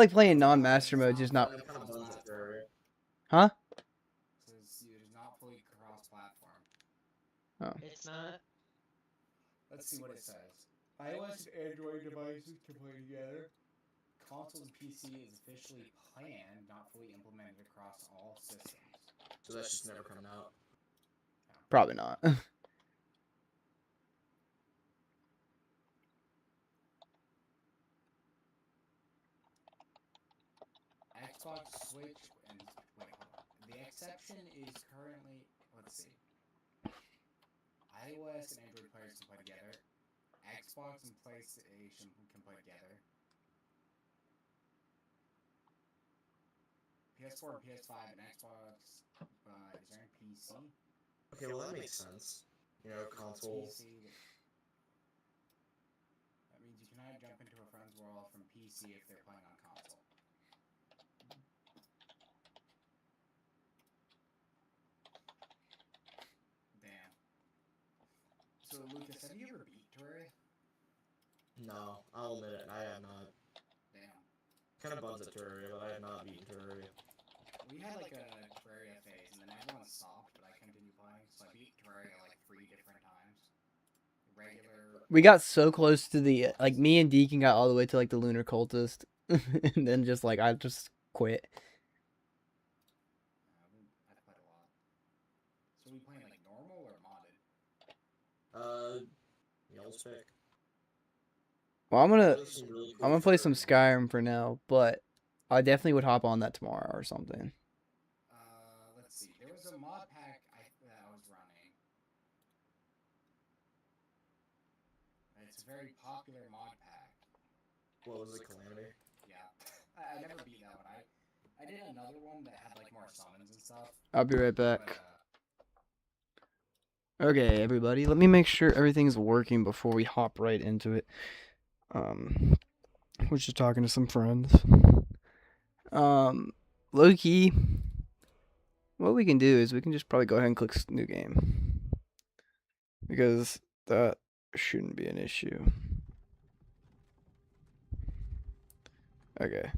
like playing non-master mode, just not. It kind of buns it for Huh? Says it is not fully cross-platform. Oh. It's not. Let's see what it says. iOS and Android devices can play together. Consoles and PC is officially planned, not fully implemented across all systems. So that's just never coming out. Probably not. Xbox, Switch, and wait, hold on. The exception is currently, let's see. iOS and Android players can play together. Xbox and PlayStation can play together. PS4 and PS5 and Xbox. Is there any PC? Okay, well that makes sense. You know, console. PC. That means you cannot jump into a friend's world from PC if they're playing on console. Damn. So Lucas, have you ever beat Terraria? No, I'll admit it, I have not. Damn. Kind of buns at Terraria, but I have not beaten Terraria. We had like a Terraria phase, and then everyone stopped, but I continued playing, so I beat Terraria like 3 different times. Regular. We got so close to the like me and Deacon got all the way to like the lunar cultist, and then just like I just quit. I played a lot. So we playing like normal or modded? Y'all's pick. Well, I'm gonna Really cool play some Terraria. Skyrim for now, but I definitely would hop on that tomorrow or something. Let's see. There was a mod pack that I was running. It's a very popular mod pack. What was it, Calamity? Yeah. I never beat that one. I did another one that had like more summons and stuff. I'll be right But, back. Okay, everybody, let me make sure everything's working before we hop right into it. We're just talking to some friends. Low key, what we can do is we can just probably go ahead and click new game, because that shouldn't be an issue. Okay.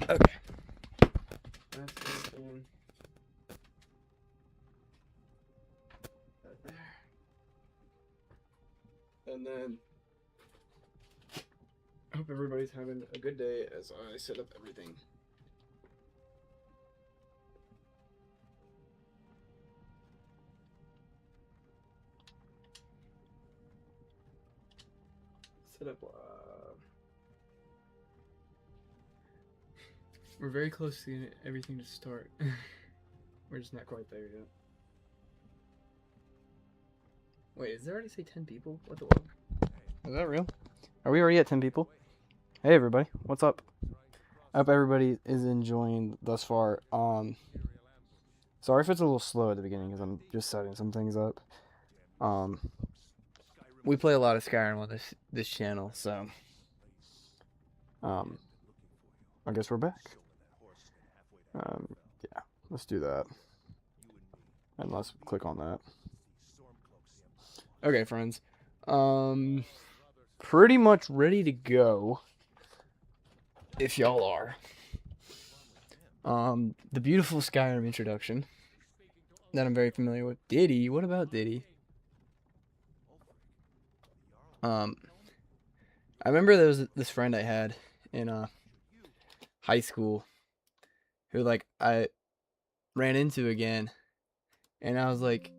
Okay. That's this one. That there. And then I hope everybody's having a good day as I set up everything. Set up. We're very close to getting everything to start. We're just not quite there yet. Wait, does it already say 10 people? What the world? Is that real? Are we already at 10 people? Hey everybody, what's up? I hope everybody is enjoying thus far. Sorry if it's a little slow at the beginning because I'm just setting some things up. We play a lot of Skyrim on this channel, so I guess we're back. Yeah, let's do that. And let's click on that. Okay, friends. Pretty much ready to go. If y'all are. The beautiful Skyrim introduction that I'm very familiar with. Diddy, what about Diddy? I remember there was this friend I had in high school who like I ran into again, and I was like,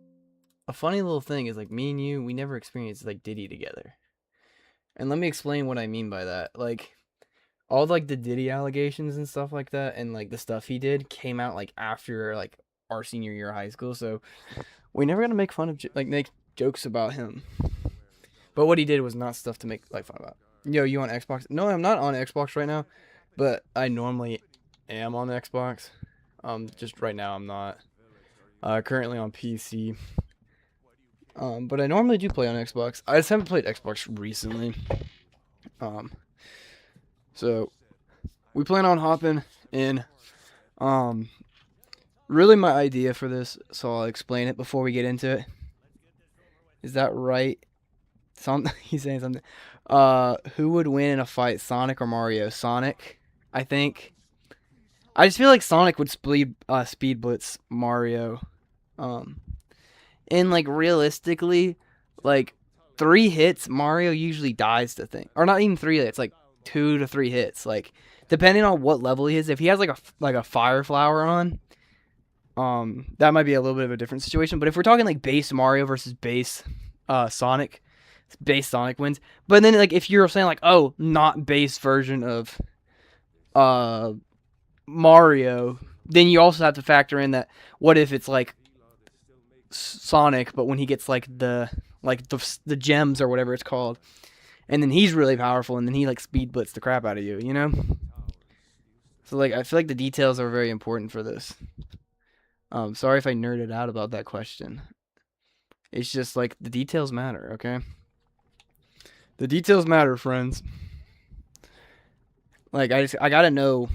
a funny little thing is like me and you, we never experienced like Diddy together. And let me explain what I mean by that. Like all like the Diddy allegations and stuff like that, and like the stuff he did came out like after like our senior year of high school, so we never got to make fun of make jokes about him. But what he did was not stuff to make like fun about. Yo, you on Xbox? No, I'm not on Xbox right now, but I normally am on Xbox. Just right now I'm not. Currently on PC. But I normally do play on Xbox. I just haven't played Xbox recently. So we plan on hopping in. Really my idea for this, so I'll explain it before we get into it. Is that right? He's saying something. Who would win in a fight, Sonic or Mario? Sonic, I think. I just feel like Sonic would speed blitz Mario. Um, and like realistically, like 3 hits, Mario usually dies to thing, or not even 3 hits, like 2 to 3 hits. Like depending on what level he is, if he has like a fire flower on, that might be a little bit of a different situation. But if we're talking like base Mario versus base Sonic, base Sonic wins. But then like if you're saying like, oh, not base version of Mario, then you also have to factor in that what if it's like Sonic, but when he gets like the gems or whatever it's called, and then he's really powerful, and then he like speed blitz the crap out of you, you know? So like I feel like the details are very important for this. Sorry if I nerded out about that question. It's just like the details matter, okay? The details matter, friends. Like I gotta know.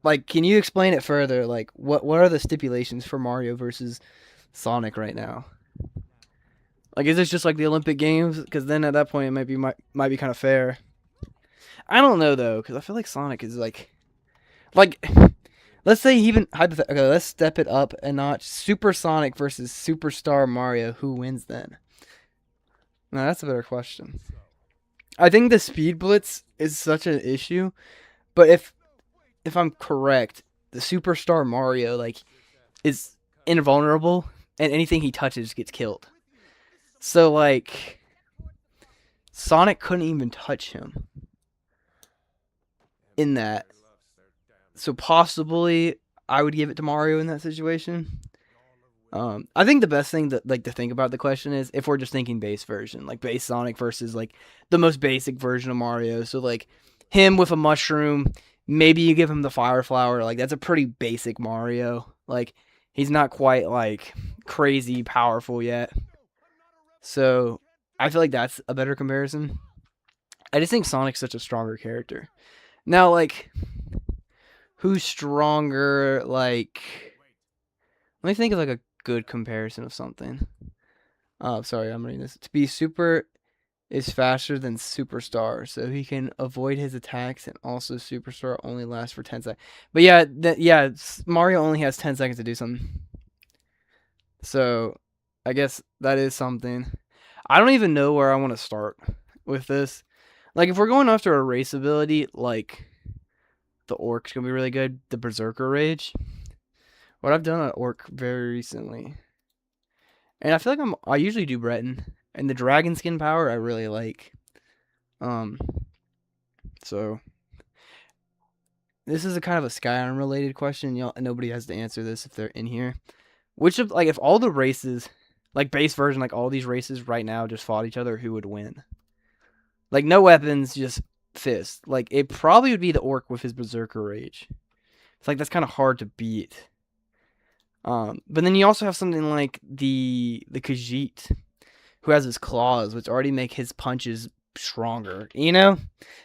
Like, can you explain it further? Like, what are the stipulations for Mario versus Sonic right now? Like, is this just like the Olympic Games? Because then at that point it might be kind of fair. I don't know though, because I feel like Sonic is like, let's say even hypothetically, okay, let's step it up a notch. Super Sonic versus Superstar Mario, who wins then? No, that's a better question. I think the speed blitz is such an issue, but if I'm correct, the Superstar Mario like is invulnerable, and anything he touches gets killed. So like, Sonic couldn't even touch him in that. So possibly, I would give it to Mario in that situation. I think the best thing that like to think about the question is if we're just thinking base version, like base Sonic versus like the most basic version of Mario. So like him with a mushroom, maybe you give him the fire flower. Like that's a pretty basic Mario. Like he's not quite like crazy powerful yet. So I feel like that's a better comparison. I just think Sonic's such a stronger character. Now like who's stronger? Like let me think of like a good comparison of something. Oh, sorry, I'm reading this. To be super is faster than Superstar, so he can avoid his attacks, and also Superstar only lasts for 10 seconds. But yeah, Mario only has 10 seconds to do something. So I guess that is something. I don't even know where I want to start with this. Like if we're going after a race ability, like the Orc's gonna be really good. The Berserker Rage. What I've done at Orc very recently. And I feel like I usually do Breton. And the dragon skin power I really like. So this is a kind of a Skyrim related question. Nobody has to answer this if they're in here. Which of like if all the races, like base version, like all these races right now just fought each other, who would win? Like no weapons, just fist. Like it probably would be the Orc with his Berserker Rage. It's like that's kind of hard to beat. But then you also have something like the Khajiit, who has his claws, which already make his punches stronger, you know?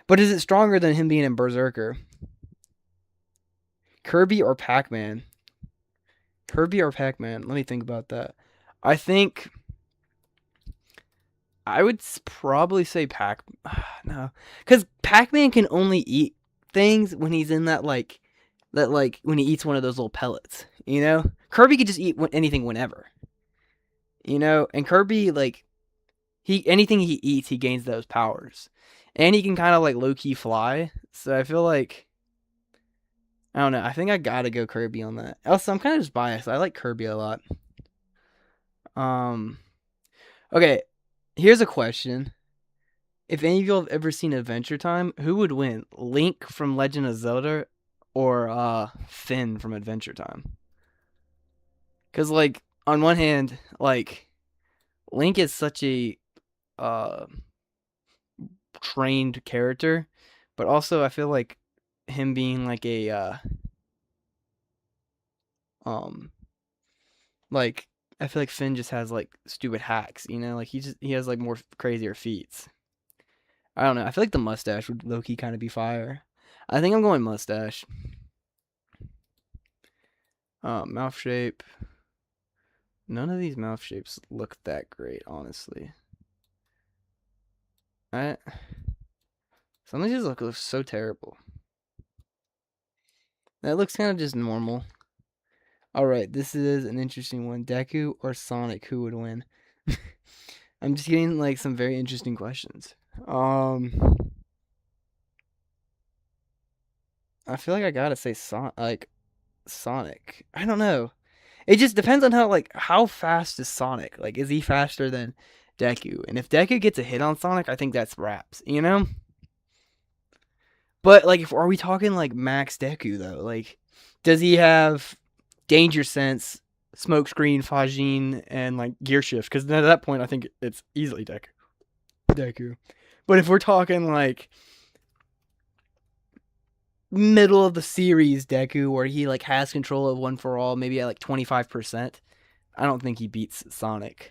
But is it stronger than him being in Berserker? Kirby or Pac-Man? Kirby or Pac-Man? Let me think about that. I think I would probably say no, because Pac-Man can only eat things when he's in that when he eats one of those little pellets, you know? Kirby could just eat anything whenever, you know? And Kirby, like, anything he eats, he gains those powers. And he can kind of, like, low-key fly. So I feel like, I don't know. I think I gotta go Kirby on that. Also, I'm kind of just biased. I like Kirby a lot. Okay, here's a question. If any of you have ever seen Adventure Time, who would win? Link from Legend of Zelda or Finn from Adventure Time? Because, like, on one hand, like, Link is such a trained character, but also I feel like him being like a like I feel like Finn just has like stupid hacks, you know, like he has like more crazier feats. I don't know. I feel like the mustache would low-key kind of be fire. I think I'm going mustache. Mouth shape. None of these mouth shapes look that great, honestly. Some of these look so terrible. That looks kind of just normal. Alright, this is an interesting one. Deku or Sonic, who would win? I'm just getting like some very interesting questions. I feel like I gotta say Sonic. I don't know. It just depends on how fast is Sonic? Like, is he faster than Deku? And if Deku gets a hit on Sonic, I think that's wraps, you know? But like, are we talking like Max Deku though? Like, does he have Danger Sense, Smokescreen, Fajin, and like Gear Shift? Because at that point, I think it's easily Deku. But if we're talking like middle of the series Deku, where he like has control of One for All, maybe at like 25%, I don't think he beats Sonic.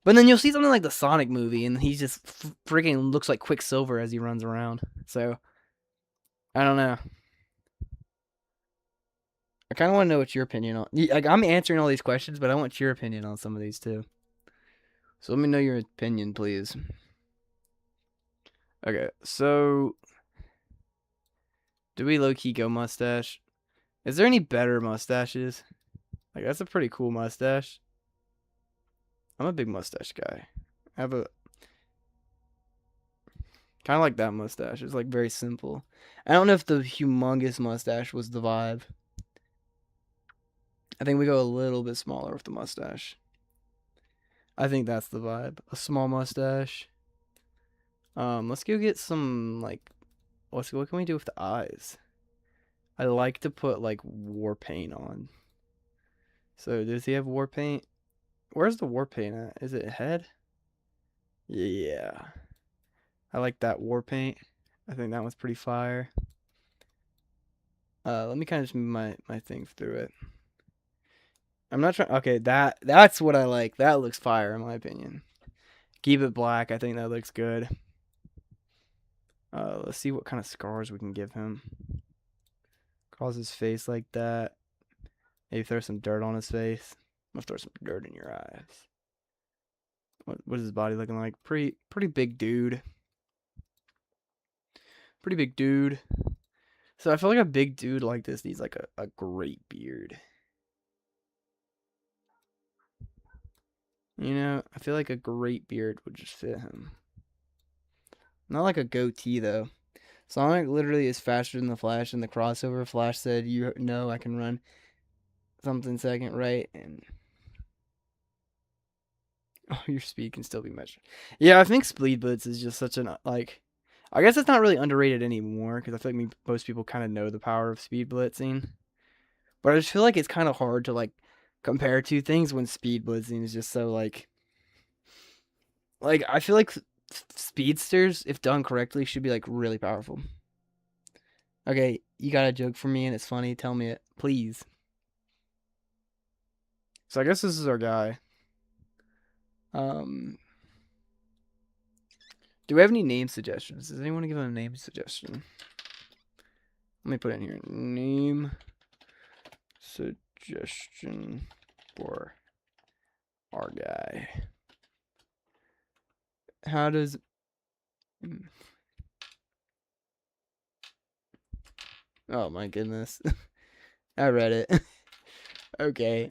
But then you'll see something like the Sonic movie, and he just freaking looks like Quicksilver as he runs around. So, I don't know. I kind of want to know what your opinion on. Like, I'm answering all these questions, but I want your opinion on some of these too. So let me know your opinion, please. Okay, so do we low-key go mustache? Is there any better mustaches? Like, that's a pretty cool mustache. I'm a big mustache guy. I have a kind of like that mustache. It's like very simple. I don't know if the humongous mustache was the vibe. I think we go a little bit smaller with the mustache. I think that's the vibe. A small mustache. Let's go get some like. What can we do with the eyes? I like to put like war paint on. So does he have war paint? Where's the war paint at? Is it head? Yeah. I like that war paint. I think that one's pretty fire. Let me kind of just move my thing through it. I'm not trying. Okay, that's what I like. That looks fire in my opinion. Keep it black. I think that looks good. Let's see what kind of scars we can give him. Cause his face like that. Maybe throw some dirt on his face. I'm gonna throw some dirt in your eyes. What is his body looking like? Pretty big dude. Pretty big dude. So I feel like a big dude like this needs like a great beard. You know, I feel like a great beard would just fit him. Not like a goatee though. Sonic literally is faster than the Flash in the crossover. Flash said, "You know I can run something second, right?" And oh, your speed can still be measured. Yeah, I think Speed Blitz is just such an like. I guess it's not really underrated anymore because I feel like most people kind of know the power of speed blitzing. But I just feel like it's kind of hard to like compare two things when speed blitzing is just so like I feel like speedsters, if done correctly, should be like really powerful. Okay, you got a joke for me and it's funny. Tell me it, please. So I guess this is our guy. Do we have any name suggestions? Does anyone give him a name suggestion? Let me put it in here. Name suggestion for our guy. How does... Oh my goodness. I read it. Okay.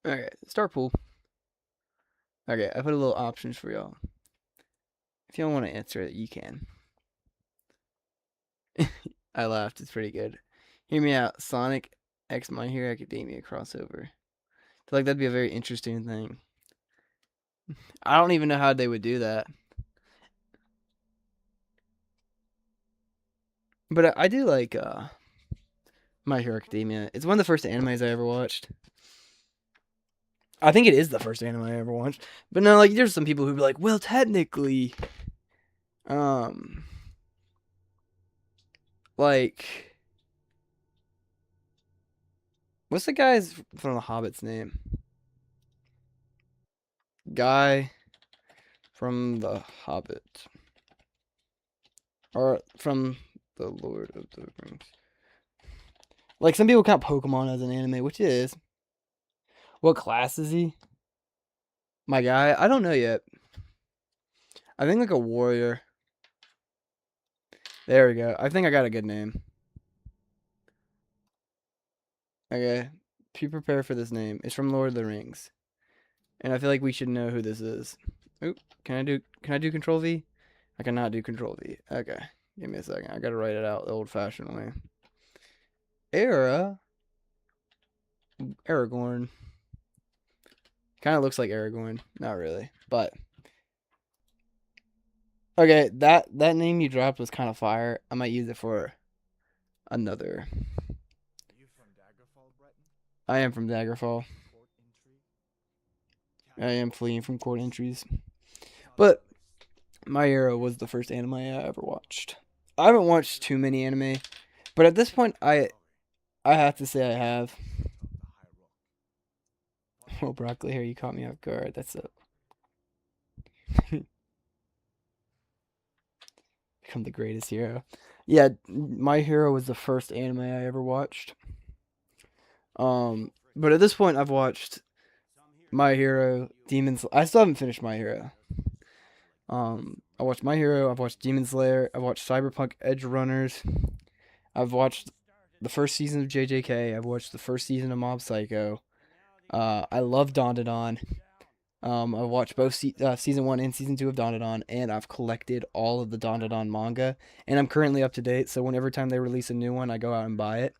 Okay, start pool. Okay, I put a little options for y'all. If y'all want to answer it, you can. I laughed. It's pretty good. Hear me out. Sonic X My Hero Academia crossover. I feel like that'd be a very interesting thing. I don't even know how they would do that. But I do like My Hero Academia. It's one of the first animes I ever watched. I think it is the first anime I ever watched. But no, like there's some people who be like, well, technically, like What's the guy's from The Hobbit's name? Guy from The Hobbit. Or from The Lord of the Rings. Like, some people count Pokemon as an anime, which it is. What class is he? My guy? I don't know yet. I think like a warrior. There we go. I think I got a good name. Okay. Be prepared for this name. It's from Lord of the Rings. And I feel like we should know who this is. Oop. Can I do Control V? I cannot do Control V. Okay. Give me a second. I gotta write it out the old fashioned way. Aragorn. Kinda looks like Aragorn. Not really. But okay, that name you dropped was kind of fire. I might use it for another. I am from Daggerfall. I am fleeing from court entries. But My Hero was the first anime I ever watched. I haven't watched too many anime, but at this point I have to say I have. Oh, broccoli hair, you caught me off guard. That's a become the greatest hero. Yeah, My Hero was the first anime I ever watched. But at this point I've watched My Hero, I still haven't finished My Hero. I watched My Hero, I've watched Demon Slayer, I've watched Cyberpunk Edge Runners, I've watched the first season of JJK, I've watched the first season of Mob Psycho. I love Dandadan. I've watched both season 1 and season 2 of Dandadan, and I've collected all of the Dandadan manga, and I'm currently up to date, so whenever time they release a new one, I go out and buy it.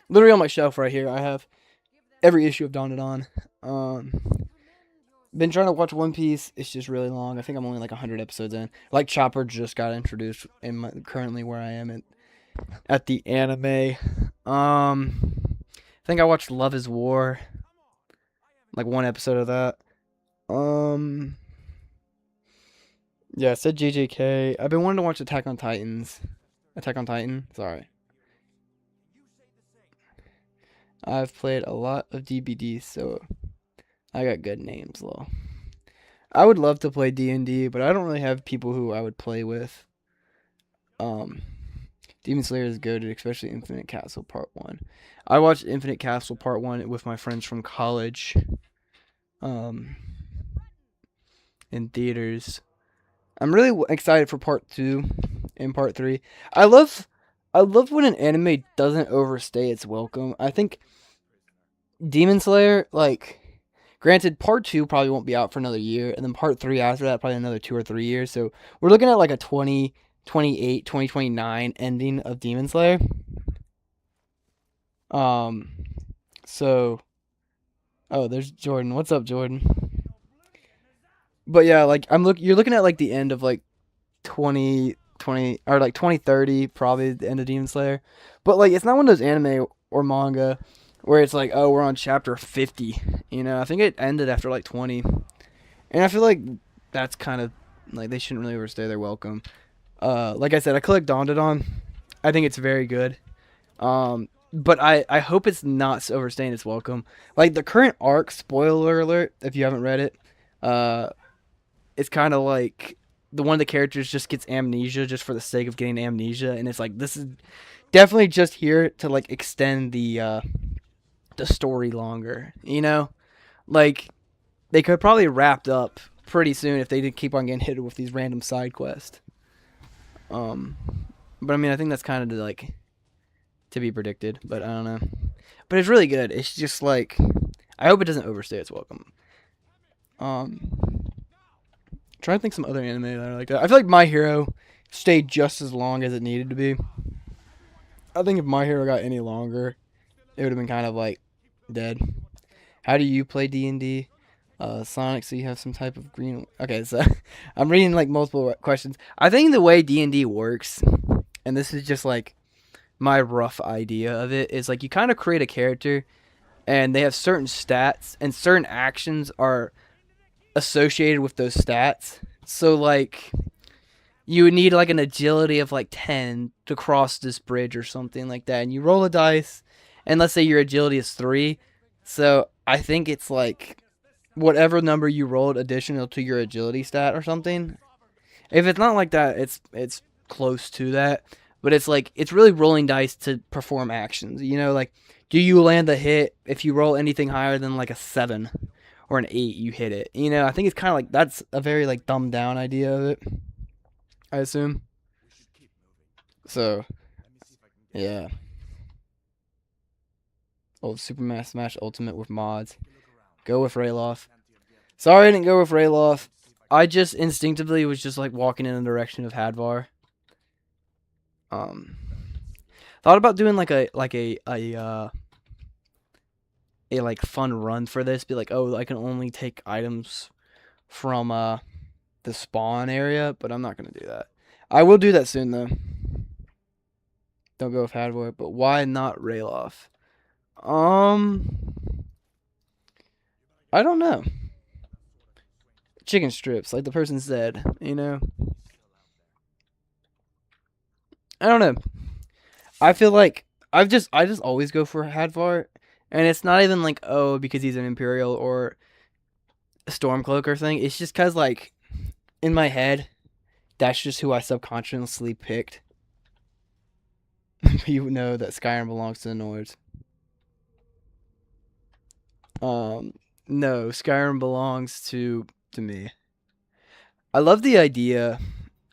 Literally on my shelf right here, I have every issue of Dandadan. Been trying to watch One Piece. It's just really long. I think I'm only like 100 episodes in. Like Chopper just got introduced currently where I am at the anime. I think I watched Love is War. Like one episode of that. Yeah, I said JJK. I've been wanting to watch Attack on Titan. Sorry. I've played a lot of DBD, so I got good names, lol. I would love to play D&D, but I don't really have people who I would play with. Demon Slayer is good, especially Infinite Castle Part 1. I watched Infinite Castle Part 1 with my friends from college. In theaters. I'm really excited for Part 2 and Part 3. I love when an anime doesn't overstay its welcome. I think Demon Slayer, like, granted, Part 2 probably won't be out for another year, and then Part 3 after that, probably another 2 or 3 years. So we're looking at like a 2028, 2029 ending of Demon Slayer. Oh, there's Jordan. What's up, Jordan? But yeah, like you're looking at like the end of like 2020 or like 2030, probably the end of Demon Slayer. But like it's not one of those anime or manga where it's like, oh, we're on chapter 50. You know, I think it ended after like 20. And I feel like that's kind of like they shouldn't really overstay their welcome. Like I said, I collect Dandadan. I think it's very good. But I hope it's not overstaying its welcome. Like the current arc, spoiler alert, if you haven't read it, it's kind of like one of the characters just gets amnesia just for the sake of getting amnesia, and it's like this is definitely just here to like extend the story longer. You know, like they could probably wrapped up pretty soon if they didn't keep on getting hit with these random side quests. But I mean, I think that's kind of like to be predicted, but I don't know. But it's really good. It's just like I hope it doesn't overstay its welcome. Trying to think some other anime that I like that. I feel like My Hero stayed just as long as it needed to be. I think if My Hero got any longer, it would have been kind of like dead. How do you play D&D? Sonic, so you have some type of green... Okay, so I'm reading like multiple questions. I think the way D&D works, and this is just like my rough idea of it, is like you kind of create a character and they have certain stats and certain actions are associated with those stats. So like you would need like an agility of like 10 to cross this bridge or something like that, and you roll a dice and let's say your agility is 3, so I think it's like whatever number you rolled additional to your agility stat or something. If it's not like that, it's close to that, but it's like it's really rolling dice to perform actions. You know, like do you land the hit if you roll anything higher than like a 7 or an 8, you hit it. You know, I think it's kind of like that's a very like dumbed down idea of it, I assume. So, yeah. Oh, Super Smash Ultimate with mods. Go with Rayloff. Sorry I didn't go with Rayloff. I just instinctively was just like walking in the direction of Hadvar. Thought about doing like a like fun run for this. Be like, oh, I can only take items from the spawn area, but I'm not gonna do that. I will do that soon though. Don't go with Hadvar, but why not Rayloff? I don't know. Chicken strips, like the person said, you know. I don't know. I feel like I just always go for Hadvar, and it's not even like oh because he's an Imperial or a Stormcloaker thing. It's just cause like in my head, that's just who I subconsciously picked. You know that Skyrim belongs to the Nords. No, Skyrim belongs to me. I love the idea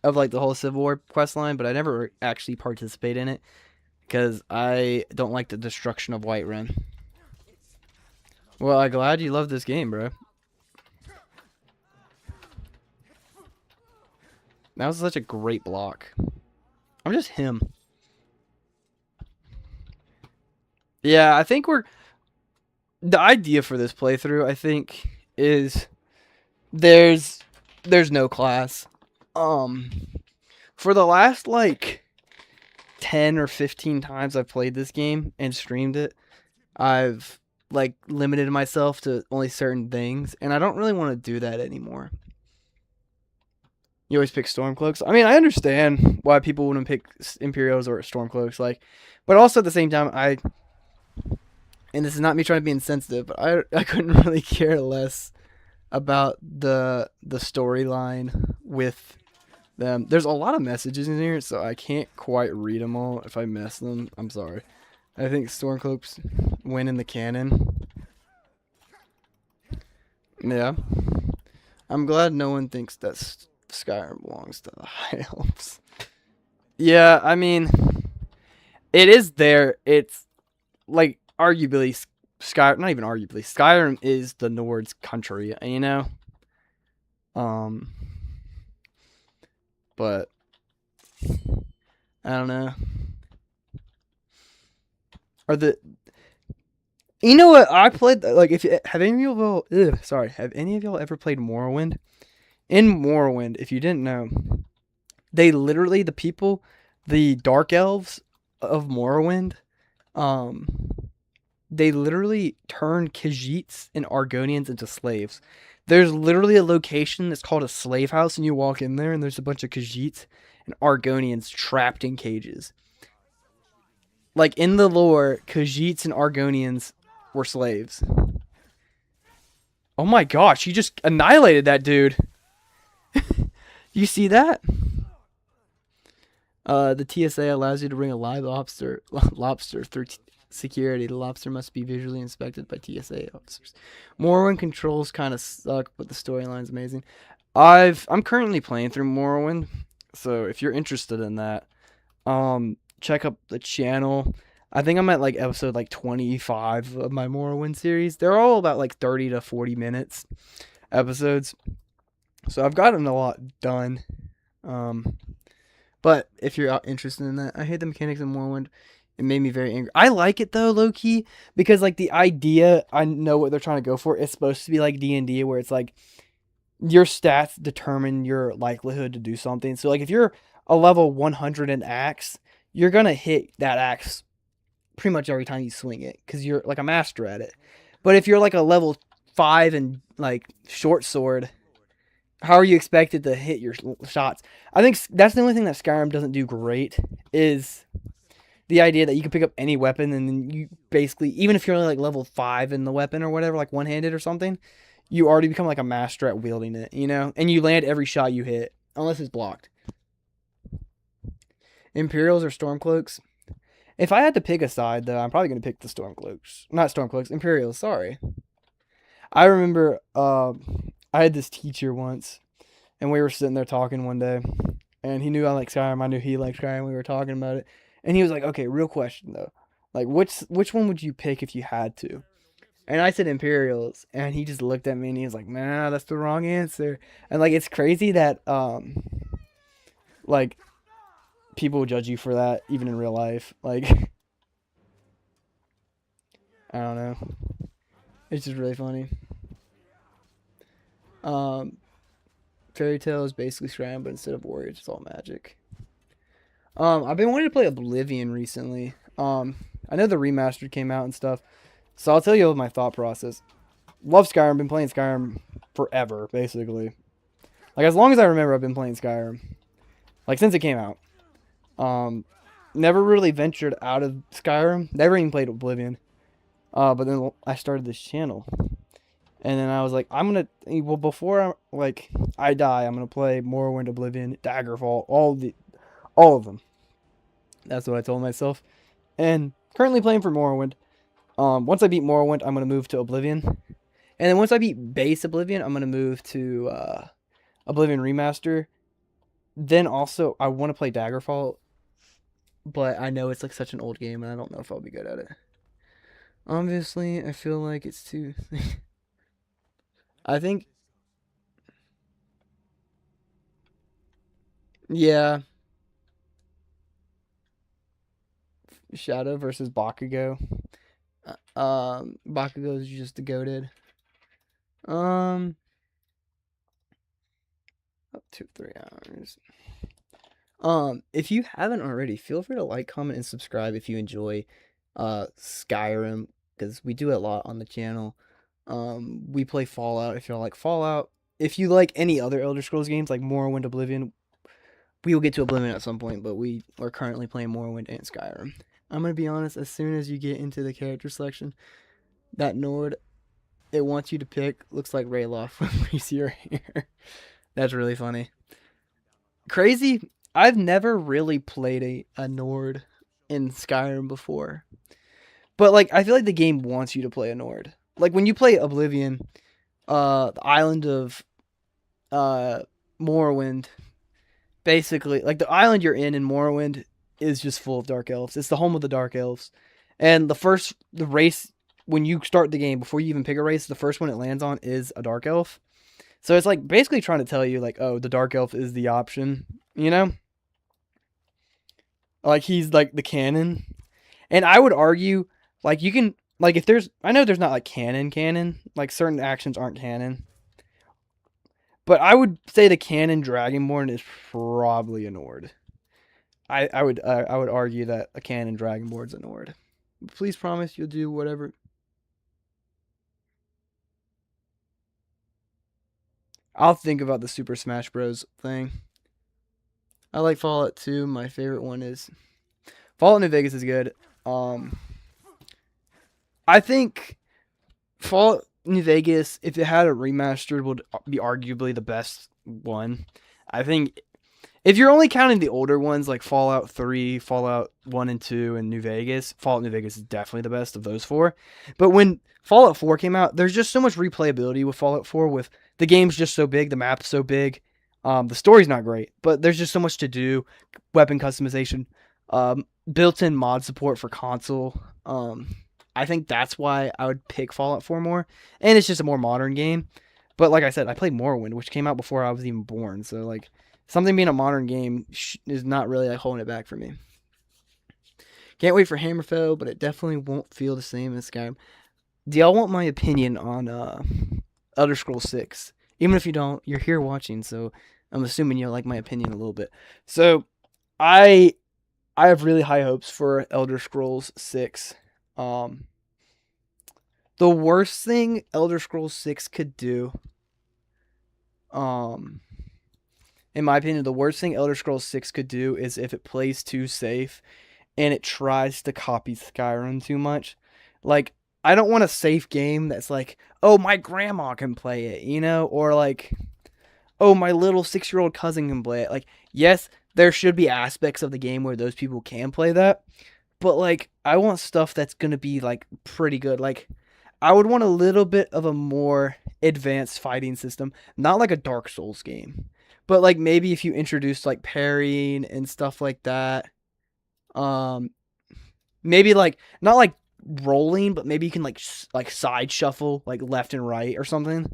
of like the whole Civil War quest line, but I never actually participate in it because I don't like the destruction of Whiterun. Well, I'm glad you love this game, bro. That was such a great block. I'm just him. Yeah, I think the idea for this playthrough, I think, is there's no class. For the last like 10 or 15 times I've played this game and streamed it, I've like limited myself to only certain things, and I don't really want to do that anymore. You always pick Stormcloaks. I mean, I understand why people wouldn't pick Imperials or Stormcloaks, like, but also at the same time, and this is not me trying to be insensitive, but I couldn't really care less about the storyline with them. There's a lot of messages in here, so I can't quite read them all. If I miss them, I'm sorry. I think Stormcloaks win in the canon. Yeah. I'm glad no one thinks that Skyrim belongs to the High Elves. Yeah, I mean, it is there. It's like arguably Skyrim, not even arguably, Skyrim is the Nord's country, you know? But I don't know. You know what? I played like have any of y'all ever played Morrowind? In Morrowind, if you didn't know, they literally the Dark Elves of Morrowind, they literally turn Khajiits and Argonians into slaves. There's literally a location that's called a slave house, and you walk in there, and there's a bunch of Khajiits and Argonians trapped in cages. Like, in the lore, Khajiits and Argonians were slaves. Oh my gosh, you just annihilated that dude. You see that? The TSA allows you to bring a live lobster through security. The lobster must be visually inspected by TSA officers. Morrowind controls kind of suck, but the storyline's amazing. I'm currently playing through Morrowind, so if you're interested in that, check up the channel. I think I'm at like episode like 25 of my Morrowind series. They're all about like 30 to 40 minutes episodes. So I've gotten a lot done. But if you're interested in that, I hate the mechanics of Morrowind. It made me very angry. I like it though, low key, because like the idea, I know what they're trying to go for. It's supposed to be like D&D, where it's like your stats determine your likelihood to do something. So like if you're a level 100 in axe, you're gonna hit that axe pretty much every time you swing it, because you're like a master at it. But if you're like a level 5 in like short sword, how are you expected to hit your shots? I think that's the only thing that Skyrim doesn't do great, is the idea that you can pick up any weapon and then you basically, even if you're only like level 5 in the weapon or whatever, like one-handed or something, you already become like a master at wielding it, you know? And you land every shot you hit, unless it's blocked. Imperials or Stormcloaks? If I had to pick a side, though, I'm probably going to pick the Stormcloaks. Not Stormcloaks, Imperials, sorry. I remember I had this teacher once, and we were sitting there talking one day, and he knew I liked Skyrim. I knew he liked Skyrim. We were talking about it, and he was like, "Okay, real question though, like which one would you pick if you had to?" And I said Imperials, and he just looked at me and he was like, "Nah, that's the wrong answer." And like it's crazy that like people judge you for that even in real life. Like I don't know, it's just really funny. Um, Fairy Tale is basically Skyrim, but instead of warriors, it's all magic. I've been wanting to play Oblivion recently. I know the remastered came out and stuff, so I'll tell you my thought process. Love Skyrim. Been playing Skyrim forever, basically. Like as long as I remember, I've been playing Skyrim. Like since it came out. Never really ventured out of Skyrim. Never even played Oblivion. But then I started this channel, and then I was like, before I die, I'm gonna play Morrowind, Oblivion, Daggerfall, all of them. That's what I told myself. And currently playing for Morrowind. Once I beat Morrowind, I'm gonna move to Oblivion, and then once I beat base Oblivion, I'm gonna move to Oblivion Remaster. Then also, I want to play Daggerfall, but I know it's like such an old game, and I don't know if I'll be good at it. Obviously, I feel like it's too. I think, yeah, Shadow versus Bakugo. Bakugo is just the goated. Up to 3 hours. If you haven't already, feel free to like, comment, and subscribe if you enjoy Skyrim, because we do it a lot on the channel. We play Fallout if you like Fallout. If you like any other Elder Scrolls games like Morrowind, Oblivion, we will get to Oblivion at some point, but we are currently playing Morrowind and Skyrim. I'm gonna be honest, as soon as you get into the character selection, that Nord it wants you to pick looks like Rayloff from Greasy Your Hair. That's really funny. Crazy. I've never really played a Nord in Skyrim before. But like I feel like the game wants you to play a Nord. Like when you play Oblivion, the island of Morrowind, basically like the island you're in Morrowind is just full of dark elves. It's the home of the dark elves. And the race when you start the game, before you even pick a race, the first one it lands on is a dark elf. So it's like basically trying to tell you like, oh, the dark elf is the option, you know? Like he's like the canon. And I would argue like you can like if there's I know there's not like canon, like certain actions aren't canon. But I would say the canon Dragonborn is probably a Nord. I would argue that a canon Dragonborn's a Nord. Please promise you'll do whatever. I'll think about the Super Smash Bros. Thing. I like Fallout 2. My favorite one is Fallout New Vegas is good. I think Fallout New Vegas, if it had a remastered, would be arguably the best one. I think if you're only counting the older ones like Fallout 3, Fallout 1 and 2, and New Vegas, Fallout New Vegas is definitely the best of those four. But when Fallout 4 came out, there's just so much replayability with Fallout 4 with the game's just so big, the map's so big. The story's not great, but there's just so much to do. Weapon customization, built-in mod support for console. I think that's why I would pick Fallout 4 more. And it's just a more modern game. But like I said, I played Morrowind, which came out before I was even born. So like something being a modern game is not really like holding it back for me. Can't wait for Hammerfell, but it definitely won't feel the same as Skyrim. Do y'all want my opinion on Elder Scrolls 6? Even if you don't, you're here watching, so I'm assuming you'll like my opinion a little bit. So I have really high hopes for Elder Scrolls 6. The worst thing Elder Scrolls 6 could do, in my opinion, the worst thing Elder Scrolls 6 could do is if it plays too safe and it tries to copy Skyrim too much. Like, I don't want a safe game that's like, oh, my grandma can play it, you know, or like, oh, my little 6-year-old cousin can play it. Like, yes, there should be aspects of the game where those people can play that, but like, I want stuff that's gonna be like pretty good. Like, I would want a little bit of a more advanced fighting system, not like a Dark Souls game, but like maybe if you introduced like parrying and stuff like that. Um, maybe like not like rolling, but maybe you can like side shuffle like left and right or something.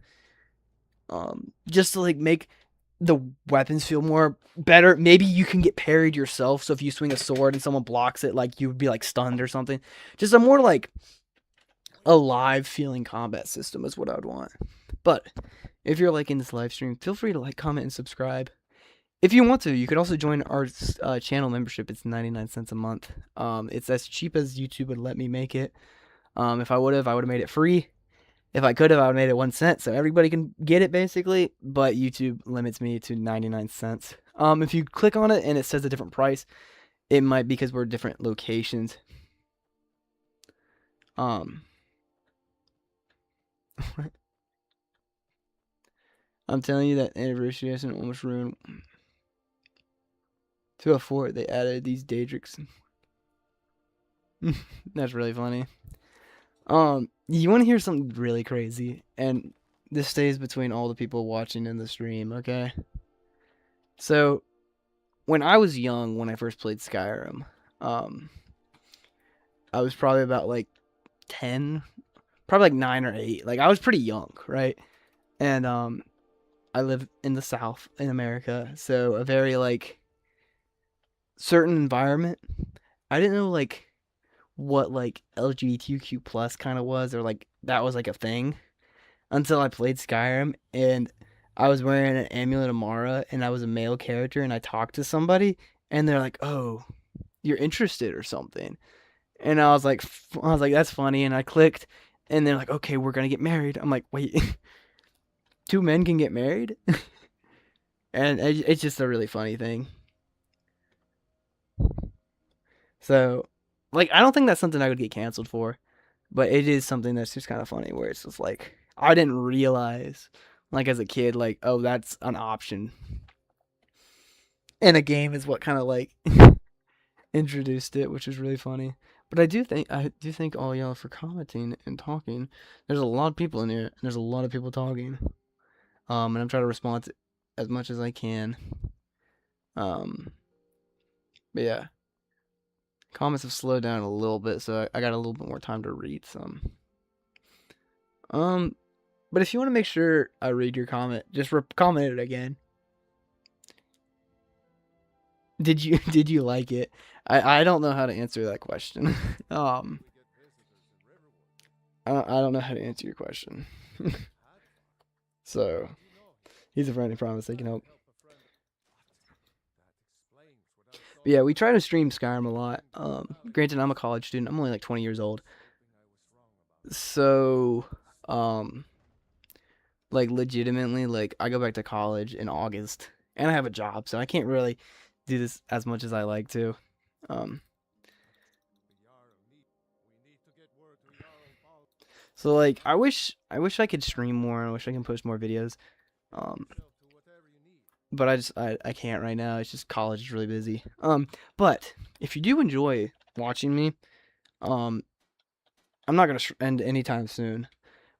Just to like make the weapons feel more better. Maybe you can get parried yourself, so if you swing a sword and someone blocks it, like you would be like stunned or something. Just a more like alive feeling combat system is what I would want. But if you're liking this live stream, feel free to like, comment, and subscribe. If you want to, you could also join our channel membership. It's 99 cents a month. It's as cheap as YouTube would let me make it. If I would have made it free. If I could have, I would have made it 1 cent, so everybody can get it basically. But YouTube limits me to 99 cents. If you click on it and it says a different price, it might be because we're different locations. I'm telling you that anniversary hasn't almost ruined. To afford it, they added these Daedrix. That's really funny. You want to hear something really crazy, and this stays between all the people watching in the stream, okay? So, when I was young, when I first played Skyrim, I was probably about like 10, probably like 9 or 8. Like, I was pretty young, right? And I live in the South in America, so a very like certain environment. I didn't know like what like LGBTQ plus kind of was, or like that was like a thing, until I played Skyrim and I was wearing an amulet of Mara and I was a male character and I talked to somebody and they're like, "Oh, you're interested or something," and I was like, "That's funny," and I clicked and they're like, "Okay, we're gonna get married." I'm like, "Wait, 2 men can get married?" And it's just a really funny thing. So, like, I don't think that's something I would get canceled for, but it is something that's just kind of funny where it's just like, I didn't realize, like, as a kid, like, oh, that's an option. And a game is what kind of, like, introduced it, which is really funny. But I do thank all y'all for commenting and talking. There's a lot of people in here, and there's a lot of people talking. And I'm trying to respond to as much as I can. But yeah. Comments have slowed down a little bit, so I got a little bit more time to read some. But if you want to make sure I read your comment, just comment it again. Did you like it? I don't know how to answer that question. I don't know how to answer your question. So he's a friendly promise they can help. But yeah, we try to stream Skyrim a lot. Granted, I'm a college student. I'm only like 20 years old. So, like legitimately, like I go back to college in August, and I have a job, so I can't really do this as much as I like to. So like I wish I could stream more. I wish I can post more videos. But I can't right now. It's just college is really busy. But if you do enjoy watching me, I'm not gonna end anytime soon.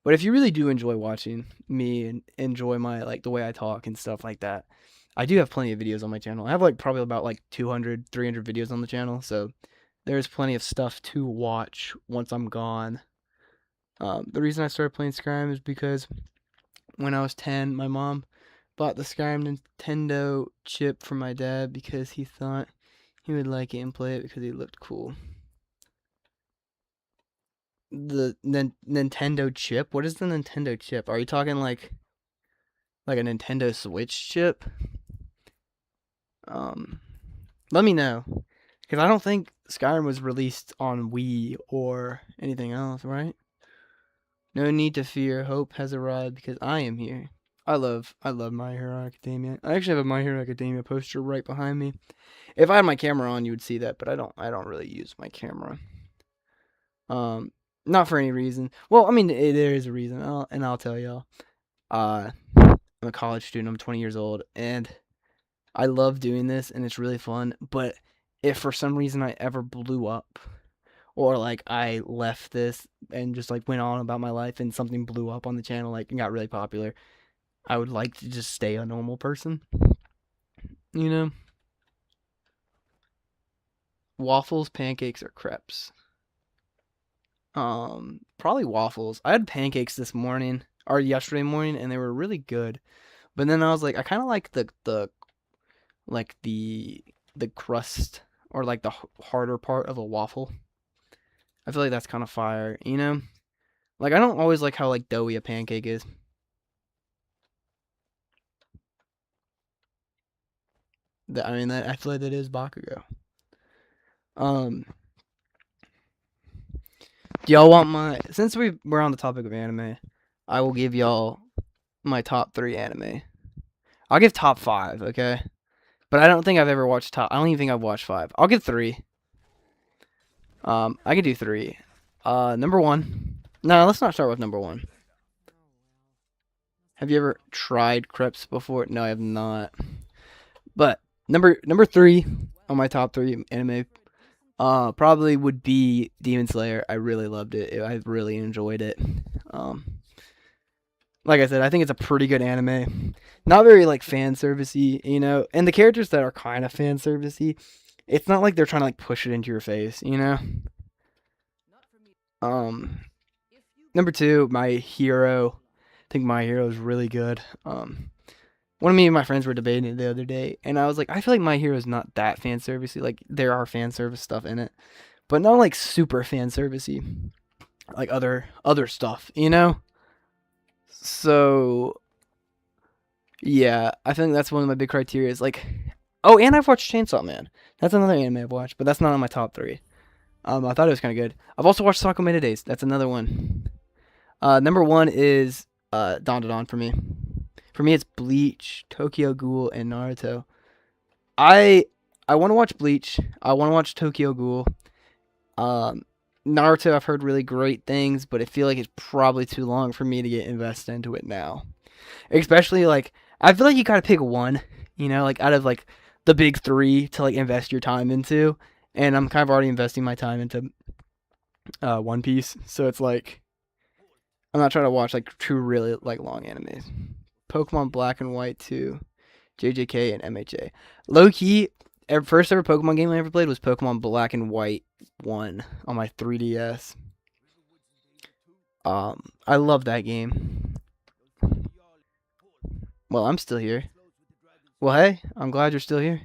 But if you really do enjoy watching me and enjoy my like the way I talk and stuff like that, I do have plenty of videos on my channel. I have like probably about like 200, 300 videos on the channel, so there's plenty of stuff to watch once I'm gone. The reason I started playing Skyrim is because when I was 10, my mom bought the Skyrim Nintendo chip for my dad because he thought he would like it and play it because he looked cool. The Nintendo chip? What is the Nintendo chip? Are you talking like a Nintendo Switch chip? Let me know, because I don't think Skyrim was released on Wii or anything else, right? No need to fear. Hope has arrived because I am here. I love My Hero Academia. I actually have a My Hero Academia poster right behind me. If I had my camera on, you would see that, but I don't really use my camera. Not for any reason. Well, I mean, there is a reason, and I'll tell y'all. I'm a college student. I'm 20 years old, and I love doing this, and it's really fun. But if for some reason I ever blew up, or like I left this and just like went on about my life, and something blew up on the channel, like and got really popular, I would like to just stay a normal person. You know, waffles, pancakes, or crepes. Probably waffles. I had pancakes this morning or yesterday morning, and they were really good. But then I was like, I kind of like like the crust or like the harder part of a waffle. I feel like that's kind of fire, you know? Like I don't always like how like doughy a pancake is. I mean, I feel like that is Bakugo. Um, do y'all want since we're on the topic of anime, I will give y'all my top 3 anime. I'll give top 5, okay? But I don't think I've ever watched I don't even think I've watched 5. I'll give 3. I can do 3. Number 1. No, let's not start with number 1. Have you ever tried crepes before? No, I have not. But number 3 on my top 3 anime probably would be Demon Slayer. I really loved it. I really enjoyed it. Like I said, I think it's a pretty good anime. Not very like fan servicey, you know. And the characters that are kind of fan servicey, it's not like they're trying to like push it into your face, you know. Number 2, My Hero. I think My Hero is really good. One of me and my friends were debating it the other day, and I was like, I feel like My Hero is not that fan servicey. Like there are fan service stuff in it, but not like super fan servicey, like other stuff, you know. So yeah, I think that's one of my big criteria. Is like, oh, and I've watched Chainsaw Man. That's another anime I've watched, but that's not on my top 3. I thought it was kind of good. I've also watched Sakomeda Days. That's another one. Number 1 is Dandadan for me. For me, it's Bleach, Tokyo Ghoul, and Naruto. I want to watch Bleach. I want to watch Tokyo Ghoul. Naruto, I've heard really great things, but I feel like it's probably too long for me to get invested into it now. Especially like, I feel like you gotta pick one, you know, like out of like the big 3 to like invest your time into. And I'm kind of already investing my time into One Piece, so it's like I'm not trying to watch like 2 really like long animes. Pokemon Black and White 2, JJK, and MHA. Low key, first ever Pokemon game I ever played was Pokemon Black and White 1 on my 3DS. I love that game. Well, I'm still here. Well, hey, I'm glad you're still here.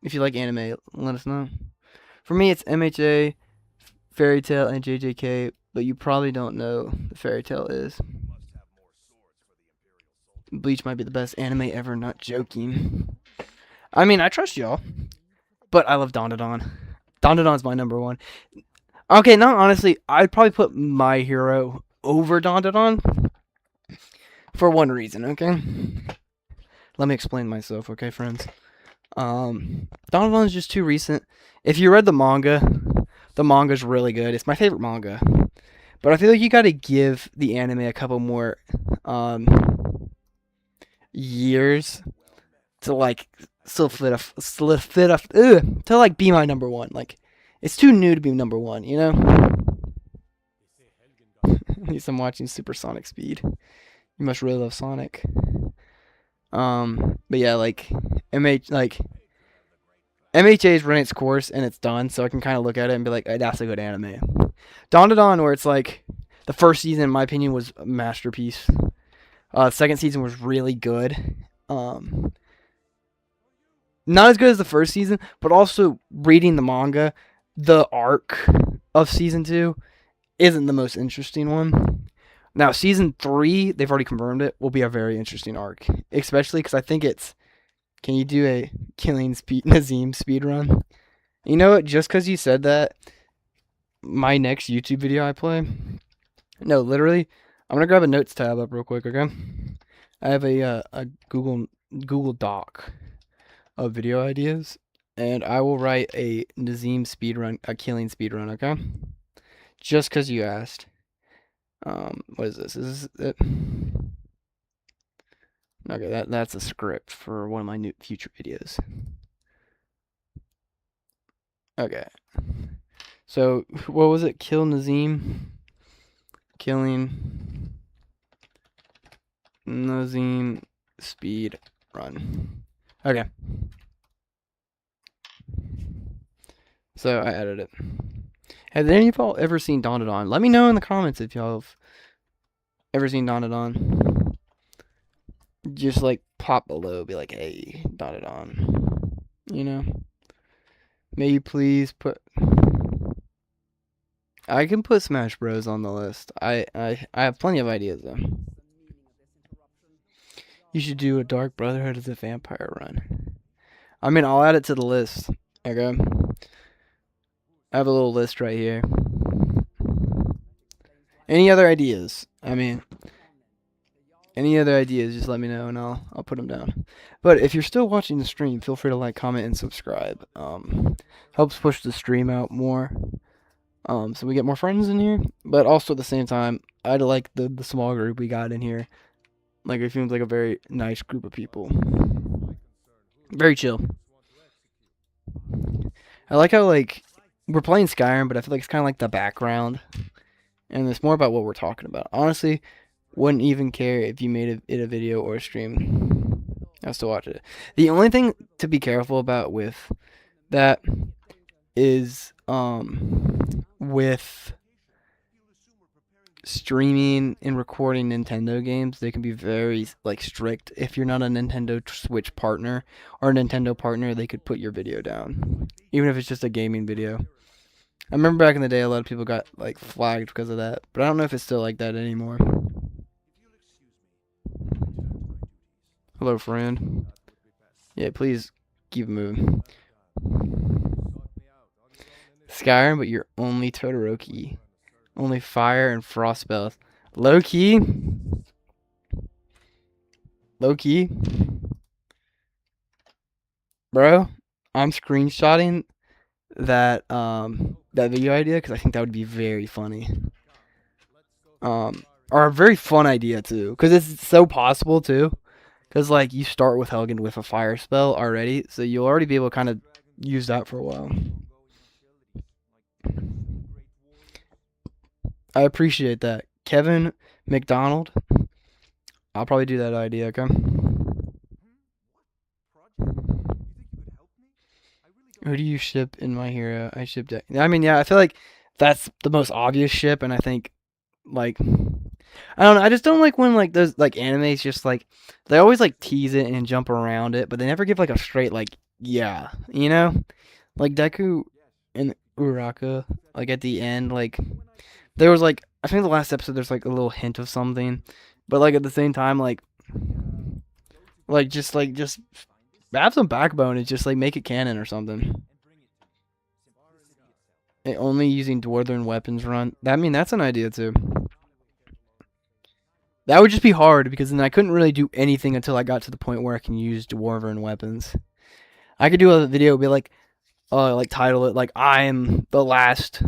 If you like anime, let us know. For me, it's MHA, Fairy Tail, and JJK, but you probably don't know the Fairy Tail is. Bleach might be the best anime ever, not joking. I mean, I trust y'all, but I love Dandadan. Dandadan's my number 1. Okay, no, honestly, I'd probably put My Hero over Dandadan for one reason, okay? Let me explain myself, okay, friends? Dandadan is just too recent. If you read the manga's really good. It's my favorite manga. But I feel like you gotta give the anime a couple more years to like to like be my number 1. Like it's too new to be number 1, you know? At least I'm watching Supersonic Speed. You must really love Sonic. But yeah, like MHA's run its course and it's done, so I can kind of look at it and be like, hey, that's a good anime. Dandadan, where it's like the first season, in my opinion, was a masterpiece. Second season was really good. Not as good as the first season, but also reading the manga, the arc of season 2 isn't the most interesting one. Now, season 3, they've already confirmed it, will be a very interesting arc, especially because I think it's. Can you do a Killing Nazim speedrun? You know what? Just because you said that, my next YouTube video I play. No, literally, I'm gonna grab a notes tab up real quick, okay? I have a Google Doc of video ideas, and I will write a Nazim speedrun, a killing speedrun, okay? Just because you asked. What is this? Is this it? Okay, that's a script for one of my new future videos. Okay. So, what was it? Kill Nazim? Killing Nazim speed run. Okay. So, I added it. Have any of y'all ever seen Dawn to Dawn? Let me know in the comments if y'all have ever seen Dawn to Dawn. Just like pop below, be like, hey, Dawn to Dawn. You know? May you please put... I can put Smash Bros on the list. I have plenty of ideas though. You should do a Dark Brotherhood as a vampire run. I mean, I'll add it to the list. Okay. I have a little list right here. Any other ideas? I mean, any other ideas, just let me know and I'll put them down. But if you're still watching the stream, feel free to like, comment, and subscribe. Helps push the stream out more. So we get more friends in here. But also at the same time, I like the small group we got in here. Like, it seems like a very nice group of people. Very chill. I like how, like, we're playing Skyrim, but I feel like it's kind of like the background. And it's more about what we're talking about. Honestly, wouldn't even care if you made it a video or a stream. I'll still watch it. The only thing to be careful about with that is, with streaming and recording Nintendo games, they can be very, like, strict. If you're not a Nintendo Switch partner or a Nintendo partner, they could put your video down, even if it's just a gaming video. I remember back in the day, a lot of people got, like, flagged because of that, but I don't know if it's still like that anymore. Hello, friend. Yeah, please keep moving. Skyrim, but you're only Todoroki. Only fire and frost spells. Low key. Low key. Bro, I'm screenshotting that that video idea because I think that would be very funny. Or a very fun idea too, because it's so possible too. Because like you start with Helgen with a fire spell already, so you'll already be able to kind of use that for a while. I appreciate that. Kevin McDonald. I'll probably do that idea, okay? Who do you ship in My Hero? I shipped it. I mean, yeah, I feel like that's the most obvious ship, and I think, like, I don't know, I just don't like when, like, those, like, animes just, like, they always, like, tease it and jump around it, but they never give, like, a straight, like, yeah, you know? Like, Deku and Uraraka, like, at the end, like, there was, like, I think the last episode there's, like, a little hint of something, but, like, at the same time, like, just have some backbone and just, like, make it canon or something. And only using Dwarven weapons run. I mean, that's an idea, too. That would just be hard, because then I couldn't really do anything until I got to the point where I can use Dwarven weapons. I could do a video, be like title it, like, I am the last,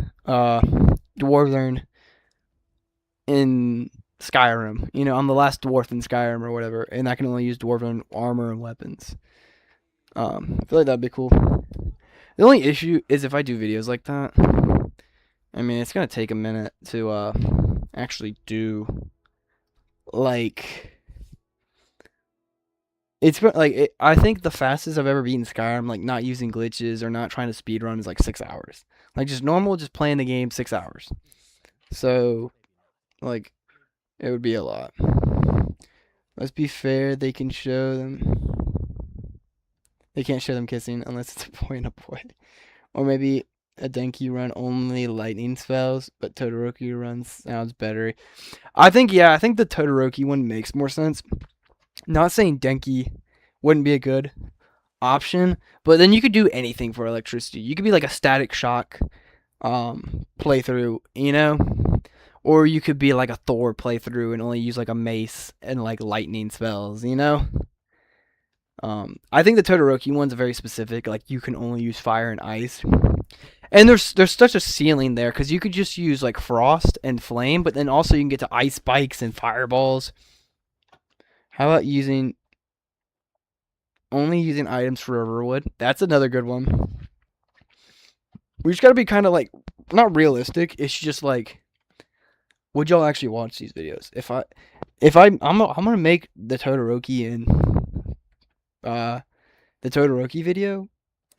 Dwarven in Skyrim. You know, I'm the last dwarf in Skyrim or whatever, and I can only use Dwarven armor and weapons. I feel like that'd be cool. The only issue is if I do videos like that, I mean, it's gonna take a minute to, actually do, like, it's like, I think the fastest I've ever beaten Skyrim, like, not using glitches or not trying to speedrun, is like 6 hours. Like, just normal, just playing the game, 6 hours. So, like, it would be a lot. Let's be fair, they can show them. They can't show them kissing unless it's a boy and a boy. Or maybe a Denki run only lightning spells, but Todoroki run sounds better. I think the Todoroki one makes more sense. Not saying Denki wouldn't be a good option, but then you could do anything for electricity. You could be like a Static Shock playthrough, you know? Or you could be like a Thor playthrough and only use like a mace and like lightning spells, you know? I think the Todoroki one's very specific. Like you can only use fire and ice, and there's such a ceiling there because you could just use like frost and flame, but then also you can get to ice spikes and fireballs. How about only using items for Riverwood? That's another good one. We just gotta be kind of like not realistic. It's just like, would y'all actually watch these videos? I'm gonna make the Todoroki and the Todoroki video.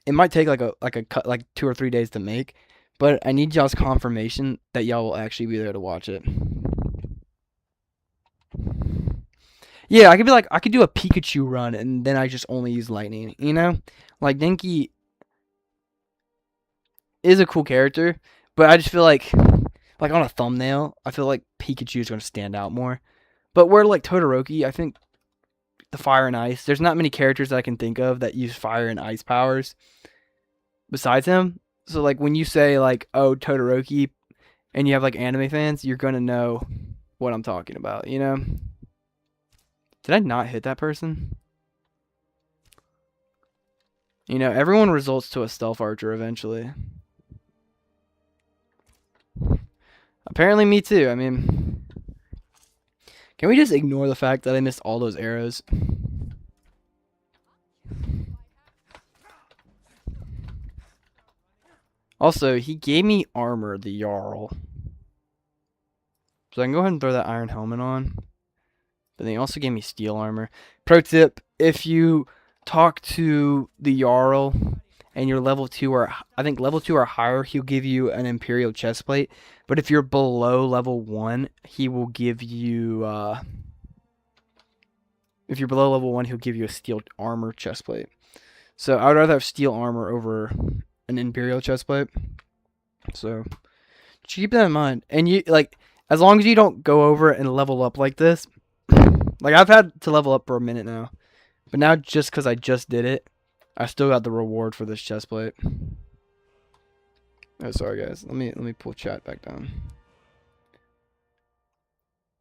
It might take like 2 or 3 days to make, but I need y'all's confirmation that y'all will actually be there to watch it. Yeah, I could do a Pikachu run and then I just only use lightning, you know? Like Denki is a cool character, but I just feel like on a thumbnail, I feel like Pikachu is going to stand out more. But where like Todoroki, I think the fire and ice, there's not many characters that I can think of that use fire and ice powers besides him. So like when you say like, oh, Todoroki, and you have like anime fans, you're going to know what I'm talking about, you know? Did I not hit that person? You know, everyone results to a stealth archer eventually. Apparently me too. I mean, can we just ignore the fact that I missed all those arrows? Also, he gave me armor, the Jarl. So I can go ahead and throw that iron helmet on. But then he also gave me steel armor. Pro tip, if you talk to the Jarl and you're level 2 or I think level 2 or higher, he'll give you an Imperial chestplate. But if you're below level 1, he will give you if you're below level 1, he'll give you a steel armor chestplate. So I would rather have steel armor over an Imperial chestplate. So keep that in mind. And you like as long as you don't go over and level up like this. Like I've had to level up for a minute now. But now just because I just did it, I still got the reward for this chestplate. Oh, sorry guys. Let me pull chat back down.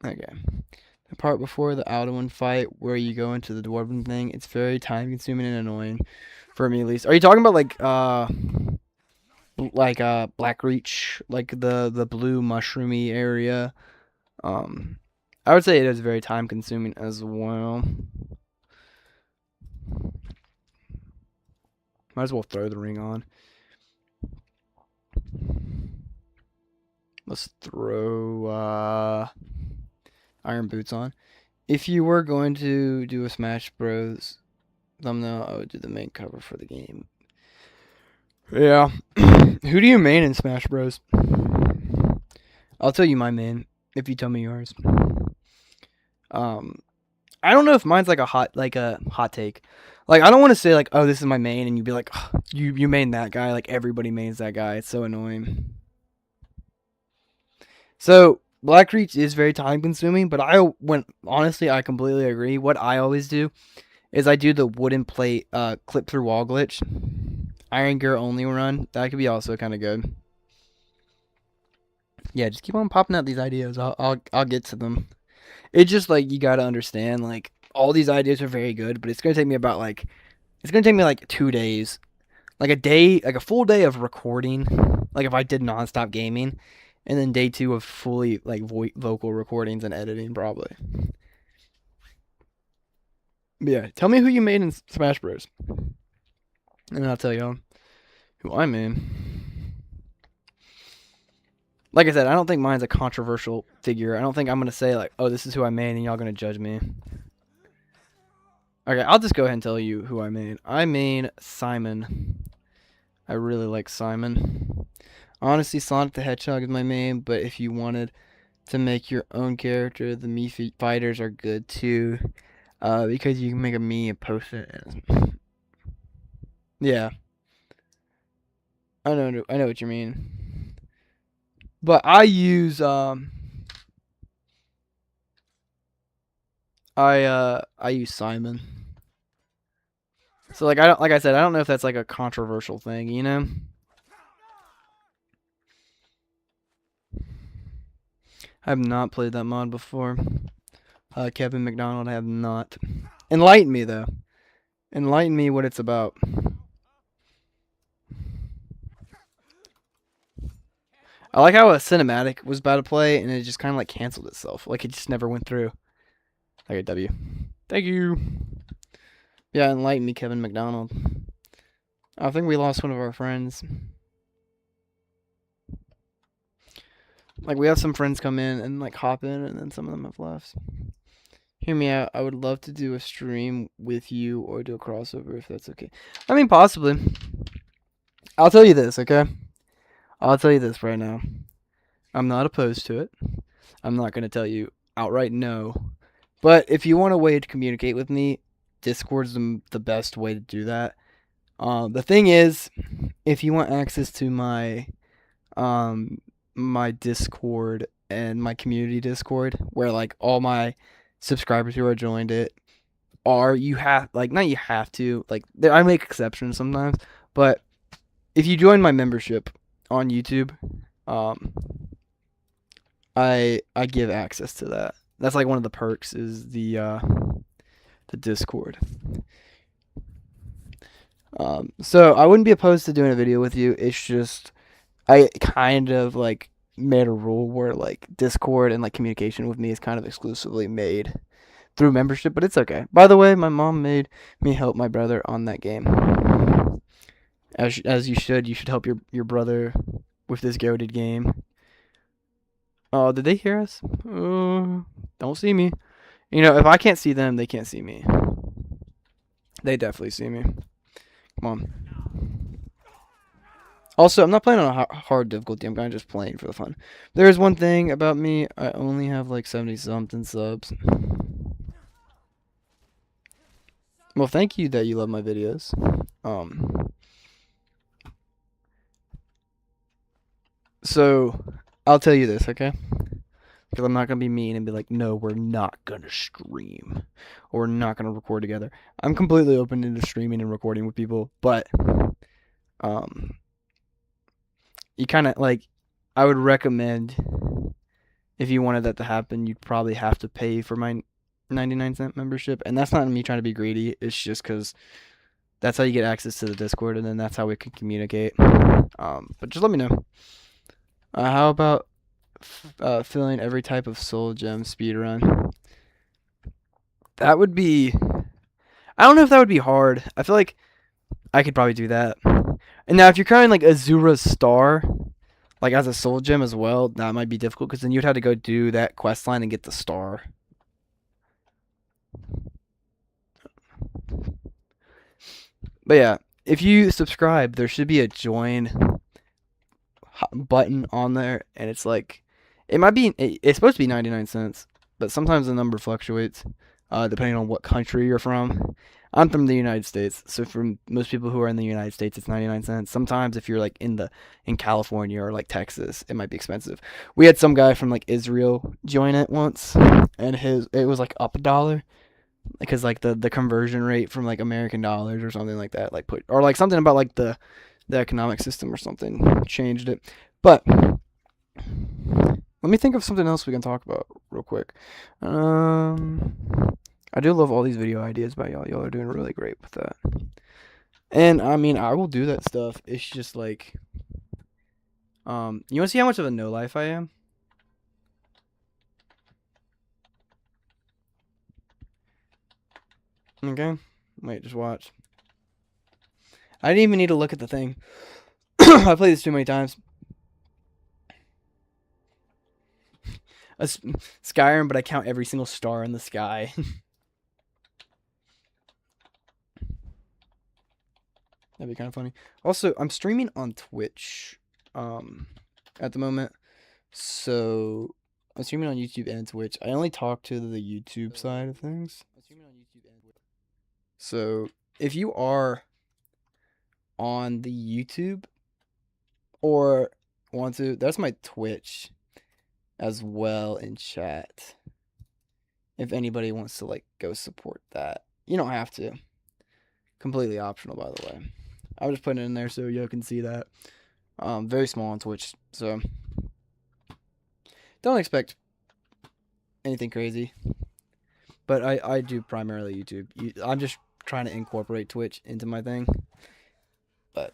Okay. The part before the Alduin fight where you go into the dwarven thing, it's very time consuming and annoying. For me at least. Are you talking about Blackreach, like the blue mushroomy area? I would say it is very time consuming as well. Might as well throw the ring on. Let's throw iron boots on. If you were going to do a Smash Bros thumbnail, I would do the main cover for the game. Yeah. Who do you main in Smash Bros? I'll tell you my main if you tell me yours. I don't know if mine's like a hot take. Like I don't want to say like, oh, this is my main, and you'd be like, oh, you main that guy. Like everybody mains that guy. It's so annoying. So Blackreach is very time consuming, but honestly I completely agree. What I always do is I do the wooden plate clip through wall glitch, Iron Gear only run. That could be also kind of good. Yeah, just keep on popping out these ideas. I'll get to them. It's just like you gotta understand like all these ideas are very good, but it's gonna take me like 2 days, like a full day of recording, like if I did nonstop gaming, and then day 2 of fully like vocal recordings and editing probably. But yeah, tell me who you made in Smash Bros. And I'll tell y'all who I made. Like I said, I don't think mine's a controversial figure. I don't think I'm going to say, like, oh, this is who I made, and y'all going to judge me. Okay, I'll just go ahead and tell you who I made. I made Simon. I really like Simon. Honestly, Sonic the Hedgehog is my main, but if you wanted to make your own character, the Mii fighters are good too. Because you can make a Mii and post it. Yeah. I know what you mean. But I use I use Simon. So like I said, I don't know if that's like a controversial thing, you know? I have not played that mod before. Kevin McDonald, I have not. Enlighten me, though. Enlighten me what it's about. I like how a cinematic was about to play, and it just kind of like canceled itself. Like it just never went through. Okay, W. Thank you. Yeah, enlighten me, Kevin McDonald. I think we lost one of our friends. Like, we have some friends come in and, like, hop in, and then some of them have left. Hear me out. I would love to do a stream with you or do a crossover if that's okay. I mean, possibly. I'll tell you this, okay? I'll tell you this right now. I'm not opposed to it. I'm not going to tell you outright no. But if you want a way to communicate with me, Discord's the best way to do that. The thing is, if you want access to my my Discord and my community Discord, where like all my subscribers who are joined it are, you have like, not you have to, like I make exceptions sometimes, but if you join my membership on YouTube, I give access to that. That's like one of the perks is the Discord. So I wouldn't be opposed to doing a video with you. It's just I kind of like made a rule where like Discord and like communication with me is kind of exclusively made through membership, but it's okay. By the way, my mom made me help my brother on that game. As you should help your brother with this goated game. Oh, did they hear us? Don't see me. You know, if I can't see them, they can't see me. They definitely see me. Come on. Also, I'm not playing on a hard difficulty. I'm kind of just playing for the fun. There is one thing about me. I only have like 70-something subs. Well, thank you that you love my videos. So, I'll tell you this, okay? Because I'm not going to be mean and be like, no, we're not going to stream. Or we're not going to record together. I'm completely open to streaming and recording with people. But, you kind of, like, I would recommend, if you wanted that to happen, you'd probably have to pay for my 99-cent membership. And that's not me trying to be greedy. It's just because that's how you get access to the Discord, and then that's how we can communicate. But just let me know. How about filling every type of soul gem speedrun? That would be... I don't know if that would be hard. I feel like I could probably do that. And now if you're carrying like Azura's Star, like as a soul gem as well, that might be difficult because then you'd have to go do that quest line and get the star. But yeah, if you subscribe, there should be a join button on there, and it's like, it might be, it's supposed to be 99 cents, but sometimes the number fluctuates depending on what country you're from. I'm from the United States, so for most people who are in the United States, it's 99 cents. Sometimes if you're like in California or like Texas, it might be expensive. We had some guy from like Israel join it once, and it was like up $1 because like the conversion rate from like American dollars or something like that, like or like something about like the economic system or something changed it. But let me think of something else we can talk about real quick. I do love all these video ideas by y'all. Y'all are doing really great with that. And I mean, I will do that stuff. It's just like, you want to see how much of a no life I am? Okay. Wait, just watch. I didn't even need to look at the thing. I played this too many times. Skyrim, but I count every single star in the sky. That'd be kind of funny. Also, I'm streaming on Twitch at the moment. So, I'm streaming on YouTube and Twitch. I only talk to the YouTube side of things. So, if you are on the YouTube or want to, that's my Twitch as well in chat. If anybody wants to like go support that. You don't have to. Completely optional, by the way. I'll just put it in there so you can see that. Very small on Twitch, so don't expect anything crazy. But I do primarily YouTube. I'm just trying to incorporate Twitch into my thing. But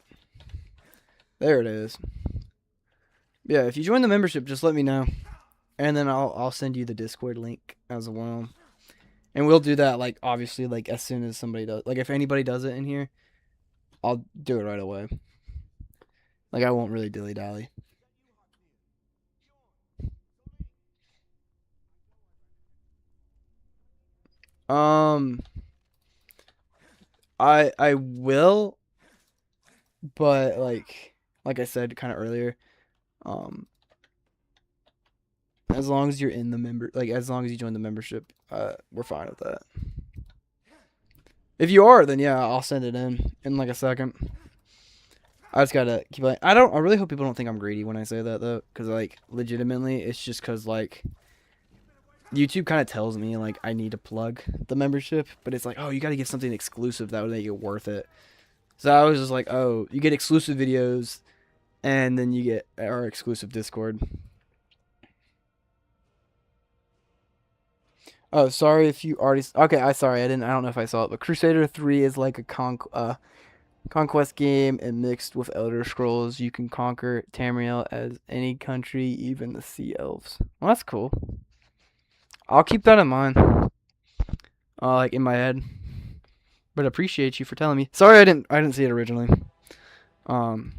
there it is. Yeah, if you join the membership, just let me know, and then I'll send you the Discord link as well. And we'll do that, like, obviously, like, as soon as somebody does. Like, if anybody does it in here, I'll do it right away. Like, I won't really dilly-dally. I will, but, like I said kind of earlier, as long as you're in the as long as you join the membership, we're fine with that. If you are, then yeah, I'll send it in like a second. I just gotta keep like, I really hope people don't think I'm greedy when I say that though, because like legitimately, it's just because like YouTube kind of tells me like I need to plug the membership, but it's like, oh, you gotta get something exclusive that would make it worth it. So I was just like, oh, you get exclusive videos, and then you get our exclusive Discord. Oh, sorry if you already. Okay, I don't know if I saw it, but Crusader 3 is like a conquest game and mixed with Elder Scrolls. You can conquer Tamriel as any country, even the Sea Elves. Well, that's cool. I'll keep that in mind. Like in my head. But appreciate you for telling me. Sorry I didn't see it originally. Don't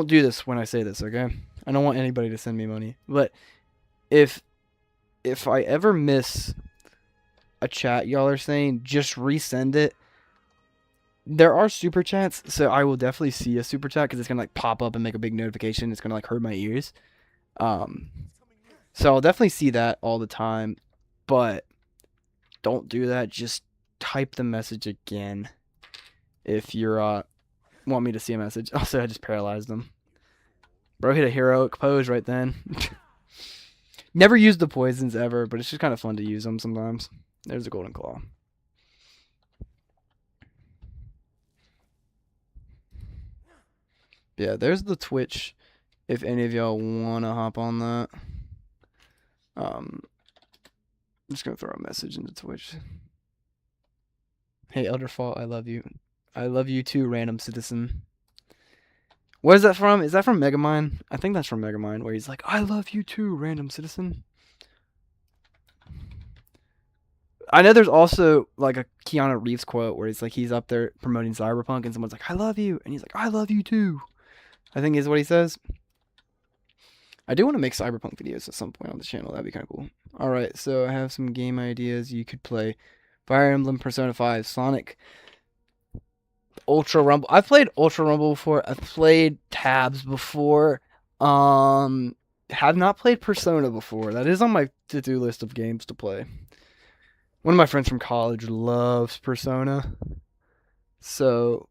do this when I say this, okay? I don't want anybody to send me money. But if I ever miss a chat y'all are saying, just resend it. There are super chats, so I will definitely see a super chat because it's gonna like pop up and make a big notification. It's gonna like hurt my ears. So I'll definitely see that all the time, but don't do that. Just type the message again if you're want me to see a message. Also, I just paralyzed them. Bro hit a heroic pose right then. Never used the poisons ever, but it's just kind of fun to use them sometimes. There's a golden claw. Yeah, there's the Twitch. If any of y'all wanna hop on that, I'm just gonna throw a message into Twitch. Hey, Elderfall, I love you. I love you too, random citizen. What is that from? Is that from Megamind? I think that's from Megamind, where he's like, I love you too, random citizen. I know there's also like a Keanu Reeves quote where it's like he's up there promoting Cyberpunk and someone's like, I love you. And he's like, I love you too. I think is what he says. I do want to make Cyberpunk videos at some point on the channel. That'd be kind of cool. Alright, so I have some game ideas you could play. Fire Emblem, Persona 5, Sonic, Ultra Rumble. I've played Ultra Rumble before. I've played Tabs before. Have not played Persona before. That is on my to-do list of games to play. One of my friends from college loves Persona. So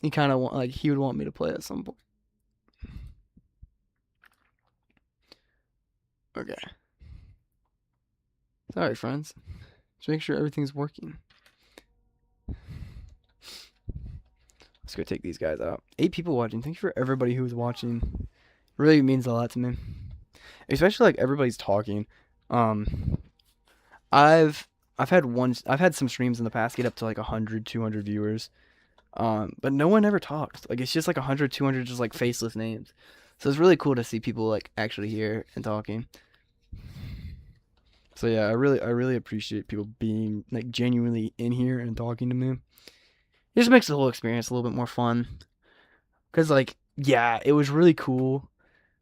he kind of he would want me to play at some point. Okay. Sorry, friends. Just make sure everything's working. Let's go take these guys out. 8 people watching. Thank you for everybody who was watching. It really means a lot to me. Especially like everybody's talking. I've had some streams in the past get up to like 100, 200 viewers. But no one ever talks. Like it's just like 100, 200 just like faceless names. So it's really cool to see people like actually here and talking. So yeah, I really appreciate people being like genuinely in here and talking to me. It just makes the whole experience a little bit more fun. Cause like, yeah, it was really cool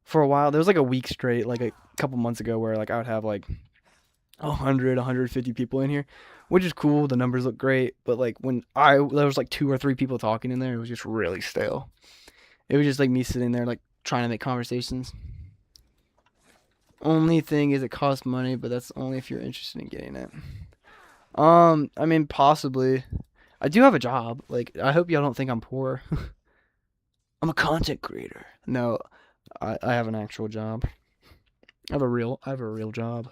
for a while. There was like a week straight, like a couple months ago, where like I would have like 100, 150 people in here, which is cool. The numbers look great, but like when there was like 2 or 3 people talking in there, it was just really stale. It was just like me sitting there like trying to make conversations. Only thing is it costs money, but that's only if you're interested in getting it. I mean, possibly. I do have a job. Like, I hope y'all don't think I'm poor. I'm a content creator. No, I have an actual job. I have a real job.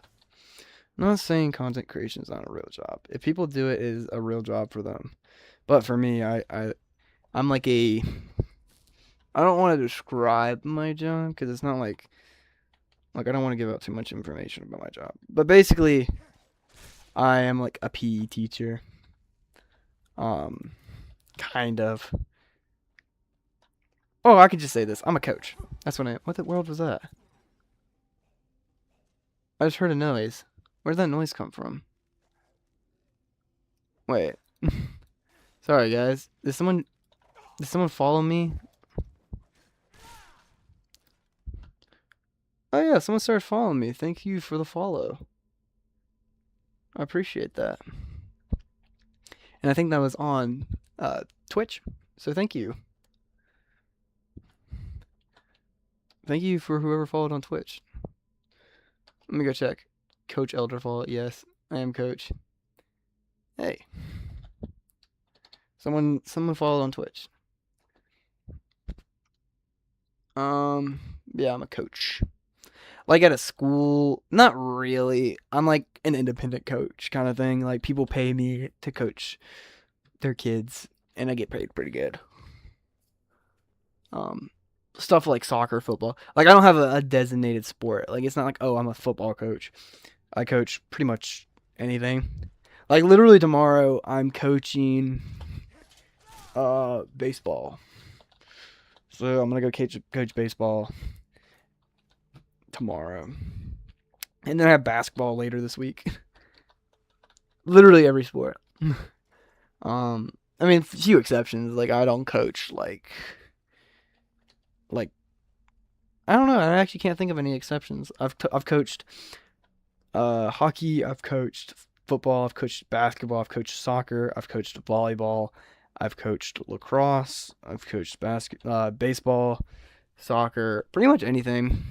I'm not saying content creation is not a real job. If people do it, it is a real job for them. But for me, I'm like I don't want to describe my job because it's not like Like, I don't want to give out too much information about my job. But basically, I am like a PE teacher. Kind of. Oh, I could just say this. I'm a coach. That's what I am. What the world was that? I just heard a noise. Where did that noise come from? Wait. Sorry, guys. Did someone follow me? Oh yeah, someone started following me. Thank you for the follow. I appreciate that. And I think that was on Twitch. So thank you. Thank you for whoever followed on Twitch. Let me go check. Coach Elderfall. Yes, I am Coach. Hey. Someone followed on Twitch. Yeah, I'm a coach. Like at a school, not really. I'm like an independent coach kind of thing. Like people pay me to coach their kids, and I get paid pretty good. Stuff like soccer, football. Like I don't have a designated sport. Like it's not like, oh, I'm a football coach. I coach pretty much anything. Like literally tomorrow, I'm coaching baseball. So I'm gonna go coach baseball tomorrow. And then I have basketball later this week. Literally every sport. I mean, few exceptions. Like I don't coach like I don't know. I actually can't think of any exceptions. I've coached hockey. I've coached football. I've coached basketball. I've coached soccer. I've coached volleyball. I've coached lacrosse. I've coached baseball, soccer, pretty much anything.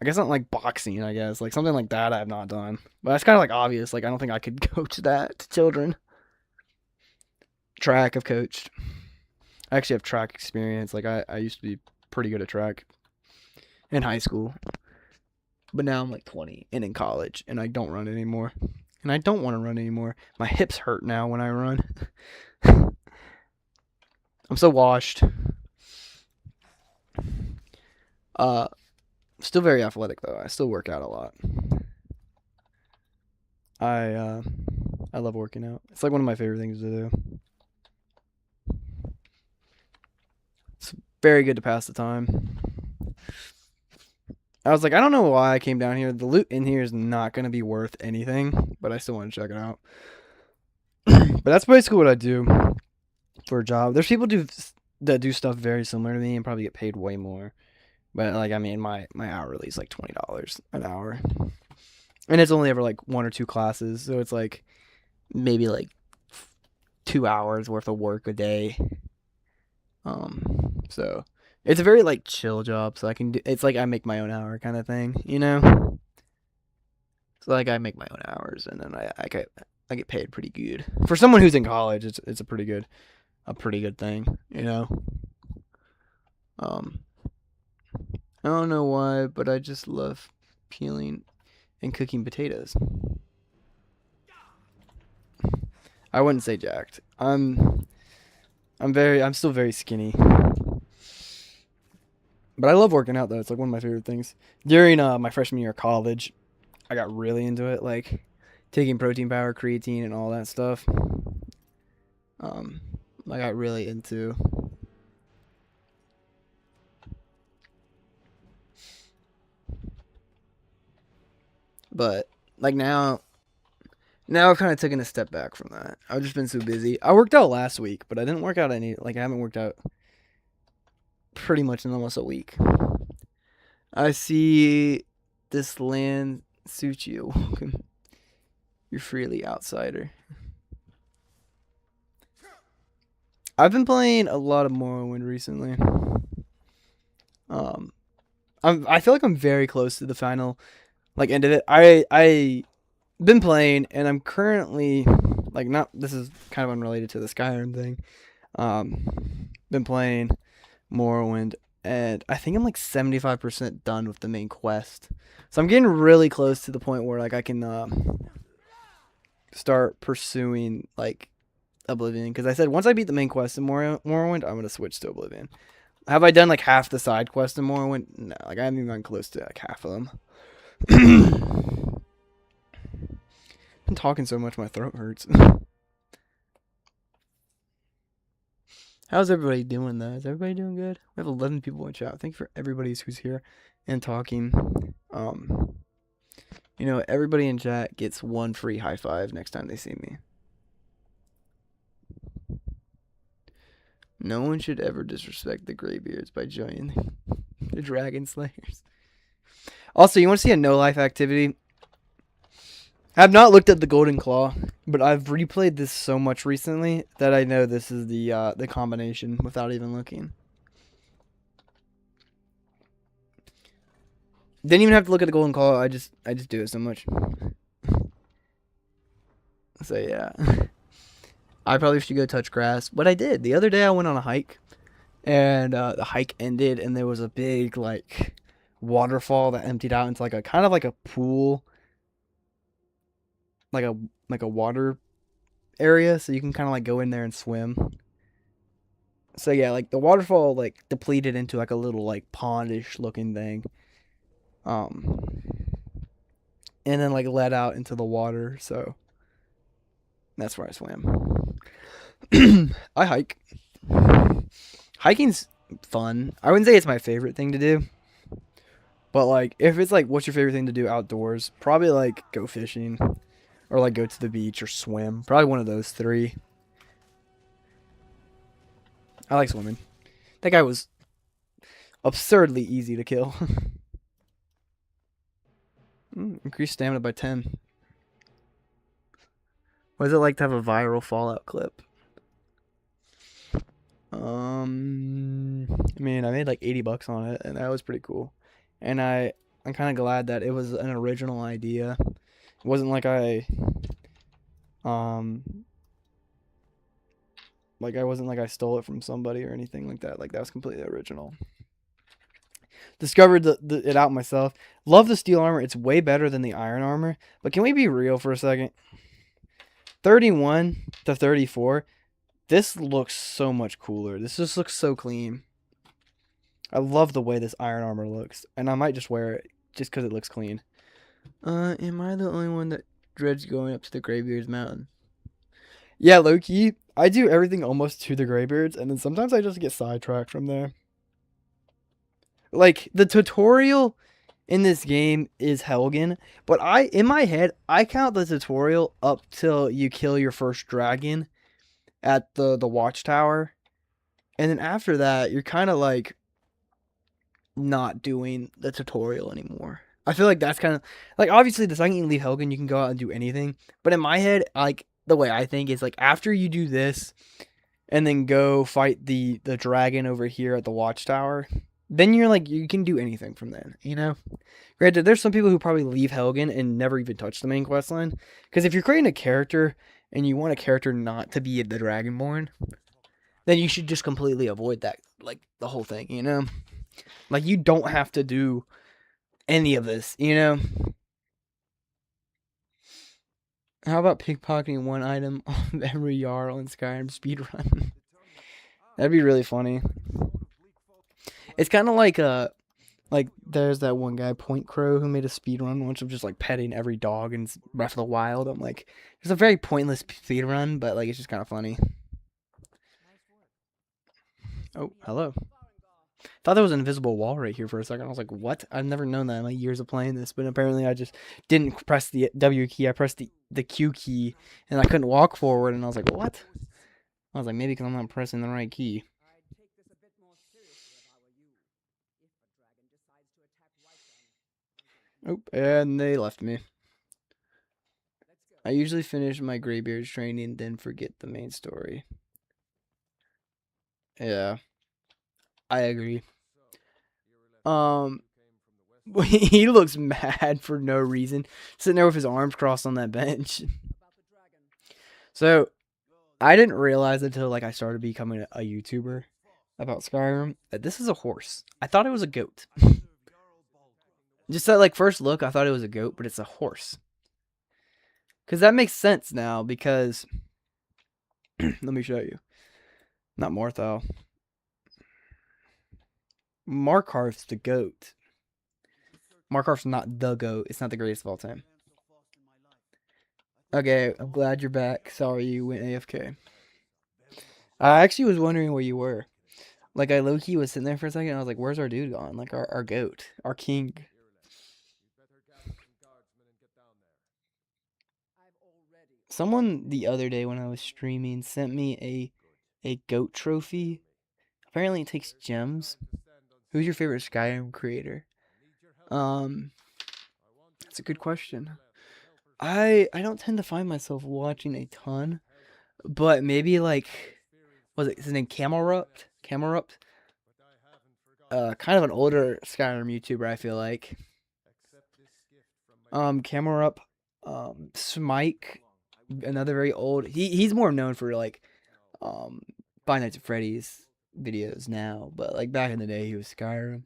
I guess not like boxing, I guess. Like something like that I have not done. But that's kind of like obvious. Like I don't think I could coach that to children. Track I've coached. I actually have track experience. Like I used to be pretty good at track in high school. But now I'm like 20 and in college and I don't run anymore. And I don't want to run anymore. My hips hurt now when I run. I'm so washed. Still very athletic though. I still work out a lot. I love working out. It's like one of my favorite things to do. It's very good to pass the time. I was like, I don't know why I came down here. The loot in here is not going to be worth anything, but I still want to check it out. But that's basically what I do for a job. There's people that do stuff very similar to me and probably get paid way more. But like, I mean, my hourly is like $20 an hour, and it's only ever like 1 or 2 classes, so it's like maybe like 2 hours worth of work a day. So it's a very like chill job, so I can do. It's like I make my own hour kind of thing, you know. So like I make my own hours, and then I get paid pretty good for someone who's in college. It's a pretty good thing, you know. I don't know why, but I just love peeling and cooking potatoes. I wouldn't say jacked. I'm still very skinny. But I love working out though. It's like one of my favorite things. During my freshman year of college, I got really into it, like taking protein powder, creatine, and all that stuff. I got really into. But like now I've kind of taken a step back from that. I've just been so busy. I worked out last week, but I didn't work out I haven't worked out pretty much in almost a week. I see this land suits you. You're freely outsider. I've been playing a lot of Morrowind recently. I feel like I'm very close to the final like end of it. I been playing and I'm currently like not this is kind of unrelated to the Skyrim thing. Been playing Morrowind and I think I'm like 75% done with the main quest. So I'm getting really close to the point where like I can start pursuing like Oblivion because I said once I beat the main quest in Morrowind, I'm going to switch to Oblivion. Have I done like half the side quests and more? No, like I haven't even gone close to like half of them. Been talking so much, my throat hurts. How's everybody doing though? Is everybody doing good? We have 11 people in chat. Thank you for everybody who's here and talking. You know, everybody in chat gets one free high five next time they see me. No one should ever disrespect the Greybeards by joining the Dragon Slayers. Also, you want to see a no-life activity? I have not looked at the Golden Claw, but I've replayed this so much recently that I know this is the combination without even looking. Didn't even have to look at the Golden Claw. I just do it so much. So yeah, I probably should go touch grass, but I did. The other day I went on a hike, and the hike ended, and there was a big like waterfall that emptied out into like a kind of like a pool, like a water area, so you can kind of like go in there and swim. So yeah, like the waterfall like depleted into like a little like pondish looking thing. And then like led out into the water, so that's where I swam. I hike. Hiking's fun. I wouldn't say it's my favorite thing to do. But like if it's like what's your favorite thing to do outdoors? Probably like go fishing or like go to the beach or swim. Probably one of those three. I like swimming. That guy was absurdly easy to kill. Increased stamina by 10. What is it like to have a viral Fallout clip? I mean, I made like $80 on it, and that was pretty cool. And I'm kind of glad that it was an original idea. It wasn't like I stole it from somebody or anything like that. Like that was completely original. Discovered it out myself. Love the steel armor. It's way better than the iron armor. But can we be real for a second? 31 to 34. This looks so much cooler. This just looks so clean. I love the way this iron armor looks. And I might just wear it just because it looks clean. Am I the only one that dreads going up to the Greybeards Mountain? Yeah, low-key. I do everything almost to the Greybeards. And then sometimes I just get sidetracked from there. Like, the tutorial in this game is Helgen, but in my head, I count the tutorial up till you kill your first dragon at the watchtower. And then after that, you're kind of like not doing the tutorial anymore. I feel like that's kind of like obviously the second you leave Helgen, you can go out and do anything. But in my head, like the way I think is like after you do this and then go fight the dragon over here at the watchtower, then you're like you can do anything from then, you know? Granted, there's some people who probably leave Helgen and never even touch the main quest line. Because if you're creating a character and you want a character not to be the Dragonborn, then you should just completely avoid that, like, the whole thing, you know? Like, you don't have to do any of this, you know? How about pickpocketing one item off every Jarl in Skyrim speedrun? That'd be really funny. It's kind of like there's that one guy, Point Crow, who made a speedrun once of just like petting every dog in Breath of the Wild. I'm like, it's a very pointless speedrun, but like it's just kind of funny. Oh, hello. Thought there was an invisible wall right here for a second. I was like, what? I've never known that in my years of playing this, but apparently I just didn't press the W key. I pressed the Q key, and I couldn't walk forward, and I was like, what? I was like, maybe because I'm not pressing the right key. Oh, and they left me. I usually finish my Greybeards training, then forget the main story. Yeah, I agree. He looks mad for no reason, sitting there with his arms crossed on that bench. So, I didn't realize until like I started becoming a YouTuber about Skyrim that this is a horse. I thought it was a goat. Just at like first look, I thought it was a goat, but it's a horse. Because that makes sense now, because... let me show you. Not Morthal. Markarth's the GOAT. Markarth's not the GOAT. It's not the greatest of all time. Okay, I'm glad you're back. Sorry you went AFK. I actually was wondering where you were. Like, I low-key was sitting there for a second, and I was like, where's our dude gone? Like, our GOAT. Our king. Someone the other day when I was streaming sent me a GOAT trophy. Apparently it takes gems. Who's your favorite Skyrim creator? That's a good question. I don't tend to find myself watching a ton, but maybe like, was it his name Camelrupt? Camelrupt? Kind of an older Skyrim YouTuber, I feel like. Camelrupt, Smike, another very old. He's more known for like, Five Nights at Freddy's videos now, but like back in the day, he was Skyrim.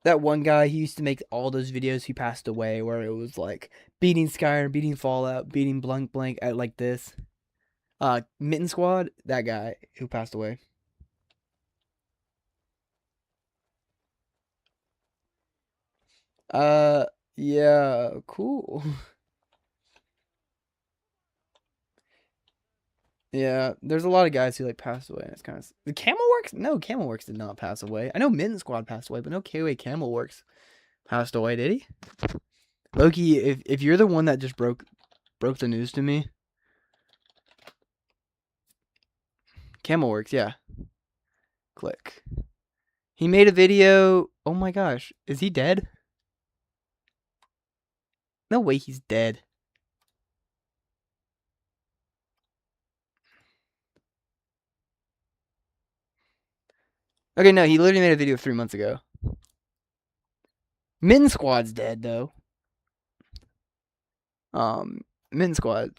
That one guy, he used to make all those videos. He passed away, where it was like beating Skyrim, beating Fallout, beating blank blank at like this. Mitten Squad, that guy who passed away. Yeah, cool. Yeah, there's a lot of guys who like passed away, and it's kind of the Camelworks. No, Camelworks did not pass away. I know Mitten Squad passed away, but no KOA Camelworks passed away, did he? Loki, if you're the one that just broke the news to me, Camelworks, yeah. Click. He made a video. Oh my gosh, is he dead? No way, he's dead. Okay, no, he literally made a video 3 months ago. Mitten Squad's dead though. Mitten Squad.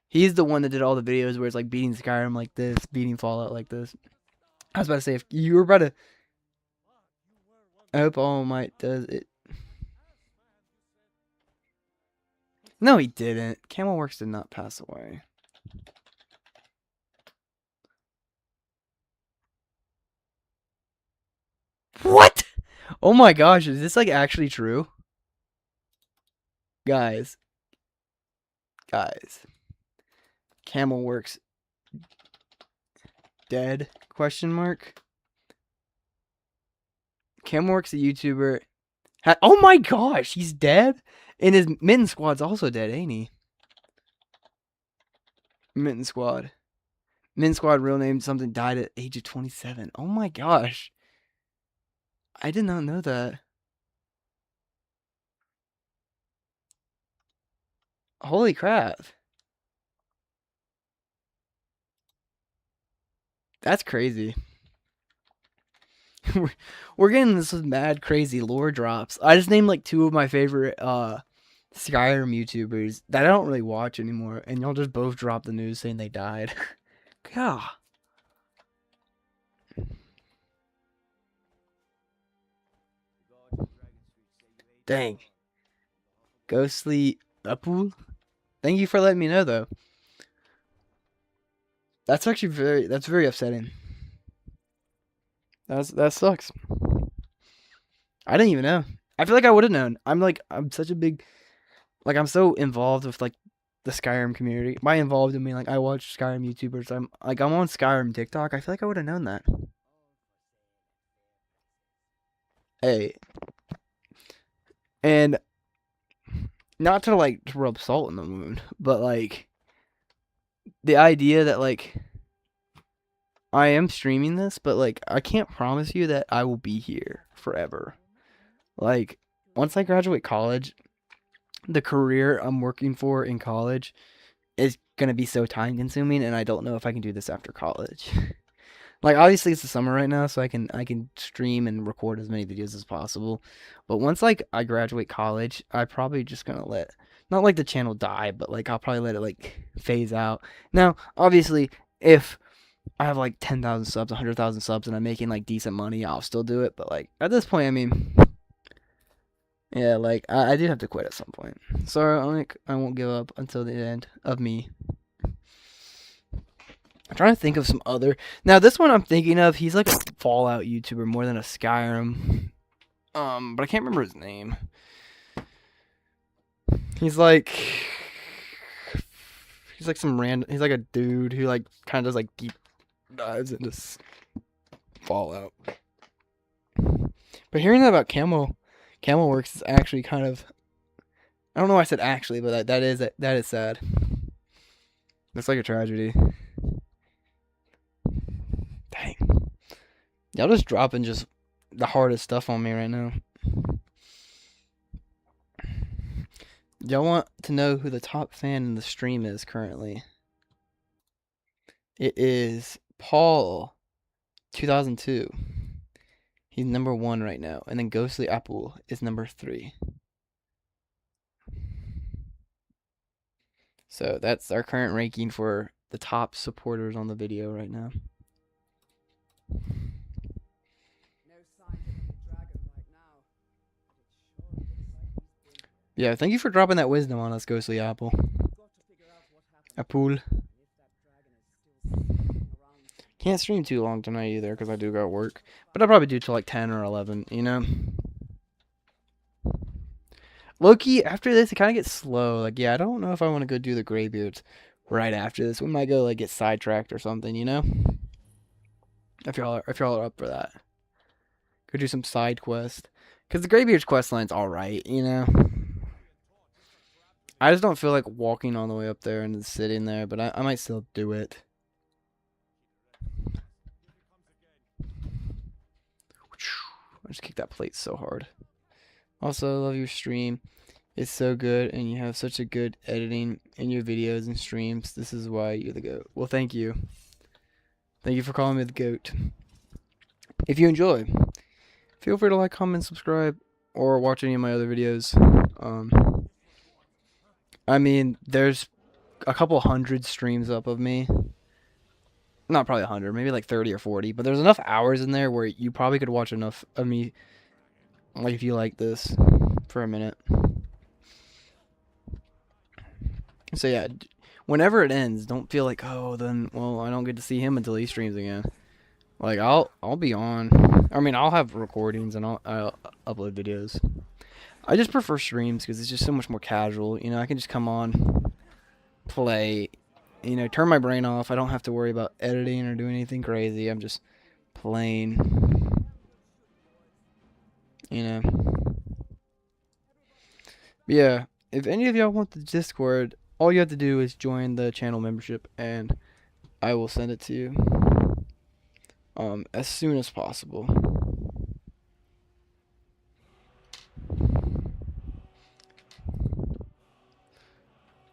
He's the one that did all the videos where it's like beating Skyrim like this, beating Fallout like this. I was about to say, if you were about to, I hope All Might does it. No, he didn't. Camelworks did not pass away. What? Oh my gosh, is this like actually true? Guys. Camelworks dead? Question mark. Camelworks, a YouTuber. Oh my gosh, he's dead? And his Mitten Squad's also dead, ain't he? Mitten Squad. Mitten Squad, real name, something, died at age of 27. Oh my gosh. I did not know that. Holy crap. That's crazy. We're getting this mad crazy lore drops. I just named like 2 of my favorite Skyrim YouTubers that I don't really watch anymore, and y'all just both dropped the news saying they died. God. Dang. Ghostly Upul? Thank you for letting me know though. That's actually very upsetting. That sucks. I didn't even know. I feel like I would have known. I'm such a big, like, I'm so involved with like the Skyrim community. By involved, I mean like I watch Skyrim YouTubers. I'm on Skyrim TikTok. I feel like I would have known that. Hey, and not to like to rub salt in the wound, but like the idea that like I am streaming this, but like I can't promise you that I will be here forever. Like once I graduate college, the career I'm working for in college is gonna be so time consuming, and I don't know if I can do this after college. Like obviously it's the summer right now, so I can stream and record as many videos as possible. But once like I graduate college, I probably just gonna let not like the channel die, but like I'll probably let it like phase out. Now, obviously, if I have like 10,000 subs, 100,000 subs, and I'm making like decent money, I'll still do it. But like at this point, I mean, yeah, like I did have to quit at some point. So I won't give up until the end of me. I'm trying to think of some other. Now this one I'm thinking of, he's like a Fallout YouTuber more than a Skyrim. But I can't remember his name. He's like some random. He's like a dude who like kind of does like deep dives into Fallout. But hearing that about Camel Works is actually kind of. I don't know why I said actually, but that is sad. That's like a tragedy. Dang. Y'all just dropping just the hardest stuff on me right now. Y'all want to know who the top fan in the stream is currently? It is Paul 2002. He's number 1 right now. And then Ghostly Apple is number 3. So that's our current ranking for the top supporters on the video right now. Yeah, thank you for dropping that wisdom on us, Ghostly Apple. Apple. Can't stream too long tonight either because I do got work. But I'll probably do till like 10 or 11, you know? Low-key, after this, it kind of gets slow. Like, yeah, I don't know if I want to go do the Greybeards right after this. We might go, like, get sidetracked or something, you know? If y'all are up for that. Go do some side quest. Because the Greybeards quest line's alright, you know? I just don't feel like walking all the way up there and sitting there, but I might still do it. I just kicked that plate so hard. Also, I love your stream. It's so good, and you have such a good editing in your videos and streams. This is why you're the GOAT. Well, thank you. Thank you for calling me the GOAT. If you enjoy, feel free to like, comment, subscribe, or watch any of my other videos. I mean, there's a couple hundred streams up of me. Not probably 100, maybe like 30 or 40. But there's enough hours in there where you probably could watch enough of me, like if you like this, for a minute. So yeah, whenever it ends, don't feel like, oh, then, well, I don't get to see him until he streams again. Like, I'll be on. I mean, I'll have recordings and I'll upload videos. I just prefer streams because it's just so much more casual. You know, I can just come on, play, you know, turn my brain off. I don't have to worry about editing or doing anything crazy. I'm just playing, you know. But yeah, if any of y'all want the Discord, all you have to do is join the channel membership and I will send it to you as soon as possible.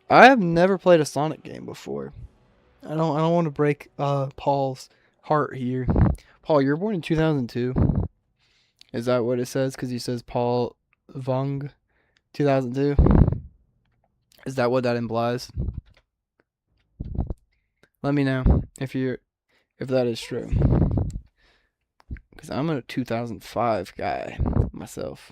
I have never played a Sonic game before. I don't want to break Paul's heart here. Paul, you were born in 2002. Is that what it says? Because he says Paul Vung 2002. Is that what that implies? Let me know if that is true. Because I'm a 2005 guy myself.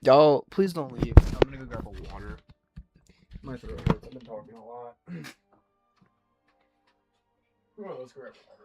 Y'all, please don't leave. I'm gonna go grab a water. My throat hurts. I've been talking a lot. Well, let's grab water.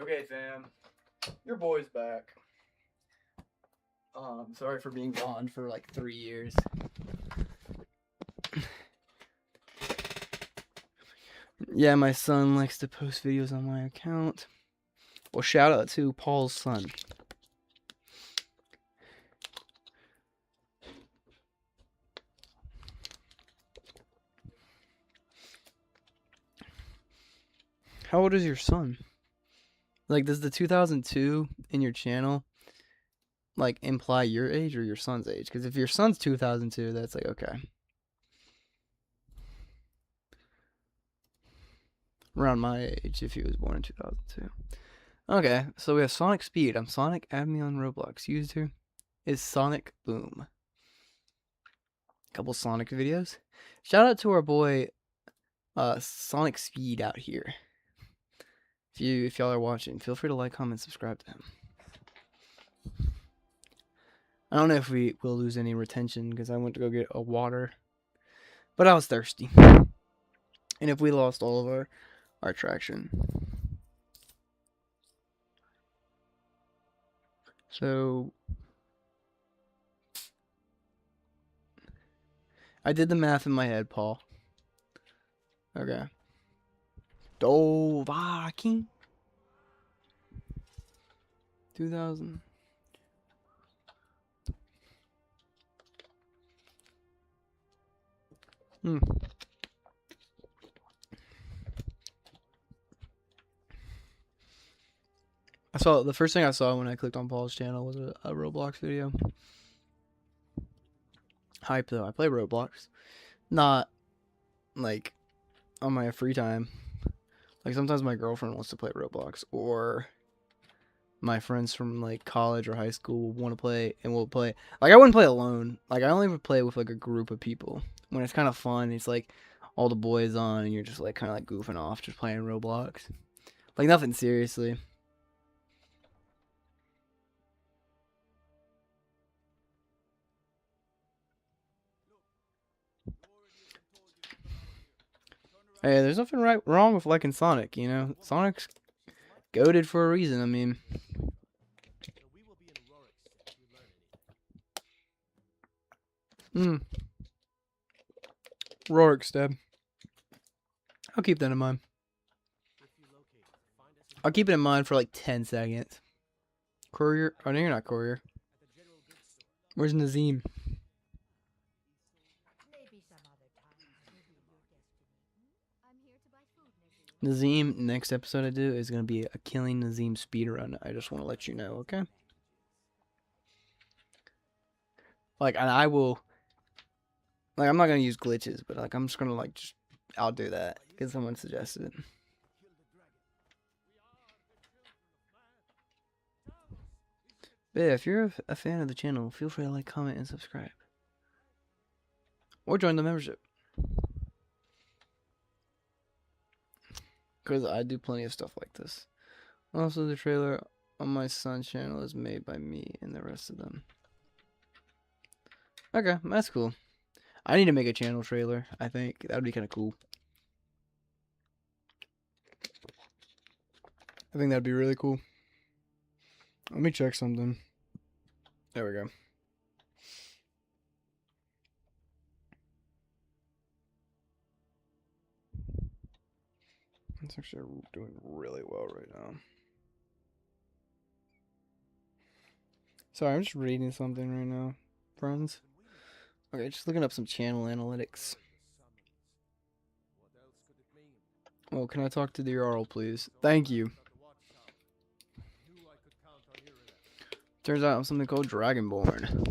Okay, fam. Your boy's back. Sorry for being gone for like 3 years. Yeah, my son likes to post videos on my account. Well, shout out to Paul's son. How old is your son? Like, does the 2002 in your channel, like, imply your age or your son's age? Because if your son's 2002, that's like, okay. Around my age, if he was born in 2002. Okay, so we have Sonic Speed. I'm Sonic. Add me on Roblox. User is Sonic Boom. Couple Sonic videos. Shout out to our boy, Sonic Speed out here. If y'all are watching, feel free to like, comment, subscribe to him. I don't know if we will lose any retention because I went to go get a water, but I was thirsty. And if we lost all of our traction. So I did the math in my head, Paul. Okay. Dovahkiin. 2000. I saw the first thing I saw when I clicked on Paul's channel was a Roblox video. Hype though. I play Roblox, not like on my free time. Like sometimes my girlfriend wants to play Roblox, or my friends from like college or high school want to play, and we'll play. Like I wouldn't play alone. Like I only would play with like a group of people when it's kind of fun. It's like all the boys on, and you're just like kind of like goofing off, just playing Roblox. Like nothing seriously. Hey, there's nothing wrong with liking Sonic, you know? Sonic's goated for a reason, I mean. Rorikstead. I'll keep that in mind. I'll keep it in mind for like 10 seconds. Courier? Oh, no, you're not Courier. Where's Nazim? Nazim, next episode I do is going to be a Killing Nazim speedrun. I just want to let you know, okay? Like, and I will... Like, I'm not going to use glitches, but, like, I'm just going to, like, just... I'll do that, because someone suggested it. But yeah, if you're a fan of the channel, feel free to like, comment, and subscribe. Or join the membership. Because I do plenty of stuff like this. Also, the trailer on my son's channel is made by me and the rest of them. Okay, that's cool. I need to make a channel trailer, I think. That would be kind of cool. I think that'd be really cool. Let me check something. There we go. It's actually doing really well right now. Sorry, I'm just reading something right now, friends. Okay, just looking up some channel analytics. Oh, can I talk to the URL, please? Thank you. Turns out I'm something called Dragonborn.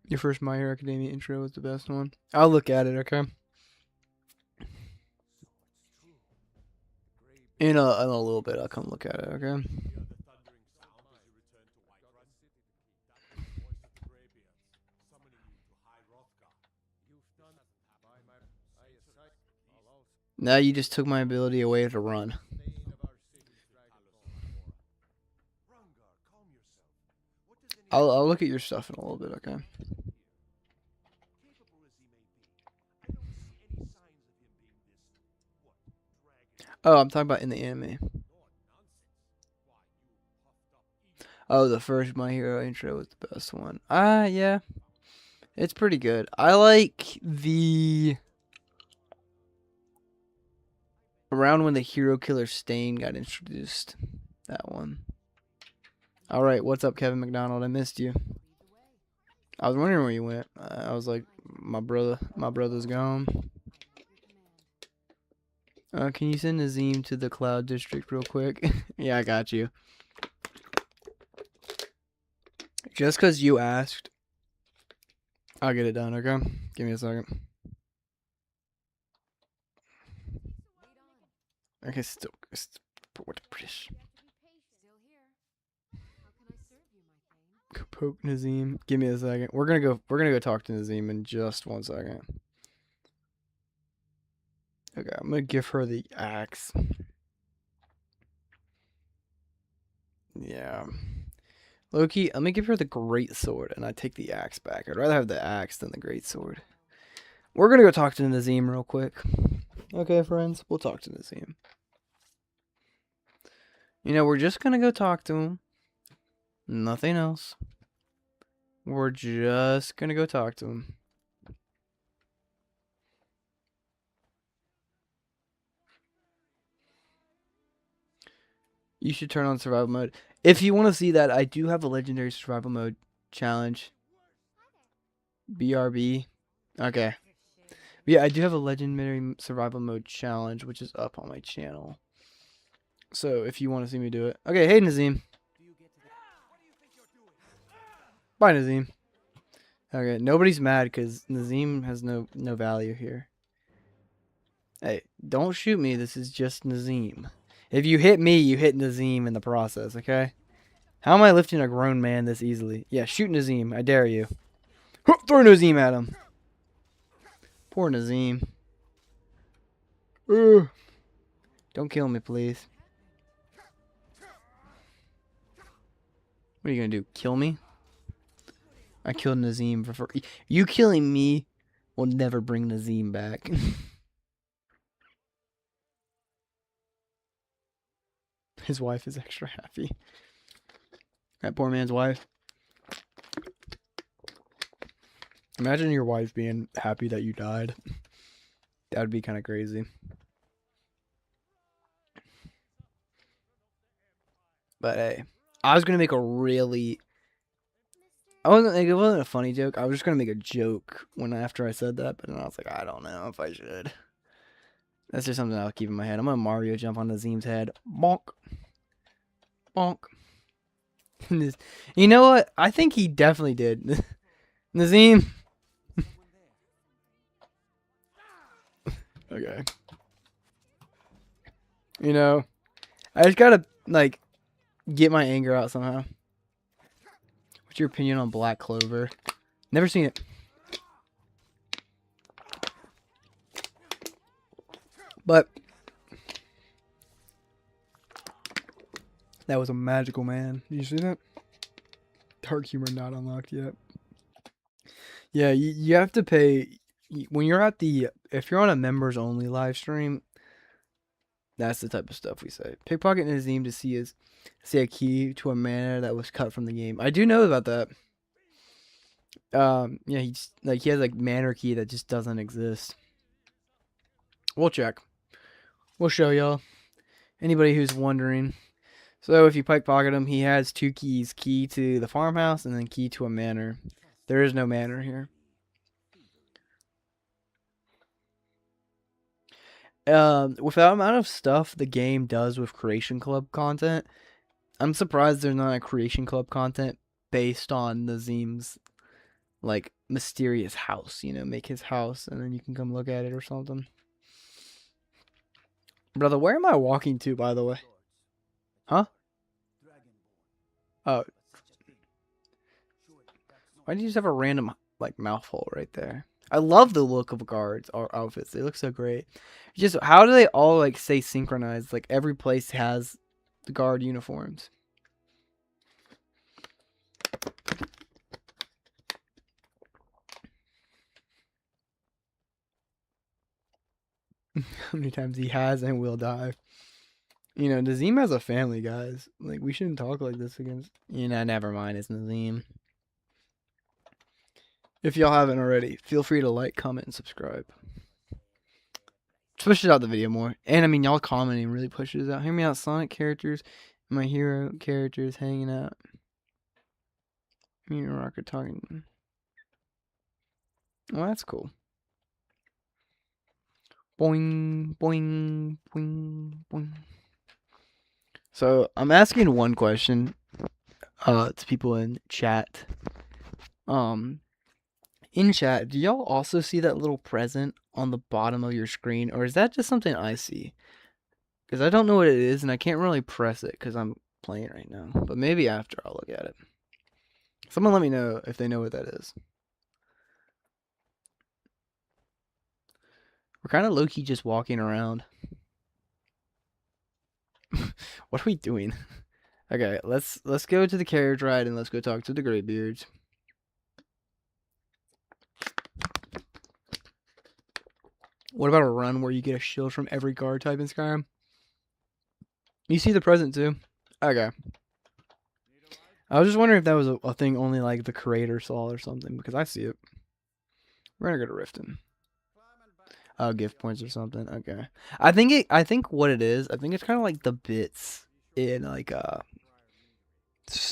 Your first My Hero Academia intro was the best one. I'll look at it, okay? In a little bit, I'll come look at it, okay? Now you just took my ability away to run. I'll look at your stuff in a little bit, okay? Oh, I'm talking about in the anime. Oh, the first My Hero intro was the best one. Yeah. It's pretty good. I like the around when the hero killer Stain got introduced. That one. All right, what's up, Kevin McDonald? I missed you. I was wondering where you went. I was like, my brother's gone. Can you send Nazim to the Cloud District real quick? Yeah, I got you. Just because you asked, I'll get it done, okay? Give me a second. Okay, still what British. Go poke Nazim. Give me a second. We're gonna go talk to Nazim in just 1 second. Okay, I'm gonna give her the axe. Yeah. Loki, let me give her the great sword and I take the axe back. I'd rather have the axe than the great sword. We're gonna go talk to Nazim real quick. Okay, friends, we'll talk to Nazim. You know, we're just gonna go talk to him. Nothing else. We're just gonna go talk to him. You should turn on survival mode. If you want to see that, I do have a legendary survival mode challenge. BRB. Okay. Yeah, I do have a legendary survival mode challenge, which is up on my channel. So if you want to see me do it. Okay, hey Nazim. Bye Nazim. Okay, nobody's mad because Nazim has no value here. Hey, don't shoot me. This is just Nazim. If you hit me, you hit Nazim in the process, okay? How am I lifting a grown man this easily? Yeah, shoot Nazim. I dare you. Throw Nazim at him. Poor Nazim. Don't kill me, please. What are you going to do? Kill me? I killed Nazim for free. You killing me will never bring Nazim back. His wife is extra happy. That poor man's wife. Imagine your wife being happy that you died. That would be kind of crazy. But hey, I was gonna make a really. It wasn't a funny joke. I was just gonna make a joke after I said that, but then I was like, I don't know if I should. That's just something I'll keep in my head. I'm gonna Mario jump on Nazim's head. Bonk. Bonk. You know what? I think he definitely did. Nazim. Okay. You know, I just gotta, like, get my anger out somehow. What's your opinion on Black Clover? Never seen it. But that was a magical man. Did you see that? Dark humor not unlocked yet. Yeah, you have to pay when you're at if you're on a members only live stream. That's the type of stuff we say. Pickpocket Nazim to see a key to a mana that was cut from the game. I do know about that. Yeah, he has like mana key that just doesn't exist. We'll check. We'll show y'all. Anybody who's wondering. So if you pickpocket him, he has 2 keys: key to the farmhouse and then key to a manor. There is no manor here. With that amount of stuff the game does with Creation Club content, I'm surprised there's not a Creation Club content based on Nazim's, like, mysterious house. You know, make his house and then you can come look at it or something. Brother, where am I walking to, by the way? Huh? Oh. Why do you just have a random, like, mouth hole right there? I love the look of guards or outfits. They look so great. Just how do they all like stay synchronized? Like every place has the guard uniforms. How many times he has and will die. You know, Nazim has a family, guys. Like, we shouldn't talk like this against... You know, never mind, it's Nazim. If y'all haven't already, feel free to like, comment, and subscribe. Pushes out the video more. And, I mean, y'all commenting really pushes out. Hear me out, Sonic characters, my hero characters hanging out. Me and Rocket talking. Well, that's cool. Boing, boing, boing, boing. So, I'm asking one question to people in chat. In chat, do y'all also see that little present on the bottom of your screen? Or is that just something I see? Because I don't know what it is, and I can't really press it because I'm playing right now. But maybe after I'll look at it. Someone let me know if they know what that is. We're kind of low-key just walking around. What are we doing? Okay, let's go to the carriage ride and let's go talk to the Greybeards. What about a run where you get a shield from every guard type in Skyrim? You see the present too? Okay. I was just wondering if that was a thing only like the creator saw or something, because I see it. We're gonna go to Riften. Oh, gift points or something. Okay. I think what it is, I think it's kind of like the bits in like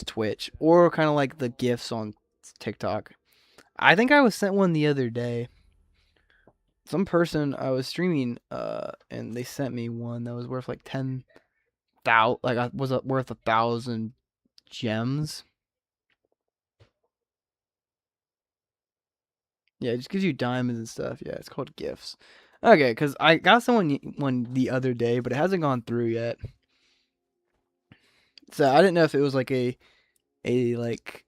Twitch, or kind of like the gifts on TikTok. I think I was sent one the other day. Some person I was streaming and they sent me one that was worth like 10,000, like I was worth 1,000 gems. Yeah, it just gives you diamonds and stuff. Yeah, it's called gifts. Okay, because I got someone one the other day, but it hasn't gone through yet. So I didn't know if it was like a like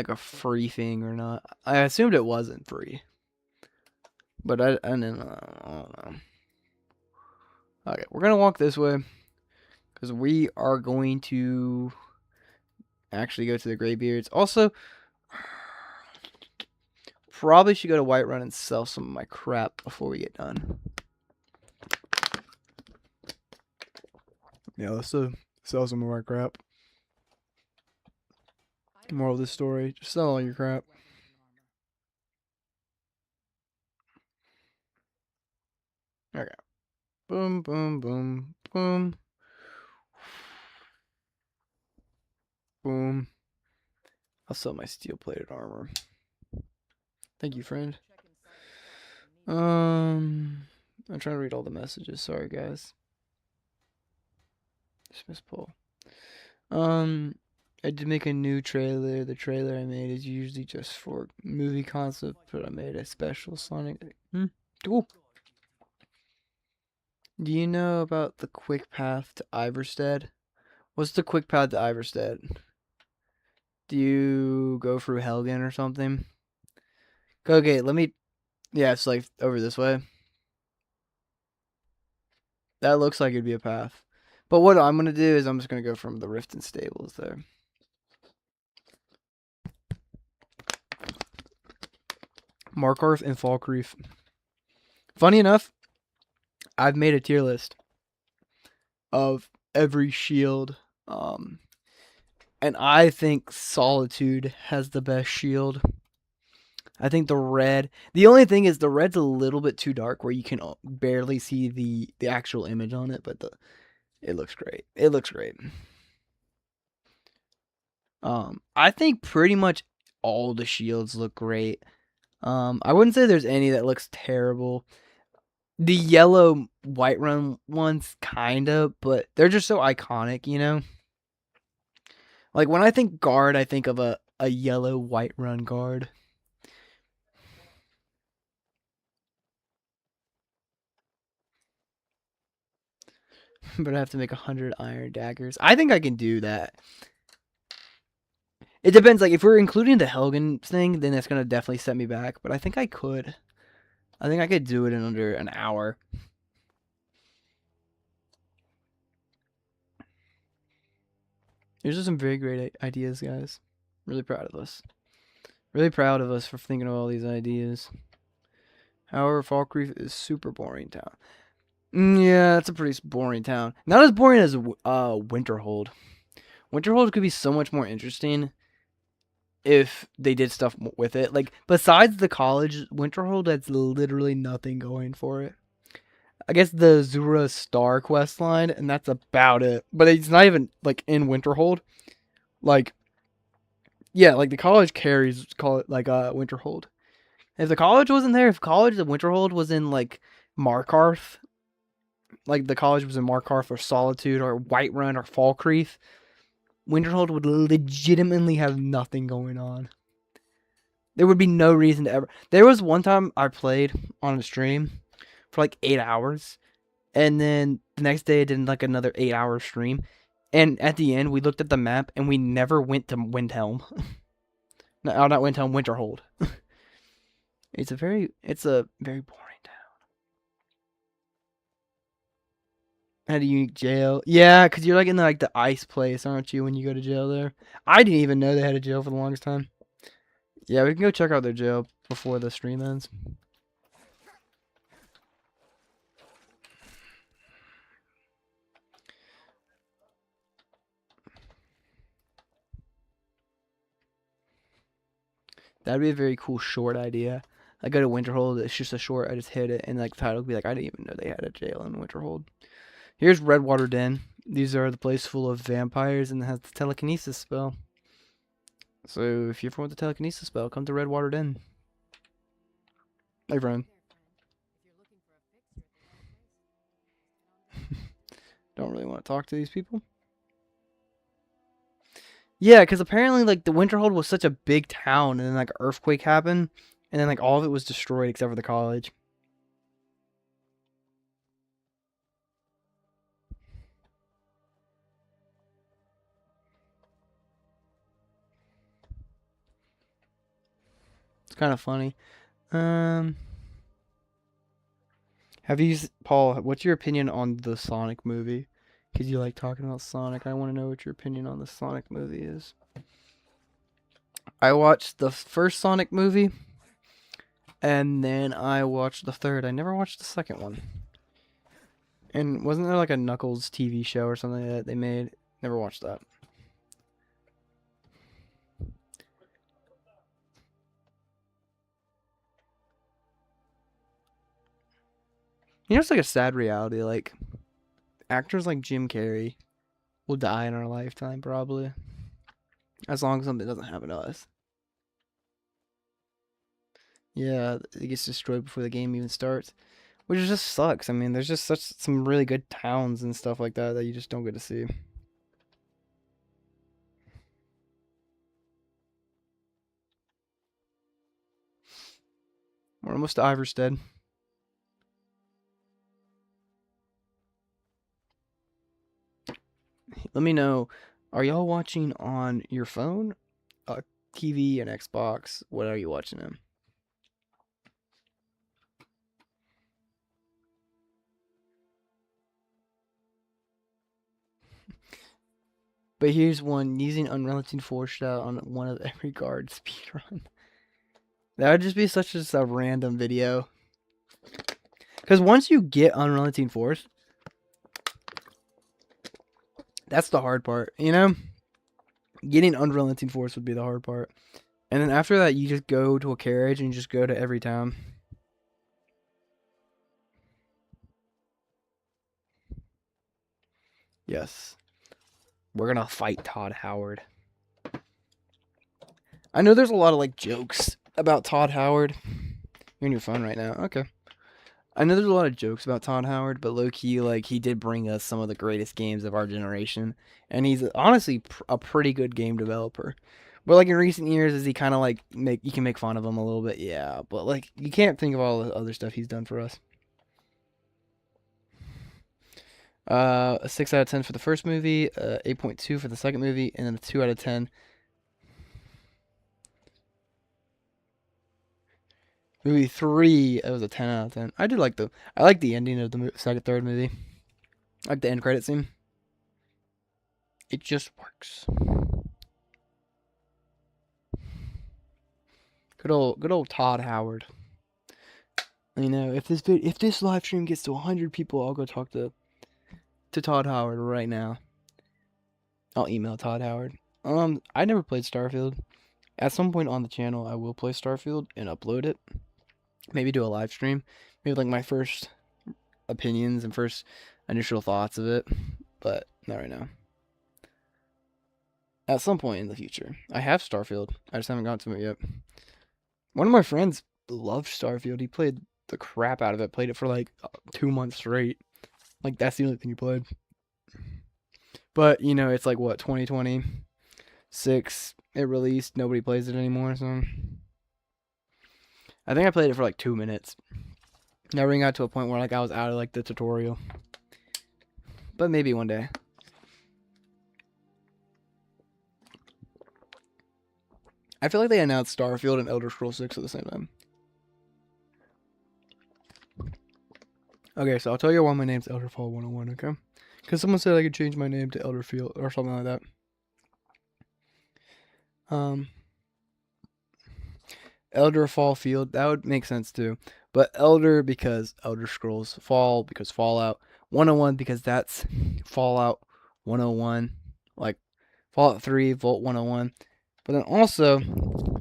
a free thing or not. I assumed it wasn't free, but I don't know. Okay, we're gonna walk this way because we are going to actually go to the Greybeards. Also, probably should go to Whiterun and sell some of my crap before we get done. Yeah, let's sell some of our crap. Moral of this story, just sell all your crap. Okay. Boom, boom, boom, boom. Boom. I'll sell my steel-plated armor. Thank you, friend. I'm trying to read all the messages. Sorry, guys. Dismiss poll. I did make a new trailer. The trailer I made is usually just for movie concept, but I made a special Sonic. Cool. Do you know about the quick path to Iverstead? What's the quick path to Iverstead? Do you go through Helgen or something? Okay, let me... Yeah, it's like over this way. That looks like it'd be a path. But what I'm going to do is I'm just going to go from the Riften stables there. Markarth and Falkreath. Funny enough, I've made a tier list of every shield. And I think Solitude has the best shield. I think the red... The only thing is the red's a little bit too dark where you can barely see the actual image on it, but it looks great. It looks great. I think pretty much all the shields look great. I wouldn't say there's any that looks terrible. The yellow Whiterun ones, kinda, but they're just so iconic, you know? Like, when I think guard, I think of a yellow Whiterun guard. But I have to make 100 iron daggers. I think I can do that. It depends, like, if we're including the Helgen thing, then that's gonna definitely set me back, but I think I could. I think I could do it in under an hour. These are some very great ideas, guys. Really proud of us. Really proud of us for thinking of all these ideas. However, Falkreath is super boring town. Yeah, it's a pretty boring town. Not as boring as Winterhold. Winterhold could be so much more interesting if they did stuff with it. Like besides the college, Winterhold has literally nothing going for it. I guess the Zura Star quest line, and that's about it. But it's not even like in Winterhold. Like yeah, like the college carries call it like Winterhold. If the college wasn't there, if college the Winterhold was in like Markarth, like the college was in Markarth or Solitude or Whiterun or Falkreath, Winterhold would legitimately have nothing going on. There would be no reason to ever. There was one time I played on a stream for like 8 hours, and then the next day I did like another 8 hour stream. And at the end, we looked at the map and we never went to Windhelm. No, not Windhelm, Winterhold. It's a very boring town. Had a unique jail. Yeah, because you're like in like the ice place, aren't you, when you go to jail there? I didn't even know they had a jail for the longest time. Yeah, we can go check out their jail before the stream ends. That'd be a very cool short idea. I go to Winterhold, it's just a short, I just hit it, and like the title would be like, I didn't even know they had a jail in Winterhold. Here's Redwater Den. These are the place full of vampires and it has the telekinesis spell. So if you're from with the telekinesis spell, come to Redwater Den. Hey, friend. Don't really want to talk to these people. Yeah, because apparently, like, the Winterhold was such a big town, and then, like, an earthquake happened, and then, like, all of it was destroyed except for the college. It's kind of funny. Um, Paul, what's your opinion on the Sonic movie? Because you like talking about Sonic. I want to know what your opinion on the Sonic movie is. I watched the first Sonic movie, and then I watched the third. I never watched the second one. And wasn't there like a Knuckles TV show or something that they made? Never watched that. You know, it's like a sad reality. Like, actors like Jim Carrey will die in our lifetime, probably. As long as something doesn't happen to us. Yeah, it gets destroyed before the game even starts. Which just sucks. I mean, there's just some really good towns and stuff like that that you just don't get to see. We're almost to Iverstead. Let me know. Are y'all watching on your phone, TV, and Xbox? What are you watching them? But here's one using Unrelenting Force shot on one of every guard speedrun. That would just be such a random video. Because once you get Unrelenting Force, that's the hard part, you know? Getting Unrelenting Force would be the hard part. And then after that, you just go to a carriage and you just go to every town. Yes. We're gonna fight Todd Howard. I know there's a lot of like jokes about Todd Howard. You're on your phone right now. Okay. I know there's a lot of jokes about Todd Howard, but low key, like, he did bring us some of the greatest games of our generation, and he's honestly a pretty good game developer. But like in recent years, is he kind of like you can make fun of him a little bit, yeah. But like you can't think of all the other stuff he's done for us. A 6 out of 10 for the first movie, 8.2 for the second movie, and then a 2 out of 10. Movie 3, it was a 10 out of 10. I like the ending of the third movie. I like the end credit scene. It just works. Good old Todd Howard. You know, if this live stream gets to 100 people, I'll go talk to Todd Howard right now. I'll email Todd Howard. I never played Starfield. At some point on the channel, I will play Starfield and upload it. Maybe do a live stream. Maybe like my first opinions and first initial thoughts of it. But not right now. At some point in the future. I have Starfield. I just haven't gotten to it yet. One of my friends loved Starfield. He played the crap out of it. Played it for like 2 months straight. Like, that's the only thing he played. But, you know, it's like, what, 2026? It released. Nobody plays it anymore, so... I think I played it for like 2 minutes. Never even got to a point where like I was out of like the tutorial. But maybe one day. I feel like they announced Starfield and Elder Scrolls 6 at the same time. Okay, so I'll tell you why my name's Elderfall 101, okay? Because someone said I could change my name to Elderfield or something like that. Elderfall Field, that would make sense too. But Elder because Elder Scrolls, Fall because Fallout, 101 because that's Fallout 101, like Fallout 3, Vault 101. But then also,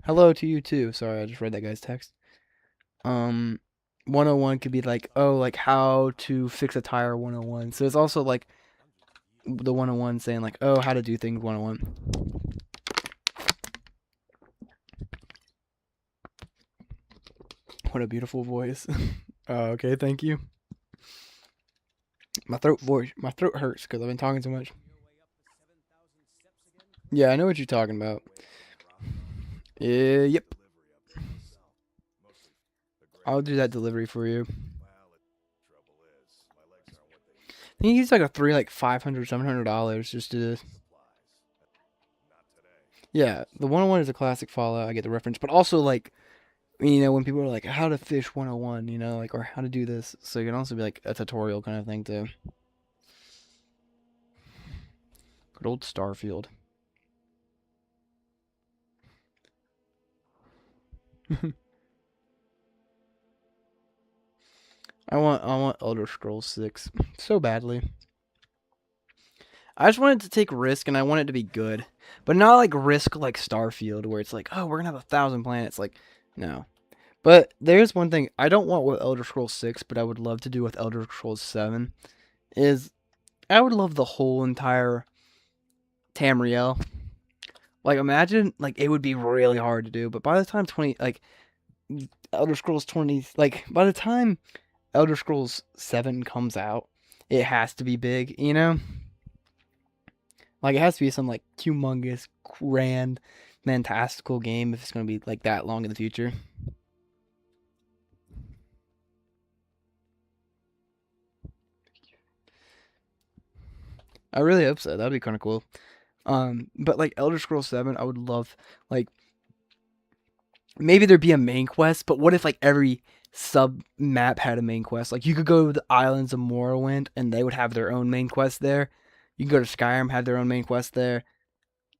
hello to you too. Sorry, I just read that guy's text. 101 could be like, oh, like how to fix a tire 101. So it's also like the 101 saying like, oh, how to do things 101. What a beautiful voice. Okay, thank you. My throat hurts because I've been talking too much. Yeah, I know what you're talking about. Yep. I'll do that delivery for you. I think it's like a $300, $500, $700 just to this. Yeah, the 101 is a classic Fallout. I get the reference, but also like, you know, when people are like, how to fish 101, you know, like, or how to do this. So it can also be like a tutorial kind of thing too. Good old Starfield. I want Elder Scrolls 6 so badly. I just want it to take risk and I want it to be good. But not like risk like Starfield where it's like, oh, we're gonna have 1,000 planets. Like, no. But there's one thing I don't want with Elder Scrolls 6, but I would love to do with Elder Scrolls 7 is I would love the whole entire Tamriel. Like, imagine, like, it would be really hard to do, but by the time Elder Scrolls 20, like, by the time Elder Scrolls 7 comes out, it has to be big, you know? Like, it has to be some, like, humongous, grand, fantastical game if it's going to be, like, that long in the future. I really hope so. That'd be kind of cool. But, like, Elder Scrolls 7, I would love, like, maybe there'd be a main quest, but what if, like, every sub-map had a main quest? Like, you could go to the Islands of Morrowind, and they would have their own main quest there. You can go to Skyrim, have their own main quest there.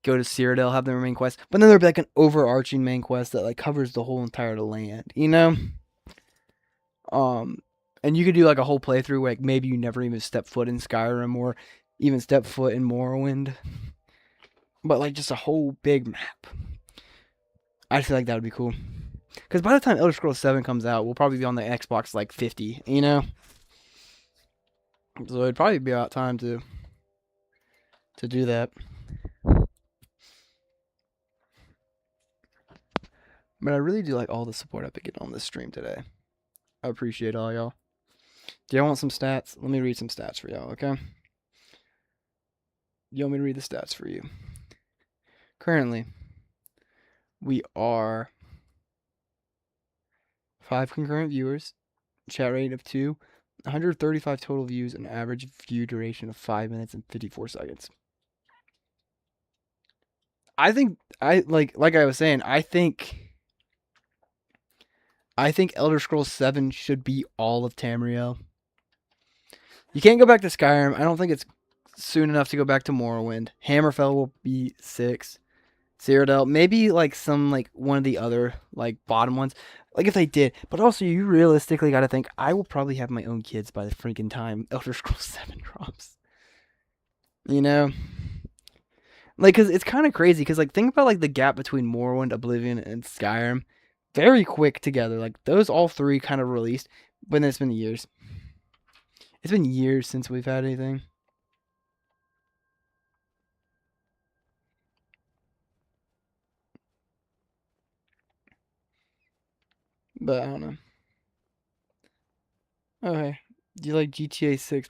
Go to Cyrodiil, have their main quest. But then there'd be, like, an overarching main quest that, like, covers the whole entire land, you know? And you could do, like, a whole playthrough where, like, maybe you never even step foot in Skyrim or even step foot in Morrowind. But, like, just a whole big map. I feel like that would be cool. Because by the time Elder Scrolls 7 comes out, we'll probably be on the Xbox, like, 50, you know? So it'd probably be about time to do that. But I really do like all the support I've been getting on this stream today. I appreciate all y'all. Do y'all want some stats? Let me read some stats for y'all, okay? You want me to read the stats for you? Currently, we are 5 concurrent viewers, chat rate of 2, 135 total views, and average view duration of 5 minutes and 54 seconds. I think like I was saying, I think Elder Scrolls 7 should be all of Tamriel. You can't go back to Skyrim. I don't think it's soon enough to go back to Morrowind. Hammerfell will be 6. Cyrodiil, maybe like some like one of the other like bottom ones. Like if they did, but also you realistically got to think I will probably have my own kids by the freaking time Elder Scrolls 7 drops. You know, like cuz it's kind of crazy cuz like think about like the gap between Morrowind, Oblivion and Skyrim. Very quick together. Like those all three kind of released, but then it's been years. It's been years since we've had anything. But I don't know. Okay. Do you like GTA 6?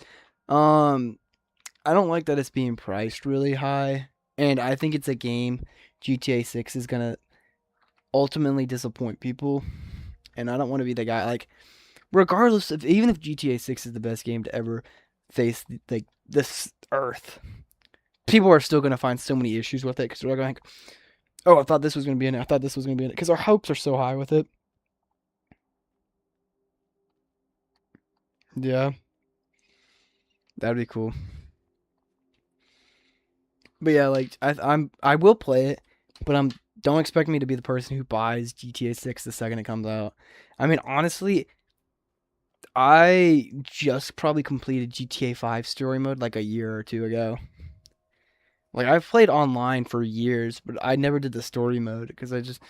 Um I don't like that it's being priced really high, and I think it's a game GTA 6 is gonna ultimately disappoint people, and I don't want to be the guy like, regardless of even if GTA 6 is the best game to ever face like this earth, people are still gonna find so many issues with it because they're like, oh, I thought this was gonna be in it, I thought this was gonna be in it, because our hopes are so high with it. Yeah, that'd be cool. But yeah, like I will play it, but don't expect me to be the person who buys GTA 6 the second it comes out. I mean, honestly, I just probably completed GTA 5 story mode like a year or two ago. Like I've played online for years, but I never did the story mode because I just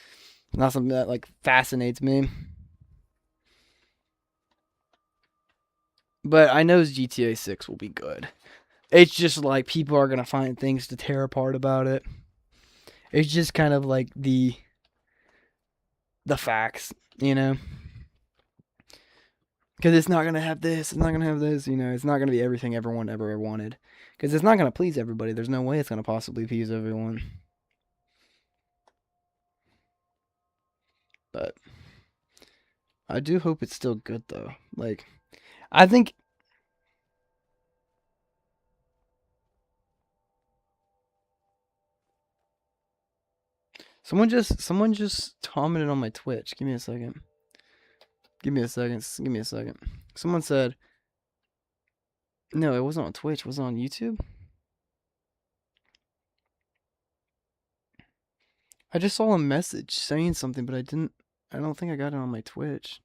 not something that like fascinates me. But I know GTA 6 will be good. It's just like people are gonna find things to tear apart about it. It's just kind of like the facts, you know? Because it's not going to have this, it's not going to have this, you know? It's not going to be everything everyone ever wanted. Because it's not going to please everybody. There's no way it's going to possibly please everyone. But I do hope it's still good, though. Like, I think. Someone just commented on my Twitch. Give me a second. Give me a second. Give me a second. Someone said, no, it wasn't on Twitch. Was it on YouTube? I just saw a message saying something, but I don't think I got it on my Twitch.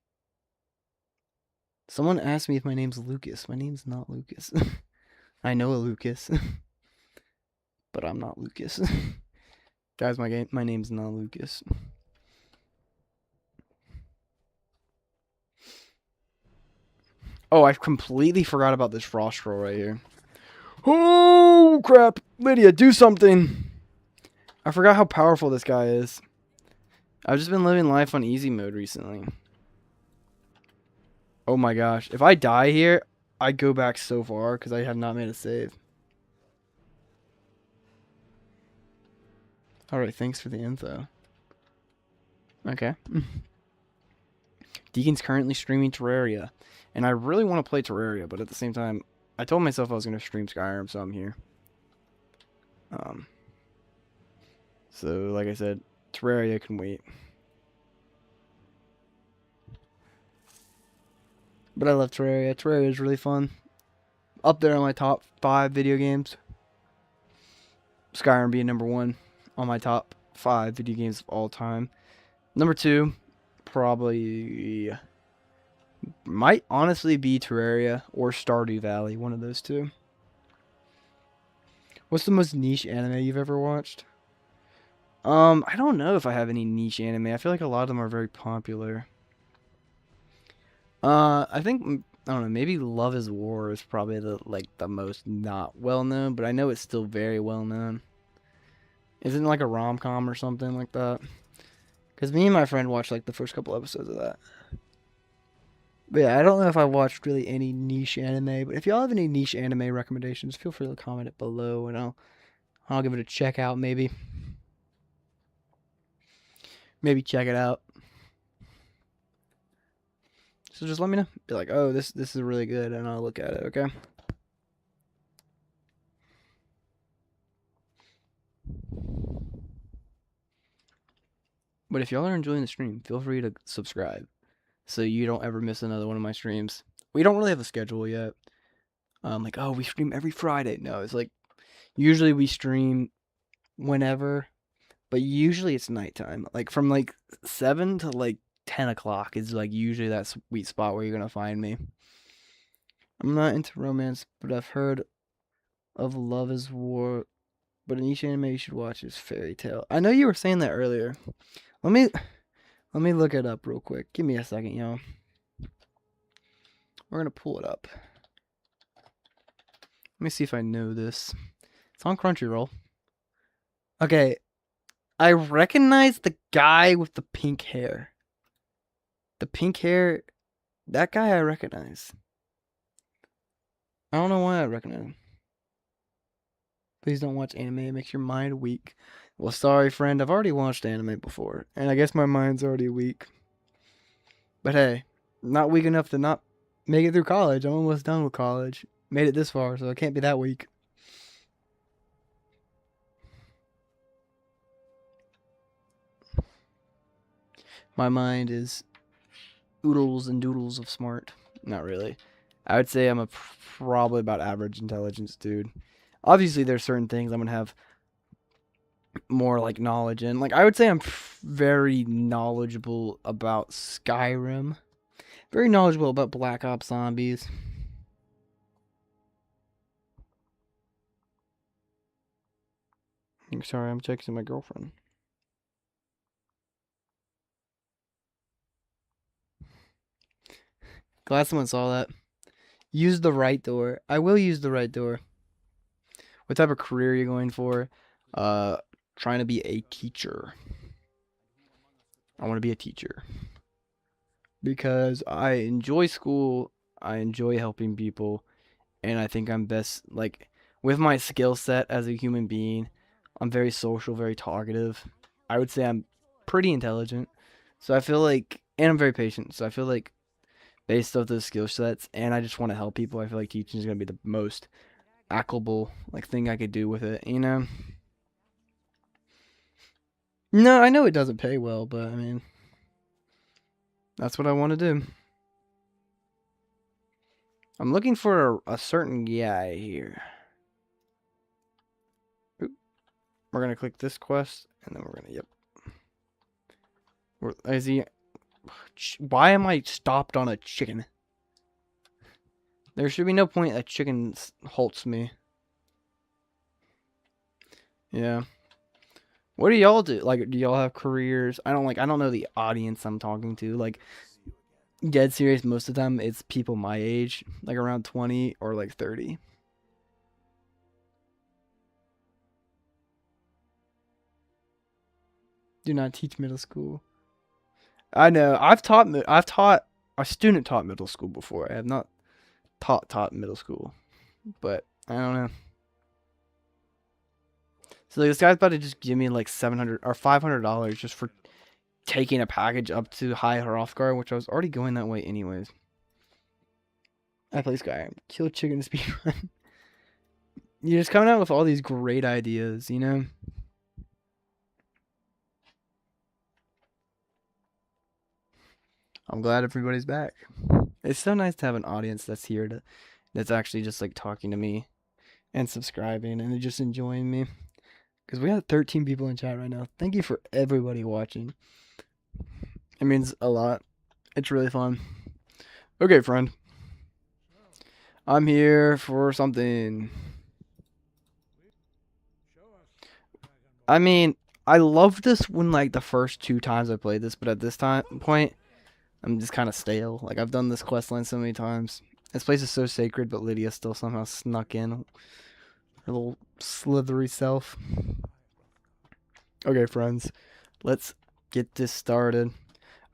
Someone asked me if my name's Lucas. My name's not Lucas. I know a Lucas, but I'm not Lucas. Guys, my name's not Lucas. Oh, I completely forgot about this frost roll right here. Oh, crap. Lydia, do something. I forgot how powerful this guy is. I've just been living life on easy mode recently. Oh my gosh. If I die here, I go back so far because I have not made a save. Alright, thanks for the info. Okay. Deacon's currently streaming Terraria. And I really want to play Terraria, but at the same time, I told myself I was going to stream Skyrim, so I'm here. So, like I said, Terraria can wait. But I love Terraria. Terraria is really fun. Up there on my top 5 video games. Skyrim being number 1 on my top 5 video games of all time. Number 2, probably might honestly be Terraria or Stardew Valley, one of those two. What's the most niche anime you've ever watched? I don't know if I have any niche anime. I feel like a lot of them are very popular. I think I don't know. Maybe Love Is War is probably the most not well known, but I know it's still very well known. Isn't it like a rom-com or something like that? Because me and my friend watched like the first couple episodes of that. But yeah, I don't know if I watched really any niche anime, but if y'all have any niche anime recommendations, feel free to comment it below, and I'll give it a check out maybe. Maybe check it out. So just let me know. Be like, oh, this is really good, and I'll look at it, okay? But if y'all are enjoying the stream, feel free to subscribe so you don't ever miss another one of my streams. We don't really have a schedule yet. Like, oh, we stream every Friday. No, it's like usually we stream whenever, but usually it's nighttime. Like from like 7 to like 10 o'clock is like usually that sweet spot where you're gonna find me. I'm not into romance, but I've heard of Love is War. But an each anime you should watch is Fairy Tail. I know you were saying that earlier. Let me look it up real quick. Give me a second, y'all. We're gonna pull it up. Let me see if I know this. It's on Crunchyroll. Okay, I recognize the guy with the pink hair. The pink hair, that guy I recognize. I don't know why I recognize him. Please don't watch anime. It makes your mind weak. Well, sorry, friend. I've already watched anime before, and I guess my mind's already weak. But hey, not weak enough to not make it through college. I'm almost done with college. Made it this far, so I can't be that weak. My mind is oodles and doodles of smart. Not really. I would say I'm a probably about average intelligence dude. Obviously, there's certain things I'm gonna have more like knowledge in. Like I would say I'm very knowledgeable about Skyrim. Very knowledgeable about Black Ops Zombies. I'm sorry, I'm texting my girlfriend. Glad someone saw that. Use the right door. I will use the right door. What type of career are you going for? Trying to be a teacher. I want to be a teacher. Because I enjoy school, I enjoy helping people, and I think I'm best, like, with my skill set as a human being, I'm very social, very talkative. I would say I'm pretty intelligent. So I feel like, and I'm very patient. So I feel like based off those skill sets, and I just want to help people, I feel like teaching is going to be the most applicable, like, thing I could do with it, you know? No, I know it doesn't pay well, but I mean, that's what I want to do. I'm looking for a certain guy here. Oop. We're gonna click this quest, and then we're gonna, yep. Is he? Why am I stopped on a chicken? There should be no point a chicken halts me. Yeah. What do y'all do? Like, do y'all have careers? I don't know the audience I'm talking to. Like, dead serious, most of the time it's people my age, like around 20 or like 30. Do not teach middle school. I know. I've taught a student taught middle school before. I have not taught middle school, but I don't know. So like, this guy's about to just give me like $700 or $500 just for taking a package up to High Hrothgar, which I was already going that way anyways. I play Skyrim. Kill chicken speedrun. You're just coming out with all these great ideas, you know? I'm glad everybody's back. It's so nice to have an audience that's here that's actually just like talking to me and subscribing and just enjoying me. Because we have 13 people in chat right now. Thank you for everybody watching. It means a lot. It's really fun. Okay, friend. I'm here for something. I mean, I loved this when like the first 2 times I played this, but at this point, I'm just kind of stale. Like I've done this quest line so many times. This place is so sacred, but Lydia still somehow snuck in. Her little slithery self. Okay, friends. Let's get this started.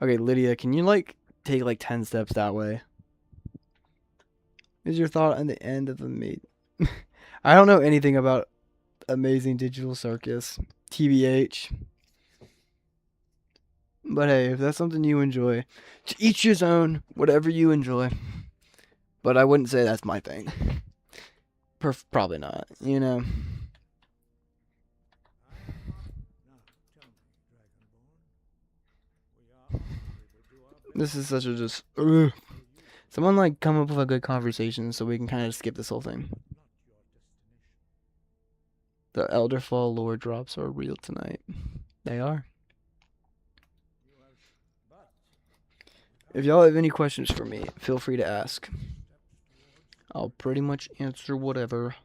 Okay, Lydia, can you like take like 10 steps that way? Is your thought on the end of the meet? I don't know anything about Amazing Digital Circus. TBH. But hey, if that's something you enjoy, to each his own, whatever you enjoy. But I wouldn't say that's my thing. Probably not, you know. This is such a just... Someone like come up with a good conversation so we can kind of skip this whole thing. The Elderfall lore drops are real tonight. They are. If y'all have any questions for me, feel free to ask. I'll pretty much answer whatever.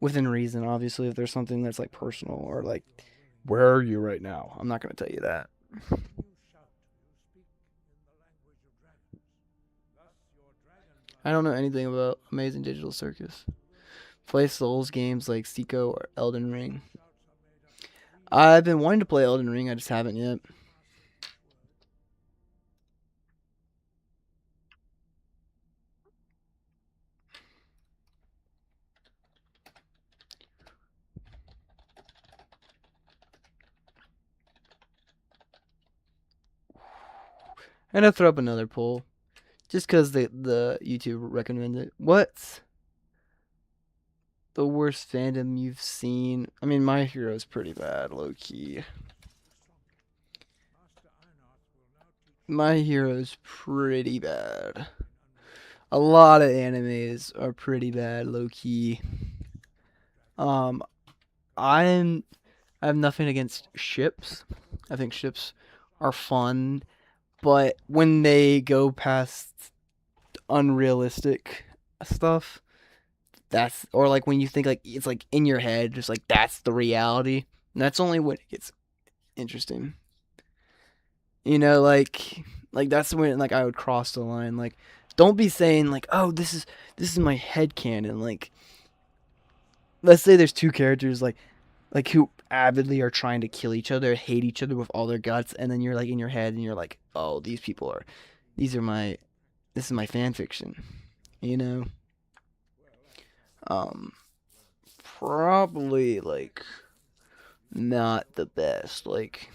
Within reason, obviously. If there's something that's like personal or like, where are you right now? I'm not going to tell you that. I don't know anything about Amazing Digital Circus. Play Souls games like Seiko or Elden Ring. I've been wanting to play Elden Ring, I just haven't yet. And I'll throw up another poll. Just because the YouTube recommended it. What's the worst fandom you've seen? I mean, My Hero's pretty bad, low key. My Hero's pretty bad. A lot of animes are pretty bad, low key. I have nothing against ships. I think ships are fun, but when they go past unrealistic stuff, that's, or like when you think like it's like in your head, just like that's the reality. And that's only when it gets interesting. You know, like that's when like I would cross the line. Like, don't be saying like, oh, this is my head canon. Like, let's say there's two characters like who avidly are trying to kill each other, hate each other with all their guts, and then you're like in your head and you're like, oh, this is my fan fiction, you know. Probably like not the best. Like,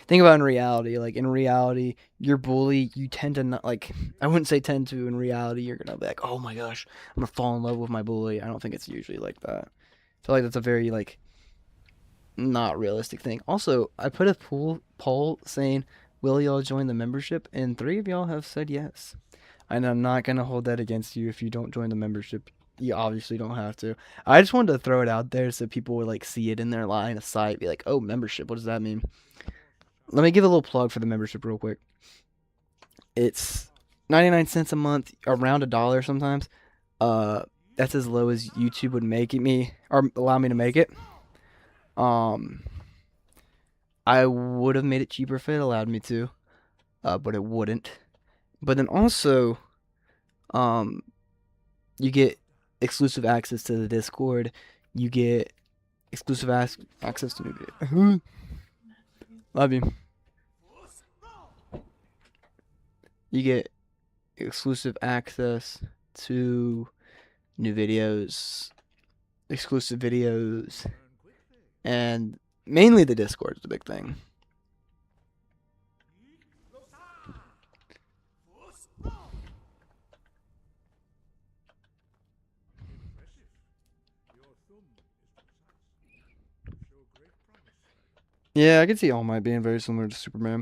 think about in reality. Like in reality, your bully, you tend to not like. I wouldn't say tend to. In reality, you're gonna be like, oh my gosh, I'm gonna fall in love with my bully. I don't think it's usually like that. I feel like that's a very like not realistic thing. Also, I put a poll saying, will y'all join the membership? And 3 of y'all have said yes. And I'm not going to hold that against you if you don't join the membership. You obviously don't have to. I just wanted to throw it out there so people would like see it in their line of sight. Be like, oh, membership. What does that mean? Let me give a little plug for the membership real quick. It's 99 cents a month, around $1 sometimes. That's as low as YouTube would make it me, or allow me to make it. I would have made it cheaper if it allowed me to, but it wouldn't. But then also, you get exclusive access to the Discord. You get exclusive access to new videos. Love you. You get exclusive access to new videos, exclusive videos, and mainly the Discord is the big thing. Yeah, I can see All Might being very similar to Superman.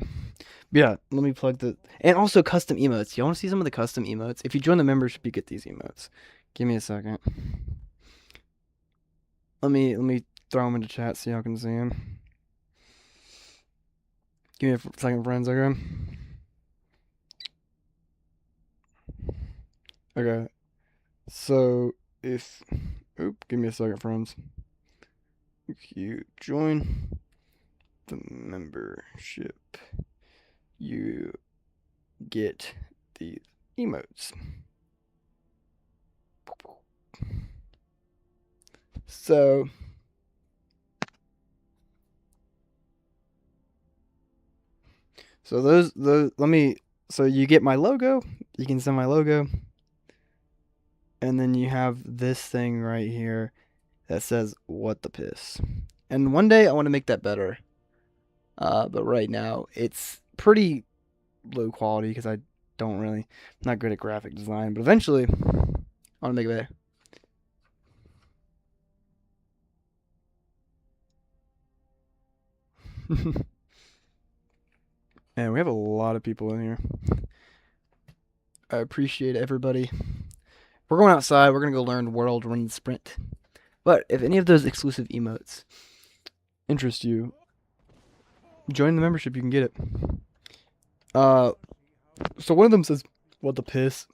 But yeah, let me plug and also custom emotes. You want to see some of the custom emotes? If you join the membership, you get these emotes. Give me a second. Let me throw them into chat so y'all can see them. Give me a second, friends. Okay. Okay. So give me a second, friends. If you join the membership, you get the emotes. So those so you get my logo, you can send my logo, and then you have this thing right here that says what the piss. And one day I want to make that better. But right now it's pretty low quality because I'm not good at graphic design, but eventually I want to make it better. And we have a lot of people in here. I appreciate everybody. We're going outside. We're going to go learn World Run Sprint. But if any of those exclusive emotes interest you, Join the membership, you can get it. So one of them says, "What the piss?"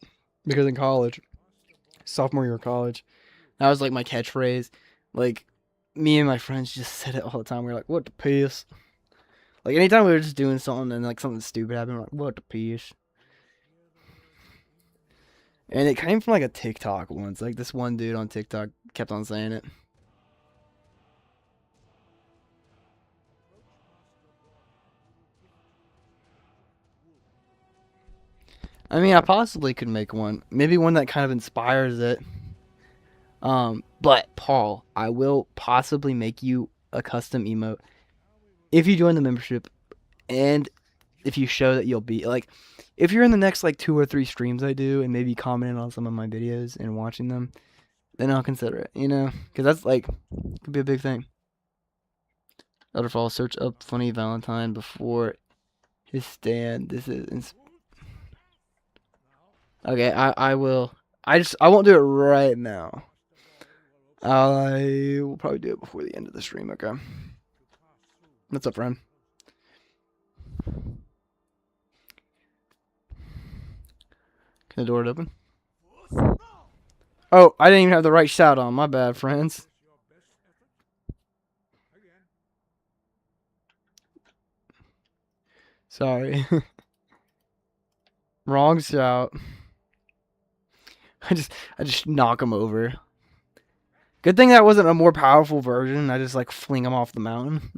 Because in college, sophomore year of college, that was like my catchphrase. Like, me and my friends just said it all the time. We were like, "What the piss?" Like anytime we were just doing something and like something stupid happened, we're like, "What the piss?" And it came from like a TikTok once. Like this one dude on TikTok kept on saying it. I mean, I possibly could make one. Maybe one that kind of inspires it. But Paul, I will possibly make you a custom emote if you join the membership and if you show that you'll be like, if you're in the next like 2 or 3 streams I do and maybe commenting on some of my videos and watching them, then I'll consider it, you know? Because that's like, could be a big thing. Elderfall, search up Funny Valentine before his stand. This is. Okay, I will. I won't do it right now. I will probably do it before the end of the stream, okay? What's up, friend? Can the door open? Oh, I didn't even have the right shout on. My bad, friends. Sorry. Wrong shout. I just knock him over. Good thing that wasn't a more powerful version. I just like fling him off the mountain.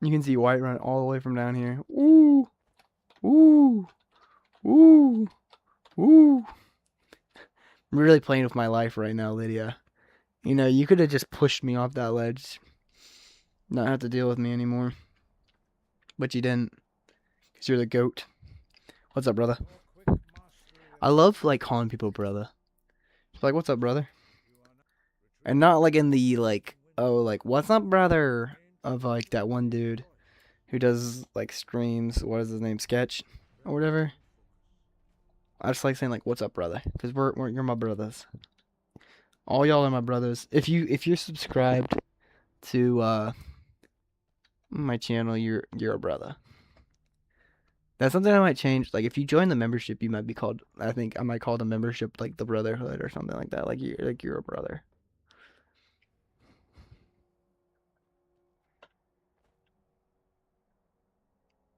You can see White run all the way from down here. Ooh. Ooh. Ooh. Ooh. I'm really playing with my life right now, Lydia. You know, you could have just pushed me off that ledge. Not have to deal with me anymore. But you didn't. Because you're the goat. What's up, brother? I love, like, calling people brother. It's like, what's up, brother? And not, like, in the, like, oh, like, what's up, brother? Of, like, that one dude who does, like, streams. What is his name? Sketch? Or whatever. I just like saying, like, what's up, brother? Because you're my brothers. All y'all are my brothers. If you're subscribed to, my channel, you're a brother. That's something I might change. Like if you join the membership, you might be called. I think I might call the membership like the Brotherhood or something like that. Like you're a brother.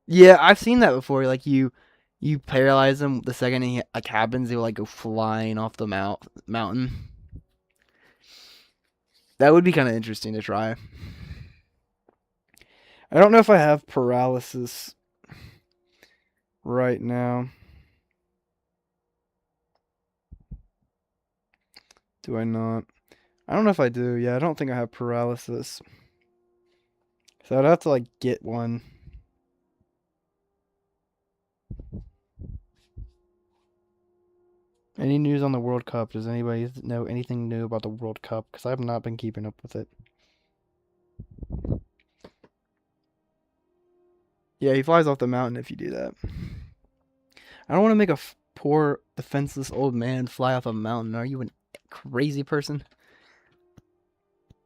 Yeah, I've seen that before. Like you paralyze them the second he like happens, they will like go flying off the mountain. That would be kind of interesting to try. I don't know if I have paralysis right now. Do I not? I don't know if I do. Yeah, I don't think I have paralysis. So I'd have to like get one. Any news on the World Cup? Does anybody know anything new about the World Cup? Because I have not been keeping up with it. Yeah, he flies off the mountain if you do that. I don't want to make a poor, defenseless old man fly off a mountain. Are you a crazy person?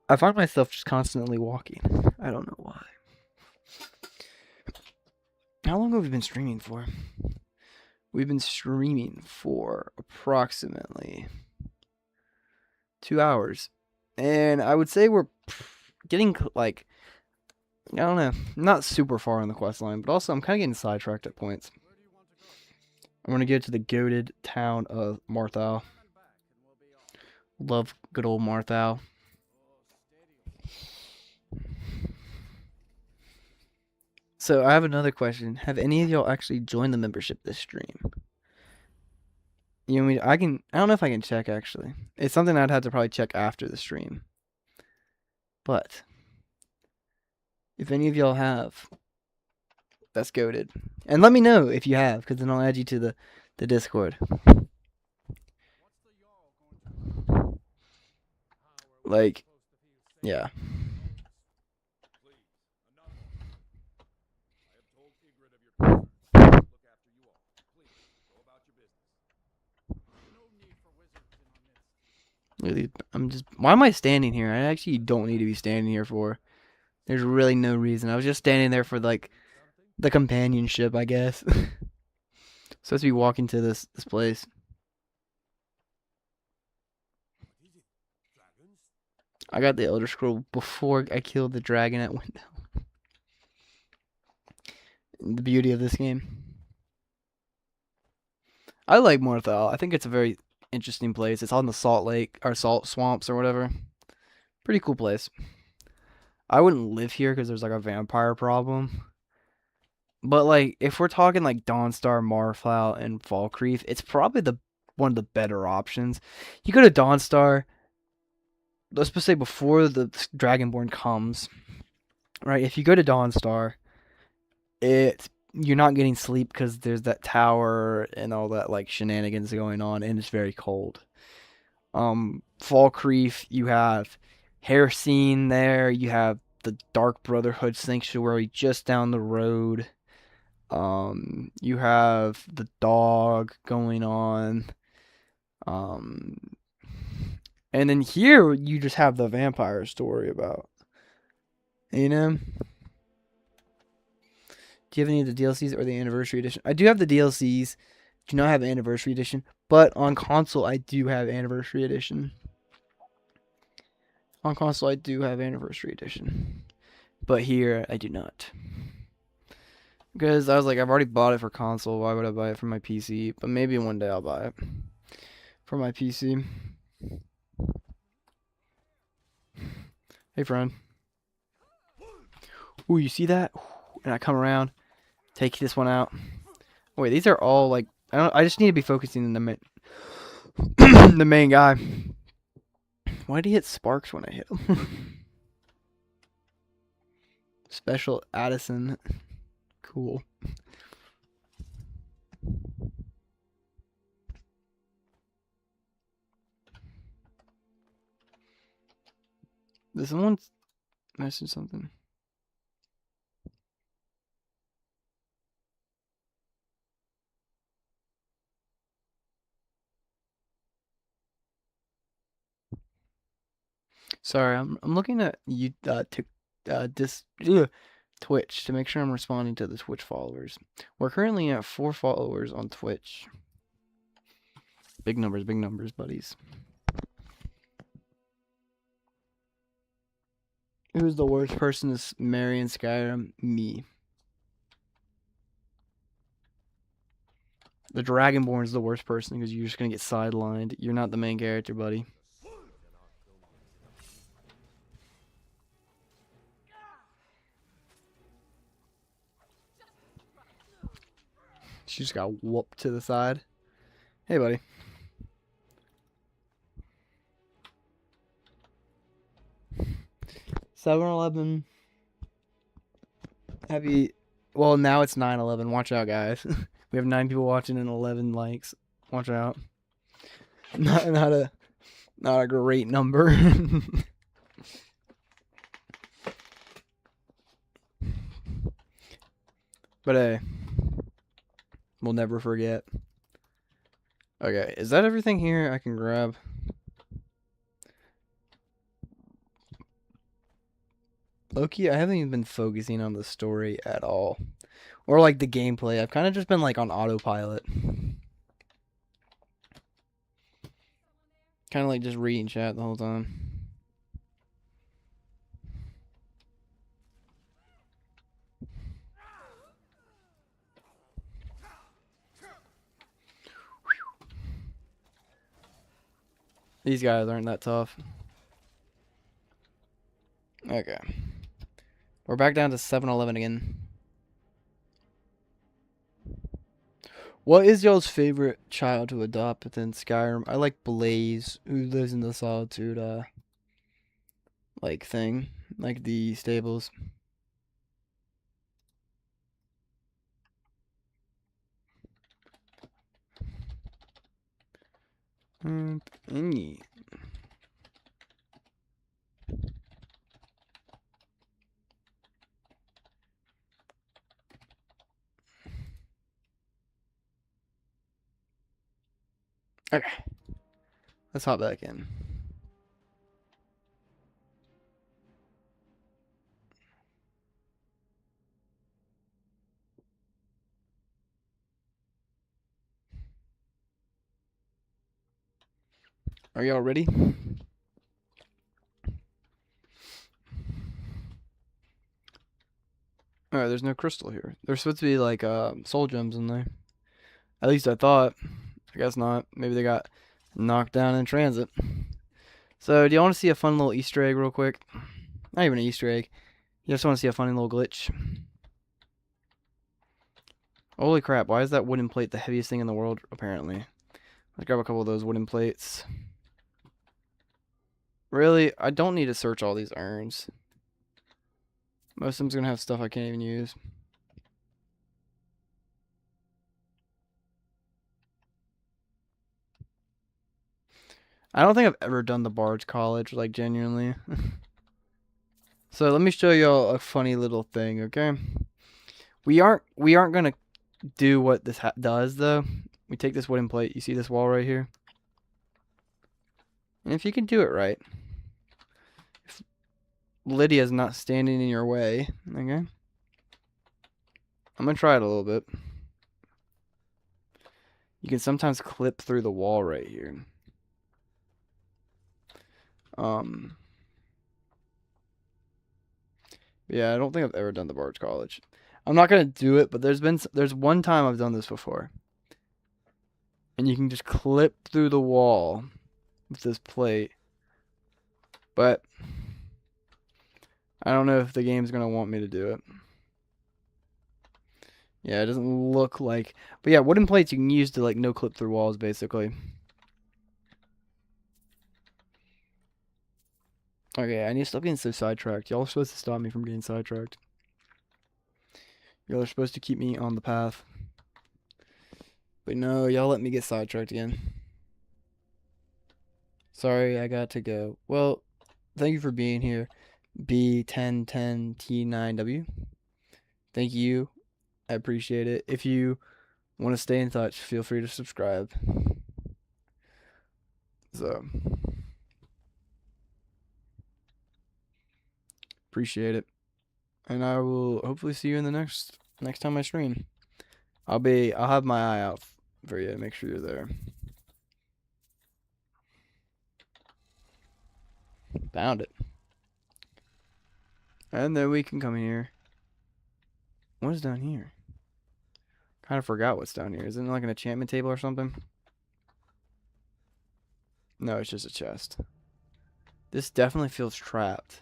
I find myself just constantly walking. I don't know why. How long have we been streaming for? We've been streaming for approximately 2 hours. And I would say we're getting, like, I don't know, not super far on the quest line, but also I'm kind of getting sidetracked at points. I'm going to get to the goated town of Marthal. Love good old Marthal. So I have another question. Have any of y'all actually joined the membership this stream? You know, I don't know if I can check actually. It's something I'd have to probably check after the stream. But if any of y'all have, that's goated. And let me know if you have, because then I'll add you to the Discord. Like, yeah. Really, why am I standing here? I actually don't need to be standing here for. There's really no reason. I was just standing there for like the companionship, I guess. Supposed to be walking to this place. I got the Elder Scroll before I killed the dragon at window. The beauty of this game. I like Morthal. I think it's a very interesting place. It's on the salt lake or salt swamps or whatever. Pretty cool place. I wouldn't live here because there's like a vampire problem. But like if we're talking like Dawnstar, Morthal, and Falkreath, it's probably the one of the better options. You go to Dawnstar, let's just say before the Dragonborn comes, right? If you go to Dawnstar, you're not getting sleep because there's that tower and all that like shenanigans going on, and it's very cold. Falkreath, you have Haircene there. You have the Dark Brotherhood Sanctuary just down the road. You have the dog going on. And then here you just have the vampire story about. You know? Do you have any of the DLCs or the Anniversary Edition? I do have the DLCs. Do not have Anniversary Edition. But on console, I do have Anniversary Edition. On console, I do have Anniversary Edition. But here, I do not. Because I was like, I've already bought it for console. Why would I buy it for my PC? But maybe one day I'll buy it for my PC. Hey, friend. Ooh, you see that? And I come around, take this one out. Wait, these are all like I just need to be focusing on the main guy. Why did he hit sparks when I hit him? Special Addison. Cool. Does someone message something? Sorry, I'm looking at you Twitch to make sure I'm responding to the Twitch followers. We're currently at 4 followers on Twitch. Big numbers, buddies. Who's the worst person to marry in Skyrim? Me. The Dragonborn is the worst person because you're just gonna get sidelined. You're not the main character, buddy. She just got whooped to the side. Hey, buddy. $7-11. Happy. Well, now it's 9/11. Watch out, guys. We have 9 people watching and 11 likes. Watch out. Not a great number. But hey, we'll never forget. Okay, is that everything here I can grab? Loki, I haven't even been focusing on the story at all. Or like the gameplay. I've kind of just been like on autopilot. Kind of like just reading chat the whole time. These guys aren't that tough. Okay. We're back down to 7-11 again. What is y'all's favorite child to adopt within Skyrim? I like Blaze, who lives in the Solitude, like thing. Like the stables. Thingy. Okay. Let's hop back in. Are y'all ready? Alright, there's no crystal here. There's supposed to be like soul gems in there. At least I thought. I guess not. Maybe they got knocked down in transit. So, do you want to see a fun little Easter egg real quick? Not even an Easter egg. You just want to see a funny little glitch. Holy crap, why is that wooden plate the heaviest thing in the world, apparently? Let's grab a couple of those wooden plates. Really? I don't need to search all these urns. Most of them's gonna have stuff I can't even use. I don't think I've ever done the Bard's College, like, genuinely. So let me show y'all a funny little thing, okay? We aren't gonna do what this does, though. We take this wooden plate. You see this wall right here? And if you can do it right, if Lydia's not standing in your way, okay? I'm gonna try it a little bit. You can sometimes clip through the wall right here. Yeah, I don't think I've ever done the Bard's College. I'm not gonna do it, but there's one time I've done this before. And you can just clip through the wall with this plate. But I don't know if the game's gonna want me to do it. Yeah, it doesn't look like... But yeah, wooden plates you can use to, like, no clip through walls, basically. Okay, I need to stop getting so sidetracked. Y'all are supposed to stop me from getting sidetracked. Y'all are supposed to keep me on the path. But no, y'all let me get sidetracked again. Sorry, I got to go. Well, thank you for being here. B1010T9W. Thank you. I appreciate it. If you want to stay in touch, feel free to subscribe. So, appreciate it. And I will hopefully see you in the next time I stream. I'll have my eye out for you. Make sure you're there. Found it. And then we can come here. What is down here? Kind of forgot what's down here. Isn't it like an enchantment table or something? No, it's just a chest. This definitely feels trapped.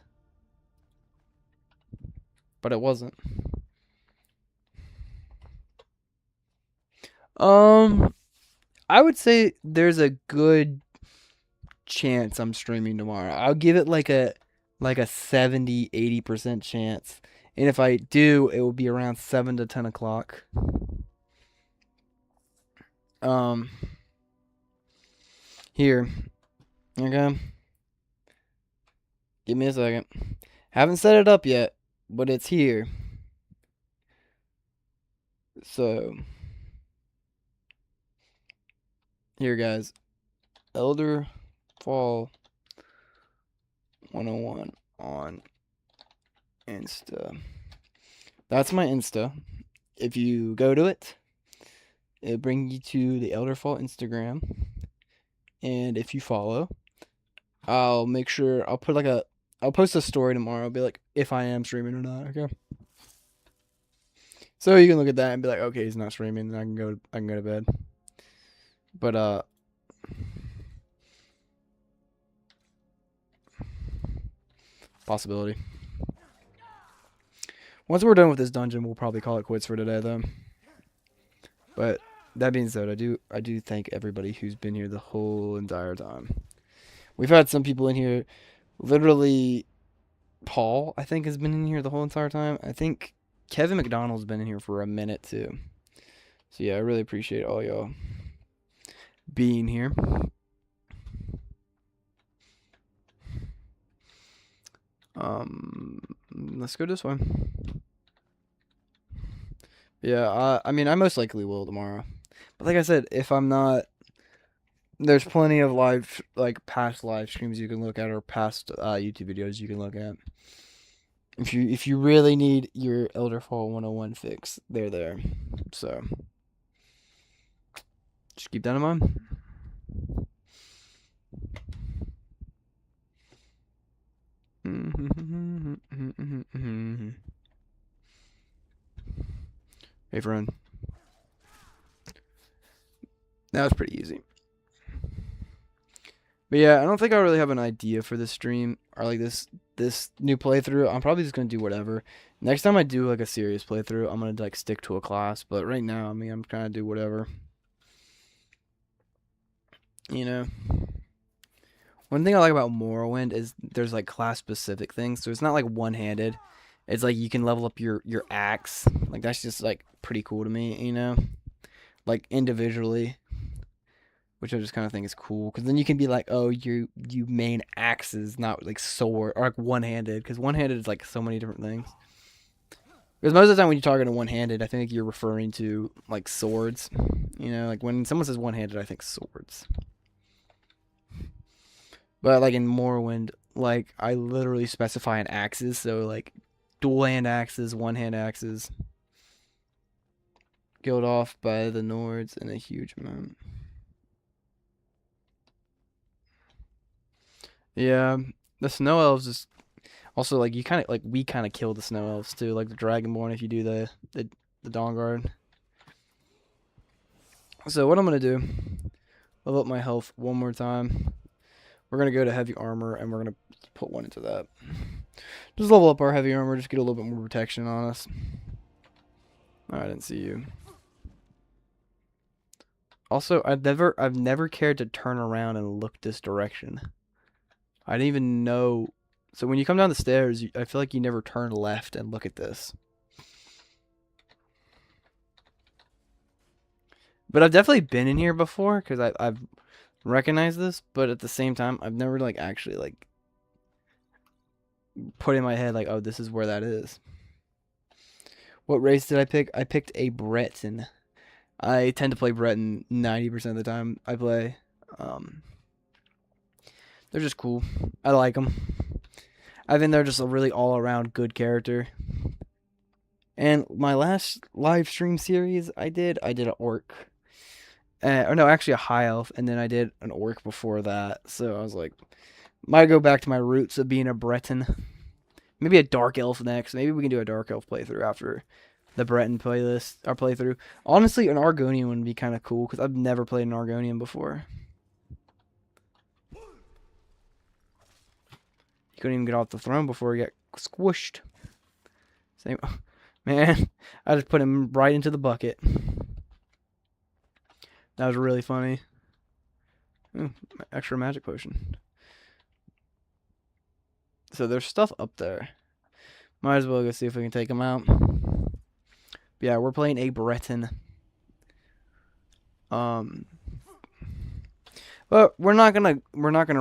But it wasn't. I would say there's a good chance I'm streaming tomorrow. I'll give it like a 70-80% chance. And if I do, it will be around 7 to 10 o'clock. Here. Okay. Give me a second. Haven't set it up yet, but it's here. So, here, guys. Elder Fall 101 on Insta. That's my Insta. If you go to it, it'll bring you to the Elderfall Instagram. And if you follow, I'll make sure I'll post a story tomorrow. I'll be like if I am streaming or not, okay? So you can look at that and be like, okay, he's not streaming, then I can go to bed. But possibility. Once we're done with this dungeon, we'll probably call it quits for today, though. But that being said, I do thank everybody who's been here the whole entire time. We've had some people in here, literally. Paul, I think, has been in here the whole entire time. I think Kevin McDonald's been in here for a minute too. So yeah, I really appreciate all y'all being here. Let's go this way. Yeah, I mean, I most likely will tomorrow. But like I said, if I'm not, there's plenty of past live streams you can look at, or past YouTube videos you can look at. If you really need your Elderfall 101 fix, they're there. So just keep that in mind. Hey, friend. That was pretty easy. But yeah, I don't think I really have an idea for this stream or like this new playthrough. I'm probably just gonna do whatever. Next time I do like a serious playthrough, I'm gonna like stick to a class. But right now, I mean, I'm trying to do whatever. You know. One thing I like about Morrowind is there's like class specific things, so it's not like one-handed. It's like you can level up your axe. Like that's just like pretty cool to me, you know, like individually, which I just kind of think is cool. Because then you can be like, oh, you main axes, not like sword or like one-handed. Because one-handed is like so many different things. Because most of the time when you're talking to one-handed, I think you're referring to like swords. You know, like when someone says one-handed, I think swords. But like in Morrowind, like I literally specify an axes, so like dual hand axes, one hand axes, killed off by the Nords in a huge amount. Yeah, the snow elves is also like you kind of like we kind of kill the snow elves too, like the Dragonborn if you do the Dawnguard. So what I'm gonna do, level up my health one more time. We're going to go to heavy armor, and we're going to put one into that. Just level up our heavy armor, just get a little bit more protection on us. Oh, I didn't see you. Also, I've never cared to turn around and look this direction. I didn't even know. So when you come down the stairs, I feel like you never turn left and look at this. But I've definitely been in here before, because I've recognize this, but at the same time I've never like actually like put in my head like, oh, this is where that is. What race did I pick? I picked a Breton. I tend to play Breton 90% of the time I play. They're just cool. I like them. I think they're just a really all-around good character. And my last live stream series I did an orc. Or no, actually a high elf, and then I did an orc before that. So I was like, might go back to my roots of being a Breton. Maybe a dark elf next. Maybe we can do a dark elf playthrough after the Breton playlist or playthrough. Honestly, an Argonian would be kind of cool because I've never played an Argonian before. He couldn't even get off the throne before he got squished. Same, man. I just put him right into the bucket. That was really funny. Ooh, extra magic potion. So there's stuff up there. Might as well go see if we can take them out. Yeah, we're playing a Breton. But we're not gonna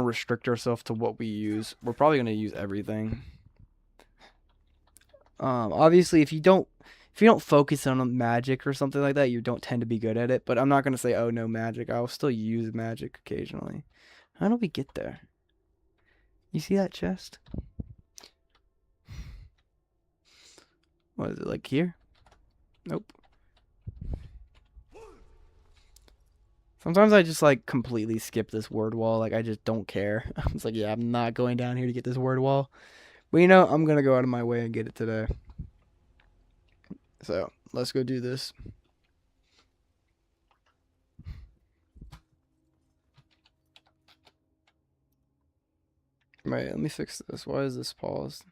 restrict ourselves to what we use. We're probably gonna use everything. Obviously, if you don't focus on magic or something like that, you don't tend to be good at it. But I'm not going to say, oh, no magic. I'll still use magic occasionally. How do we get there? You see that chest? What is it, like here? Nope. Sometimes I just, like, completely skip this word wall. Like, I just don't care. I'm just like, yeah, I'm not going down here to get this word wall. But, you know, I'm going to go out of my way and get it today. So, let's go do this. Right, let me fix this. Why is this paused?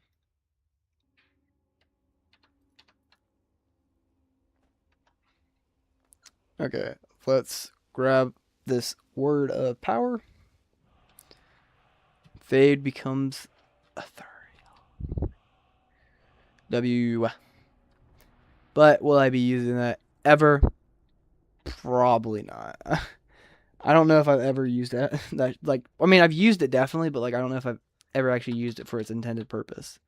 Okay, let's grab this word of power. Fade becomes ethereal. W. But will I be using that ever? Probably not. I don't know if I've ever used that. Like, I mean, I've used it definitely, but like, I don't know if I've ever actually used it for its intended purpose.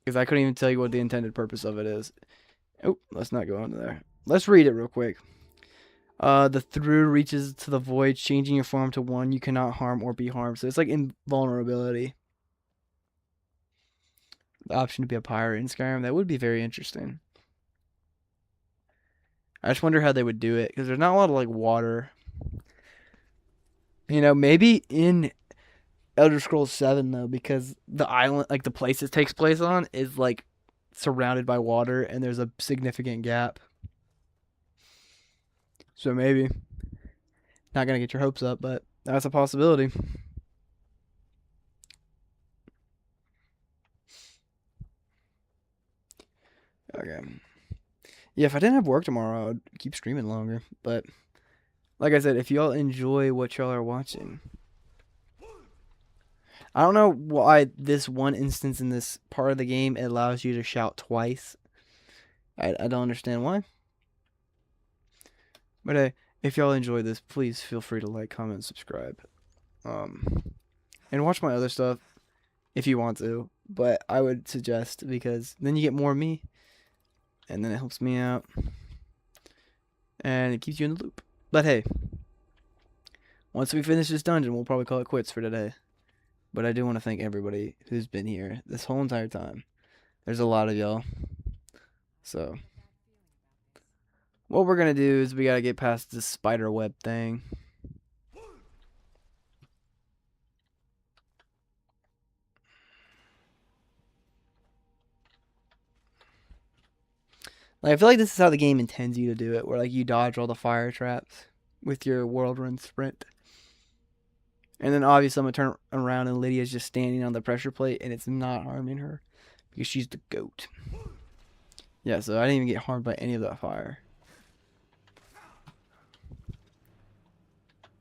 Because I couldn't even tell you what the intended purpose of it is. Oh, let's not go into there. Let's read it real quick. The through reaches to the void, changing your form to one you cannot harm or be harmed. So it's like invulnerability. The option to be a pirate in Skyrim, that would be very interesting. I just wonder how they would do it, because there's not a lot of like water. You know, maybe in Elder Scrolls 7 though, because the island, like the place it takes place on, is like surrounded by water and there's a significant gap. So maybe. Not gonna get your hopes up, but that's a possibility. Okay. Yeah, if I didn't have work tomorrow, I'd keep streaming longer. But like I said, if y'all enjoy what y'all are watching, I don't know why this one instance in this part of the game allows you to shout twice. I don't understand why. But if y'all enjoy this, please feel free to like, comment, subscribe. And watch my other stuff if you want to. But I would suggest, because then you get more of me. And then it helps me out. And it keeps you in the loop. But hey, once we finish this dungeon, we'll probably call it quits for today. But I do want to thank everybody who's been here this whole entire time. There's a lot of y'all. So, what we're going to do is we got to get past this spider web thing. Like, I feel like this is how the game intends you to do it, where like you dodge all the fire traps with your world run sprint. And then obviously I'm going to turn around and Lydia's just standing on the pressure plate and it's not harming her because she's the goat. Yeah, so I didn't even get harmed by any of that fire.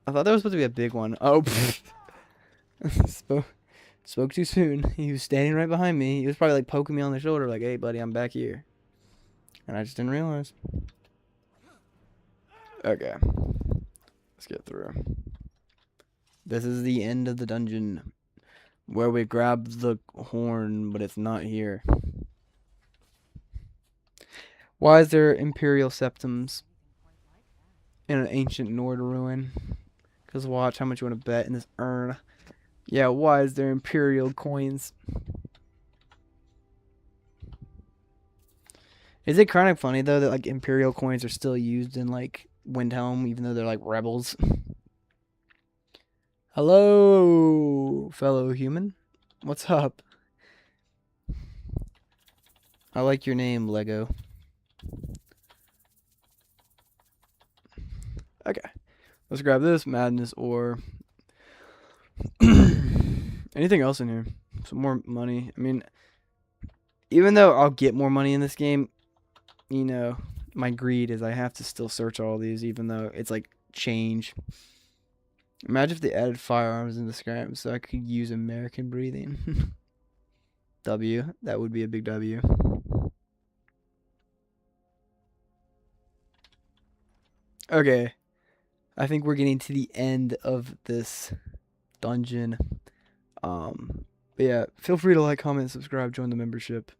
I thought there was supposed to be a big one. Oh, spoke too soon. He was standing right behind me. He was probably like poking me on the shoulder like, hey buddy, I'm back here. And I just didn't realize. Okay. Let's get through. This is the end of the dungeon where we grab the horn, but it's not here. Why is there Imperial Septums in an ancient Nord ruin? Because watch how much you want to bet in this urn. Yeah, why is there Imperial coins? Is it kind of funny though that like Imperial coins are still used in like Windhelm, even though they're like rebels? Hello, fellow human. What's up? I like your name, Lego. Okay. Let's grab this madness ore. Anything else in here? Some more money. I mean, even though I'll get more money in this game, you know, my greed is I have to still search all these, even though it's like change. Imagine if they added firearms in the Skyrim so I could use American breathing. W. That would be a big W. Okay. I think we're getting to the end of this dungeon. But yeah, feel free to like, comment, subscribe, join the membership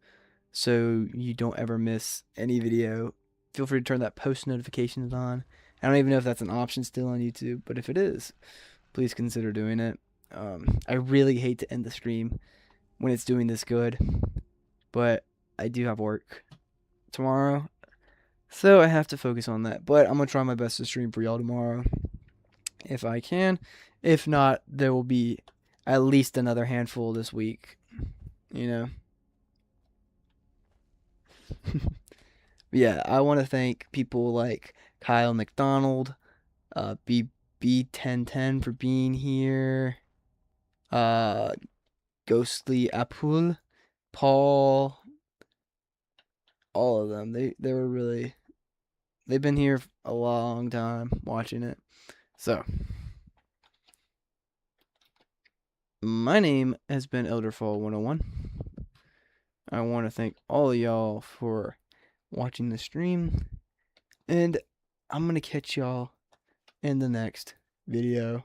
so you don't ever miss any video. Feel free to turn that post notifications on. I don't even know if that's an option still on YouTube, but if it is, please consider doing it. I really hate to end the stream when it's doing this good, but I do have work tomorrow, so I have to focus on that. But I'm going to try my best to stream for y'all tomorrow if I can. If not, there will be at least another handful this week, you know. Yeah, I want to thank people like Kyle McDonald, B1010 for being here, Ghostly Apul, Paul, all of them. They were really, they've been here a long time watching it. So, my name has been Elderfall 101. I want to thank all of y'all for watching the stream, and I'm going to catch y'all in the next video.